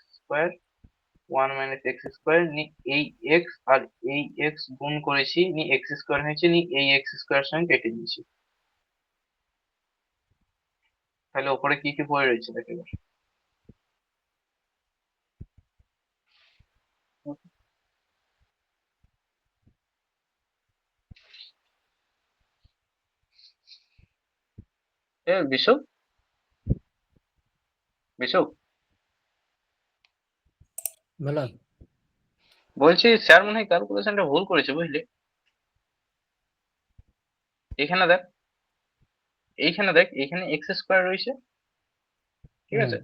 1 - x², নিয়ে এই এক্স আর এই এক্স গুণ করেছি, নিয়ে x² হয়েছে, নিয়ে এই x² সঙ্গে কেটে দিয়েছি, তাহলে ওপরে কি কি পড়ে রয়েছে দেখ এবার। এ বিশু, বিশু, বলো। বলছি স্যার মনে হয় ক্যালকুলেশনটা ভুল করেছে বুঝলি, এখানে দেখ, এইখানে x² রয়েছে, ঠিক হুম। আছে,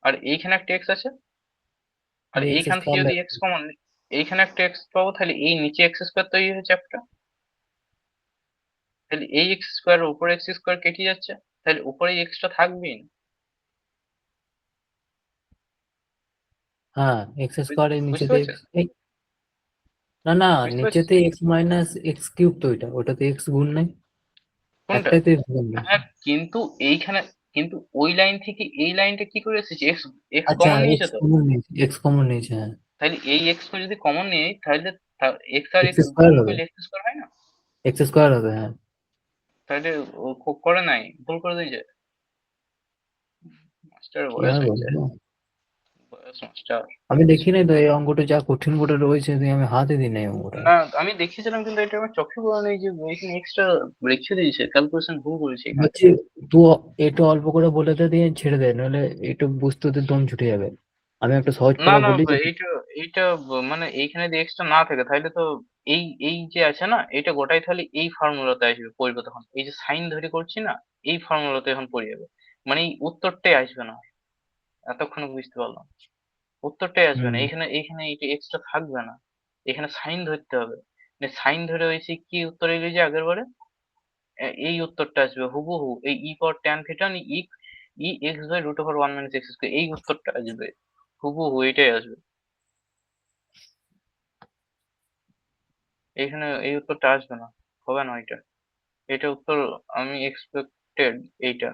আর এইখানে একটা এক্স আছে, আর দিয়ে এক্স এইখান থেকে স্কোয়ার যদি এক্স কমন, এইখানে একটা এক্স পাবো, তাহলে এই নিচে x² তৈরি হয়েছে একটা, তাহলে এই x² উপরে x² কেটে যাচ্ছে, তাহলে উপরে এক্সটা থাকবেই না, হ্যাঁ, এক্স স্কোয়ার এর বুঝতে নিচেতে পারছেন, এক্স, না না, বুঝতে পারছেন নিচেতে এক্স মাইনাস এক্স কিউব, তো ওটাতে এক্স গুণ নেই, কোনটা, একটাইতে এক্স গুণ নেই। হ্যাঁ কিন্তু এইখানে, কিন্তু ওই লাইন থেকে এই লাইনটা কি করে এসেছে, এক্স এক্স আচ্ছা, কমন নিয়েছে এক্স তো, কমন নিয়েছে, এক্স কমন নিয়েছে, হ্যাঁ। তাহলে এই এক্স যদি কমন নিয়ে তাহলে এক্স আর এক্স এক্স স্কোয়ার গুণ হবে, করলে x² হয় না, এক্স স্কোয়ার হবে, হ্যাঁ। তাহলে ও খুব করে নাই, ভুল করে দিয়েছে, মাস্টার কি বয়স আর হয়েছে, বলবো, বয়স মাস্টার। আমি দেখি নাই তো এই অঙ্কটা, যা কঠিন করে রয়েছে আমি হাতে দিই নাই অঙ্কটা। না আমি দেখেছিলাম কিন্তু এটা আমার চোখে পড়া নেই যে এখানে এক্সট্রা রেখে দিয়েছে, ক্যালকুলেশন ভুল করেছে এখানটা। বলছি, তো একটু অল্প করে বলে দে, দিয়ে ছেড়ে দে, নাহলে একটু বুঝতে ওদের দম ছুটে যাবে। আমি একটা সহজ না করে না, বলি যে, এইটা এইটা মানে এইখানে যদি এক্সট্রা না থাকে তাহলে তো এই এই যে আছে না, এটা গোটাই তাহলে এই ফর্মুলাতে আসবে, পড়বে তখন এই যে সাইন ধরে করছি না, এই ফর্মুলাতে এখন পড়ে যাবে, মানে এই উত্তরটাই আসবে না, এতক্ষণ বুঝতে পারলাম, উত্তরটাই আসবে না, হুম, এইখানে এইখানে এইটা এক্সট্রা থাকবে না, এখানে সাইন ধরতে হবে, সাইন ধরে হয়েছে কি উত্তর এলো যে আগের বারে, এই উত্তরটা আসবে হুবহু, এই e power tan theta e, e x by √1 - x², এই উত্তরটা আসবে হুবহু, এটাই আসবে, এইখানে এই উত্তরটা আসবে না, হবে না এটা, এটা উত্তর আমি এক্সপেক্টেড, এইটা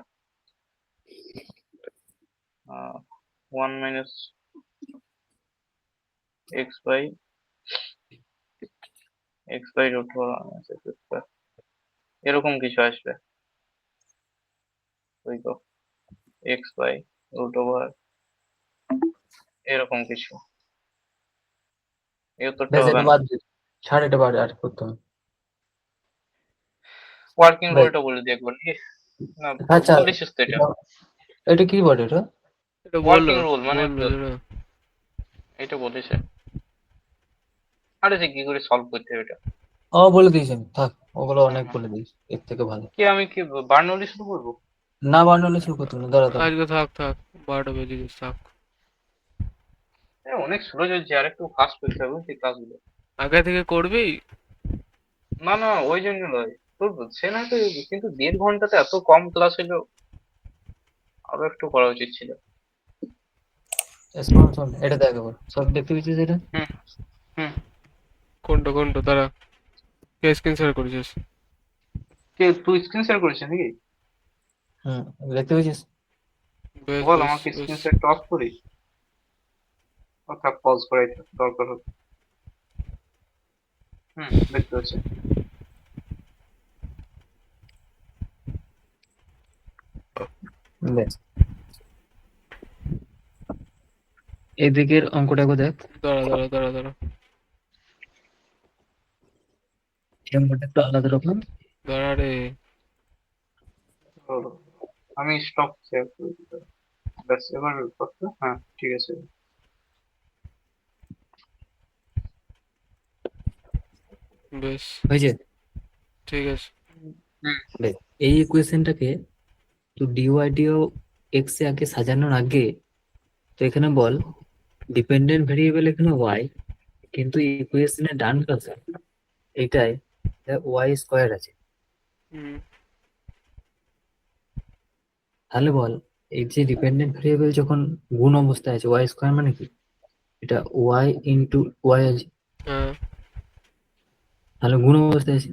1 - x বাই √1 - x², এরকম কিছু আসবে, ওই তো এক্স বাই রুট ওভার এরকম কিছু। এই উত্তরটা বেশ, হবে এটা না। বাদ দিই, ছাড়, এটা বাদ আর করতে হবে। ওয়ার্কিং বেশ, রুলটা বলে দিই একবার কি? না, আচ্ছা, বলেছিস তো এটা। এটা কি বলে এটা? এটা বললো ওয়ার্কিং রুল মানে বললো যেটা। এটা বলেছে। আরে যে কি করে সলভ করতে হবে এটা? বলে দিয়েছেন, থাক, ওগুলো হুম অনেক হুম। বলে দিয়েছি, এর থেকে ভালো। কি আমি কি বার্নৌলি শুরু করবো? না, বার্নলে শুরু করতে না, দাঁড়া দাঁড়া। আজকে থাক থাক, 12টা বেজে গেছে, থাক। অনেক স্লো চলছে, আর একটু ফাস্ট করতে হবে বুঝলি কাজগুলো। আগে থেকে করবি। না না, ওই জন্য নয়। তোর সে না তো, কিন্তু 1.5 ঘন্টাতে এত কম ক্লাস হলো, আরো একটু করা উচিত ছিল। শোন শোন, এটা দেখ এবার, সব দেখতে পেয়েছিস এটা? হুম হুম। কোনটা কোনটা তারা? কে স্ক্রিন শেয়ার করেছিস? কে, তুই স্ক্রিন শেয়ার করেছিস নাকি? হুম, দেখতে পেয়েছিস? বেশ বল বেশ আমাকে বেশ। স্ক্রিন শেয়ারটা অফ করি, অর্থাৎ পজ করাই দরকার হবে। দেখতে পাচ্ছি। বেশ, এদিকের অঙ্কটা একবার দেখ। দাঁড়া দাঁড়া দাঁড়া দাঁড়া এই অঙ্কটা একটু আলাদা রকম। দাঁড়া রে। তো আমি স্টপ শেয়ার করে দিতে। ব্যাস, এবার কথা, হ্যাঁ ঠিক আছে। বেশ হয়েছে? ঠিক আছে। হুম বেশ, এই ইকুয়েশনটাকে তো ডিওয়াইডিও এক্স এ আগে সাজানোর আগে, তো এখানে বল ডিপেন্ডেন্ট ভেরিয়েবল এখানে ওয়াই, কিন্তু ইকুয়েশনের ডান পাশে এটাই ওয়াই স্কোয়ার আছে। হুম। তাহলে বল, এই যে ডিপেন্ডেন্ট ভেরিয়েবল যখন গুণ অবস্থায় আছে, ওয়াই স্কোয়ার মানে কি? এটা ওয়াই ইন্টু ওয়াই আছে, হ্যাঁ। তাহলে গুণ অবস্থায় আছে,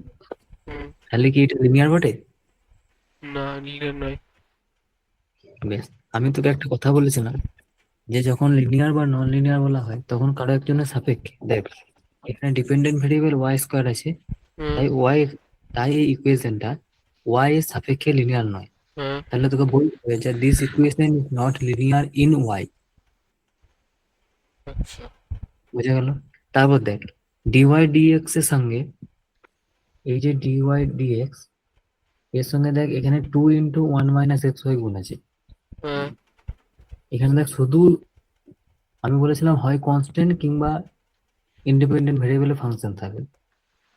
হুম। তাহলে কি এটা লিনিয়ার বটে? না, লিনিয়ার নয়। বেশ, আমি তোকে একটা কথা বলেছিলাম যে যখন লিনিয়ার বা নন লিনিয়ার বলা হয় তখন কারো একজনের সাপেক্ষে দেখ, এখানে ডিপেন্ডেন্ট ভেরিয়েবল ওয়াই স্কোয়ার আছে, হুম। তাই এই ইকুয়েশনটা ওয়াই এর সাপেক্ষে লিনিয়ার নয়। হ্যাঁ। তাহলে তোকে বলতে হবে যে this equation is not linear in y. আচ্ছা। বোঝা গেল? তারপর দেখ, ডিওয়াই ডিএক্স এর সঙ্গে এই যে ডিওয়াই ডিএক্স এর সঙ্গে দেখ এখানে 2 × 1 - x y গুণ আছে। হ্যাঁ। এখানে দেখ শুধু আমি বলেছিলাম হয় কনস্ট্যান্ট কিংবা ইন্ডিপেন্ডেন্ট ভেরিয়েবলের ফাংশন থাকে।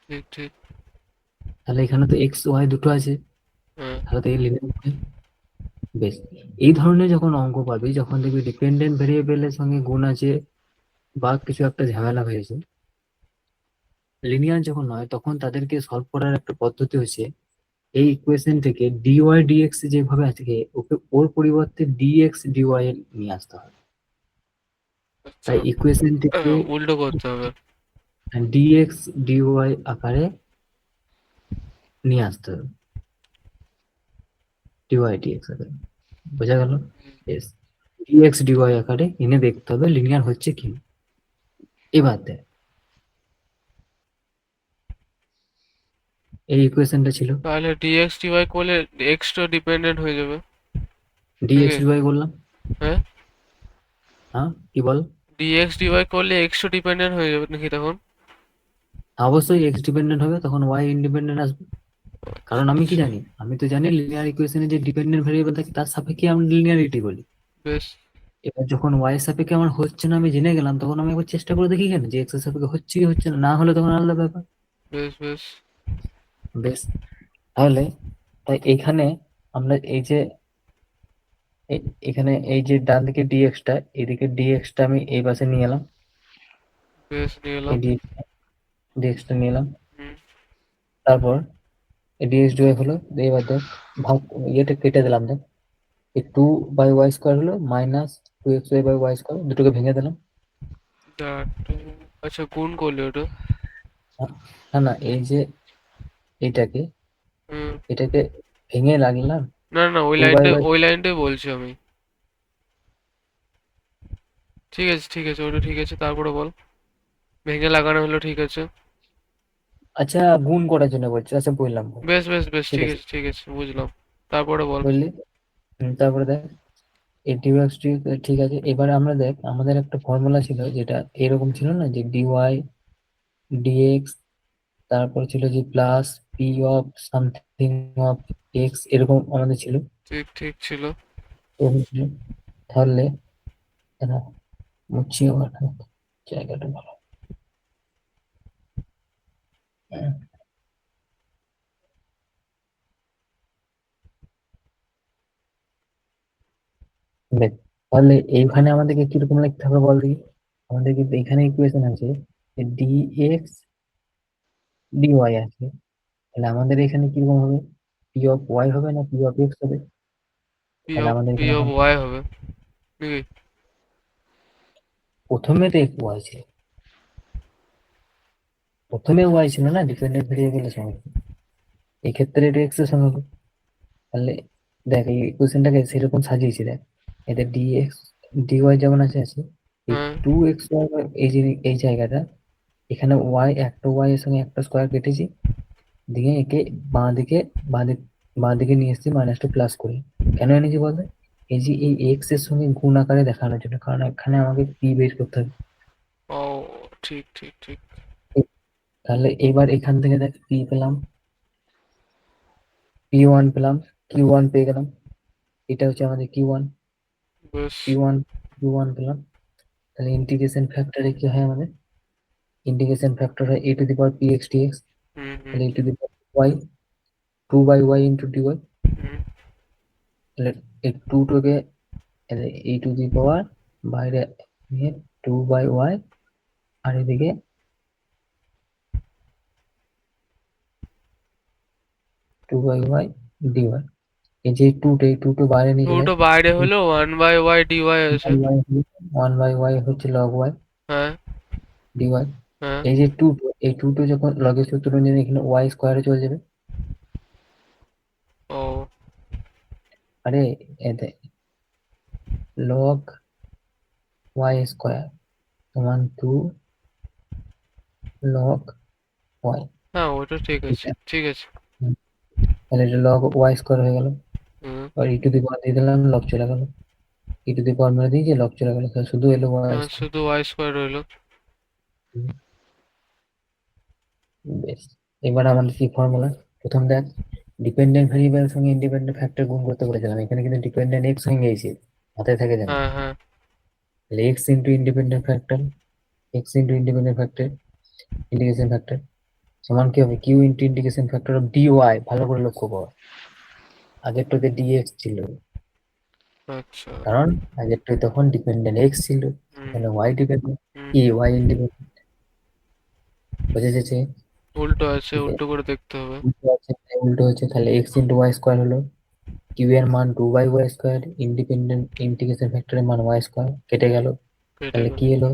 ঠিক ঠিক। তাহলে এখানে তো এক্স ওয়াই দুটো আছে, হ্যাঁ। তাহলে তো এই লিনিয়ার। বেশ, এই ধরনের যখন অঙ্ক পাবি, যখন দেখবি ডিপেন্ডেন্ট ভেরিয়েবলের সঙ্গে গুণ আছে বা কিছু একটা ঝামেলা হয়েছে, লিনিয়ার যখন নয়, তখন তাদেরকে সলভ করার একটা পদ্ধতি হচ্ছে এই ইকুয়েশন থেকে ডিওয়াই ডিএক্স যেভাবে আছে ওকে ওর পরিবর্তে ডিএক্স ডিওয়াই নিয়ে আসতে হবে। আচ্ছা। তাই ইকুয়েশন থেকে উল্টো করতে হবে। ডিএক্স ডিওয়াই আকারে নিয়ে আসতে হবে, ডিওয়াই ডিএক্স আকারে। বোঝা গেল? এস, ডিএক্স ডিওয়াই আকারে এনে দেখতে হবে লিনিয়ার হচ্ছে কি। এবার দেখ, এই ইকুয়েশনটা ছিল তাহলে ডিএক্স ডিওয়াই করলে এক্স টা ডিপেন্ডেন্ট হয়ে যাবে ডিএক্স নাকি? ডিওয়াই করলাম। হ্যাঁ। হ্যাঁ, কি বল? ডিএক্স ডিওয়াই করলে এক্স টা ডিপেন্ডেন্ট হয়ে যাবে নাকি তখন? অবশ্যই এক্স ডিপেন্ডেন্ট হবে, তখন ওয়াই ইন্ডিপেন্ডেন্ট আসবে। কারণ আমি কি আচ্ছা। জানি, আমি তো জানি লিনিয়ার ইকুয়েশনে যে ডিপেন্ডেন্ট ভেরিয়েবল থাকে তার সাপেক্ষে আমরা লিনিয়ারিটি বলি। বেশ এবার যখন ওয়াই এর সাপেক্ষে আমার হচ্ছে না আমি জেনে গেলাম, তখন আমি একবার চেষ্টা করে দেখি কেন যে এক্স এর সাপেক্ষে হচ্ছে কি হচ্ছে না, না হলে তখন আলাদা ব্যাপার। বেশ বেশ। বেশ, তাহলে তাই এখানে আমরা এই যে এখানে এই যে ডান দিকে ডিএক্সটা, এদিকে ডিএক্সটা আমি এই পাশে নিয়ে এলাম, বেশ নিয়ে এই এলাম। ডিএক্সটা নিয়ে এলাম। হুম। তারপর এই ডিএক্স ডিওয়াই হলো, এবার দেখ ভাগ, ইয়েটা কেটে দিলাম, দেখ এই 2/y² হলো -2xy/y², দুটোকে ভেঙে দিলাম। আচ্ছা, গুণ করলে ওটা? না না, এই যে এটাকে হুম। এটাকে ভেঙে লাগলাম না না, ওই টু বাই লাইনটা ওয়াই ওই লাইনটাই বলছি আমি। ঠিক আছে ঠিক আছে, ওটা ঠিক আছে, তারপরে বল। ভেঙে লাগানো হলো, ঠিক আছে। আচ্ছা, গুণ করার জন্য বলছি, আচ্ছা বললাম। বেশ বেশ বেশ, ঠিক ঠিক আছে, আছে ঠিক আছে, বুঝলাম। তারপরে বল। বললি। তারপরে দেখ এই ডিওএক্স ঠিক আছে। এবার আমরা দেখ, আমাদের একটা ফর্মুলা ছিল যেটা এরকম ছিল না, যে ডিওয়াই ডিএক্স, তারপর ছিল যে plus P of something of x, এরকম আমাদের ছিল। ঠিক ঠিক ছিল। এরকম ছিল। তাহলে এরা মুছিয়ে ওঠা জায়গাটা ভালো। দেখ, তাহলে এইখানে আমাদেরকে কিরকম লিখতে হবে বল দেখি। আমাদের কিন্তু এখানে ইকুয়েশন আছে যে ডিএক্স ডিওয়াই আছে, তাহলে আমাদের এখানে কিরকম হবে? পি অফ ওয়াই হবে না পি অফ এক্স হবে? পি তাহলে অফ আমাদের পি এখানে অফ হবে, ওয়াই হবে নাকি? প্রথমে তো এক্স ওয়াই ছিল, প্রথমে ওয়াই ছিল না, ডিপেন্ডেন্ট ভেরিয়েবলের সময়। এক্ষেত্রে এটা এক্স এর সঙ্গে হবে। তাহলে দেখ, এই ইকুয়েশনটাকে সেরকম সাজিয়েছি দেখ, এতে ডিএক্স ডিওয়াই যেমন আছে আছে, এই হ্যাঁ টু এক্স ওয়াই এই যে এই জায়গাটা, এখানে ওয়াই, একটা ওয়াই এর সঙ্গে একটা স্কোয়ার কেটেছি, দিয়ে একে বাঁ দিকে বাঁ দিক বাঁ দিকে নিয়ে এসেছি মাইনাস টু প্লাস করে। কেন এনেছি বলতে? এই যে এই এক্স এর সঙ্গে গুণ আকারে দেখানোর জন্য, কারণ এখানে আমাকে পি বের করতে হবে। ও ঠিক ঠিক ঠিক। তাহলে এবার এখান থেকে দেখ পি পেলাম, পি ওয়ান পেলাম, কিউ ওয়ান পেয়ে গেলাম। এটা হচ্ছে আমাদের কিউ ওয়ান, বেশ। পি ওয়ান কিউ ওয়ান পেলাম। তাহলে ইন্টিগ্রেশন ফ্যাক্টরে কি হয় আমাদের? ইন্টিগ্রেশন ফ্যাক্টর হয় e to the power P x d x. হুম হুম তাহলে e to the power y, two by y into d y. হুম। তাহলে এই টুটাকে এ টু দি পাওয়ার বাইরে নিয়ে টু বাই ওয়াই, আর এদিকে two by y d y. এই টু বাইরে নিয়ে গেলে দুটো বাইরে হলো 1/y dy আছে। ওয়ান বাই ওয়াই হচ্ছে লগ ওয়াই হ্যাঁ ডি ওয়াই। হ্যাঁ। এই যে টু যখন লগের সূত্র অনুযায়ী এখানে ওয়াই স্কোয়ারে চলে যাবে। ও আরে এতে লগ ওয়াই স্কোয়ার সমান টু লগ ওয়াই। হ্যাঁ, ওটা ঠিক আছে ঠিক আছে। তাহলে এটা লগ ওয়াই স্কোয়ার হয়ে গেল। হুম। আর ই টু দি পাওয়ার দিয়ে দিলাম, লগ চলে গেল। ই টু দি পাওয়ার মেরে দিয়েছে, লগ চলে গেল, তাহলে শুধু এলো ওয়াই হ্যাঁ, স্কোয়ার। শুধু y² রইলো। বেশ, এবার আমাদের কি ফর্মুলা? প্রথম দেখ, ডিপেন্ডেন্ট ভেরিয়েবলের সঙ্গে ইন্ডিপেন্ডেন্ট ফ্যাক্টর গুণ করতে বলেছিলাম, এখানে কিন্তু ডিপেন্ডেন্ট এক্স হয়ে গেছে, হাতে থাকে জানি। হ্যাঁ হ্যাঁ। তাহলে x into independent factor, x into independent factor integration factor সমান কি হবে? Q into integration factor of d y. ভালো করে লক্ষ্য কর, আগেরটাতে ডিএক্স ছিল, আচ্ছা। কারণ আগেরটাই তখন ডিপেন্ডেন্ট এক্স ছিল, হুম এখানে ওয়াই ডিপেন্ডেন্ট, হুম। কি ওয়াই ইন্ডিপেন্ডেন্ট। বুঝে গেছে? উল্টো আছে, ঠিক আছে, উল্টো করে দেখতে হবে। উল্টো হচ্ছে, তাহলে এক্স ইন্টু ওয়াই স্কোয়ার হলো, কিউ এর মান two by y square, independent integration ফ্যাক্টরের মান ওয়াই স্কোয়ার, কেটে গেল। কেটে তাহলে গেল। কি এলো?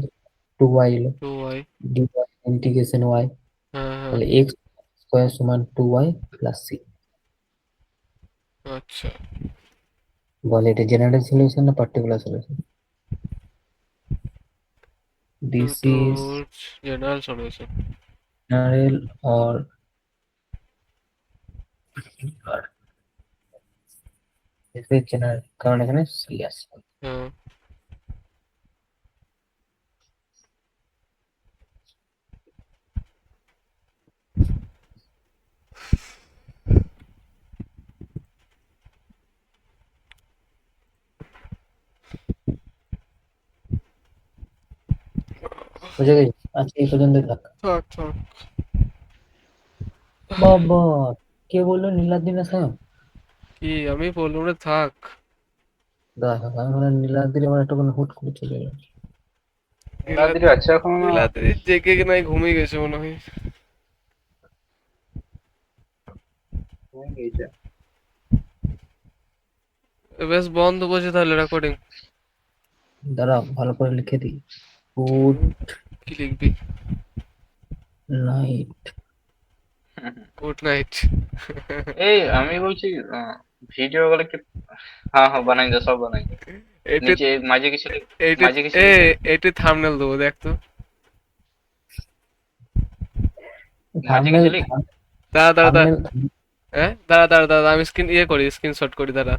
টু ওয়াই এলো। 2y। D Y integration Y, হ্যাঁ হ্যাঁ। তাহলে এক্স স্কোয়ার সমান টু ওয়াই প্লাস সি। আচ্ছা। বলে এটা জেনারেল সলিউশন না পার্টিকুলার সলিউশন? দিস দুটো is general solution. General or this is general, কারণ এখানে সি আছে। হ্যাঁ। বুঝে গেছি, আজকে এই পর্যন্ত থাক। থাক থাক। বাবা, কে বললো নীলাদ্রি স্যার? কি আমি বলবো না, থাক। দেখো, আমি মনে হয় নীলাদ্রি আমার একটা কোনো হুট করে চলে গেল। নীলাদ্রি আছে এখনো? নীলাদ্রি জেগে নাই, ঘুমিয়ে গেছে মনে হয়। হয়ে গেছে। বেশ, বন্ধ করছি তাহলে রেকর্ডিং। দাঁড়াও, ভালো করে লিখে দিই। গুড কি লিখবি? নাইট। Good night. এই আমি বলছি, ভিডিও গুলো কি? হ্যাঁ হ্যাঁ, বানাই দাও, সব বানাই দাও। এটি নিচে মাঝে কিছু এটি মাঝে কিছু এ লিখে দাও। এটি থাম্বনেল দেবো, দেখ তো। মাঝে থাম্বনেল, কিছু লিখ। দাঁড়া দাঁড়া দাঁড়া। থাম্বনেল, হ্যাঁ, দাঁড়া দাঁড়া দাঁড়া, আমি স্ক্রিন করি, স্ক্রিনশট করি, দাঁড়া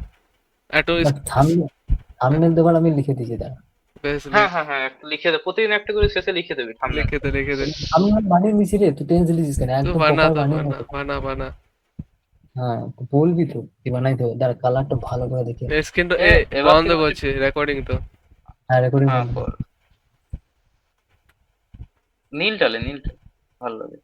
একটু। থাম্বনেল থাম্বনেল দেবার আমি লিখে দিয়েছি দাঁড়া। বেশ হ্যাঁ হ্যাঁ হ্যাঁ, একটা লিখে দে, প্রতিদিন একটা করে শেষে লিখে দেবে থাম্বনেল। লিখে দে। আমি বানিয়ে দিয়েছি রে, তুই টেনশন নিছিস কেন, তুই একদম বানা প্রপার তো বানিয়ে বানা নেবো। বানা বানা হ্যাঁ তো বলবি তো কি বানাইতে হবে, দাঁড়া কালারটা ভালো করে দেখে। স্ক্রিন তো এবার বন্ধ থেকে করছি রেকর্ডিং তো। হ্যাঁ রেকর্ডিং হ্যাঁ বন্ধ। কর। নীল টালে ভালো লাগে।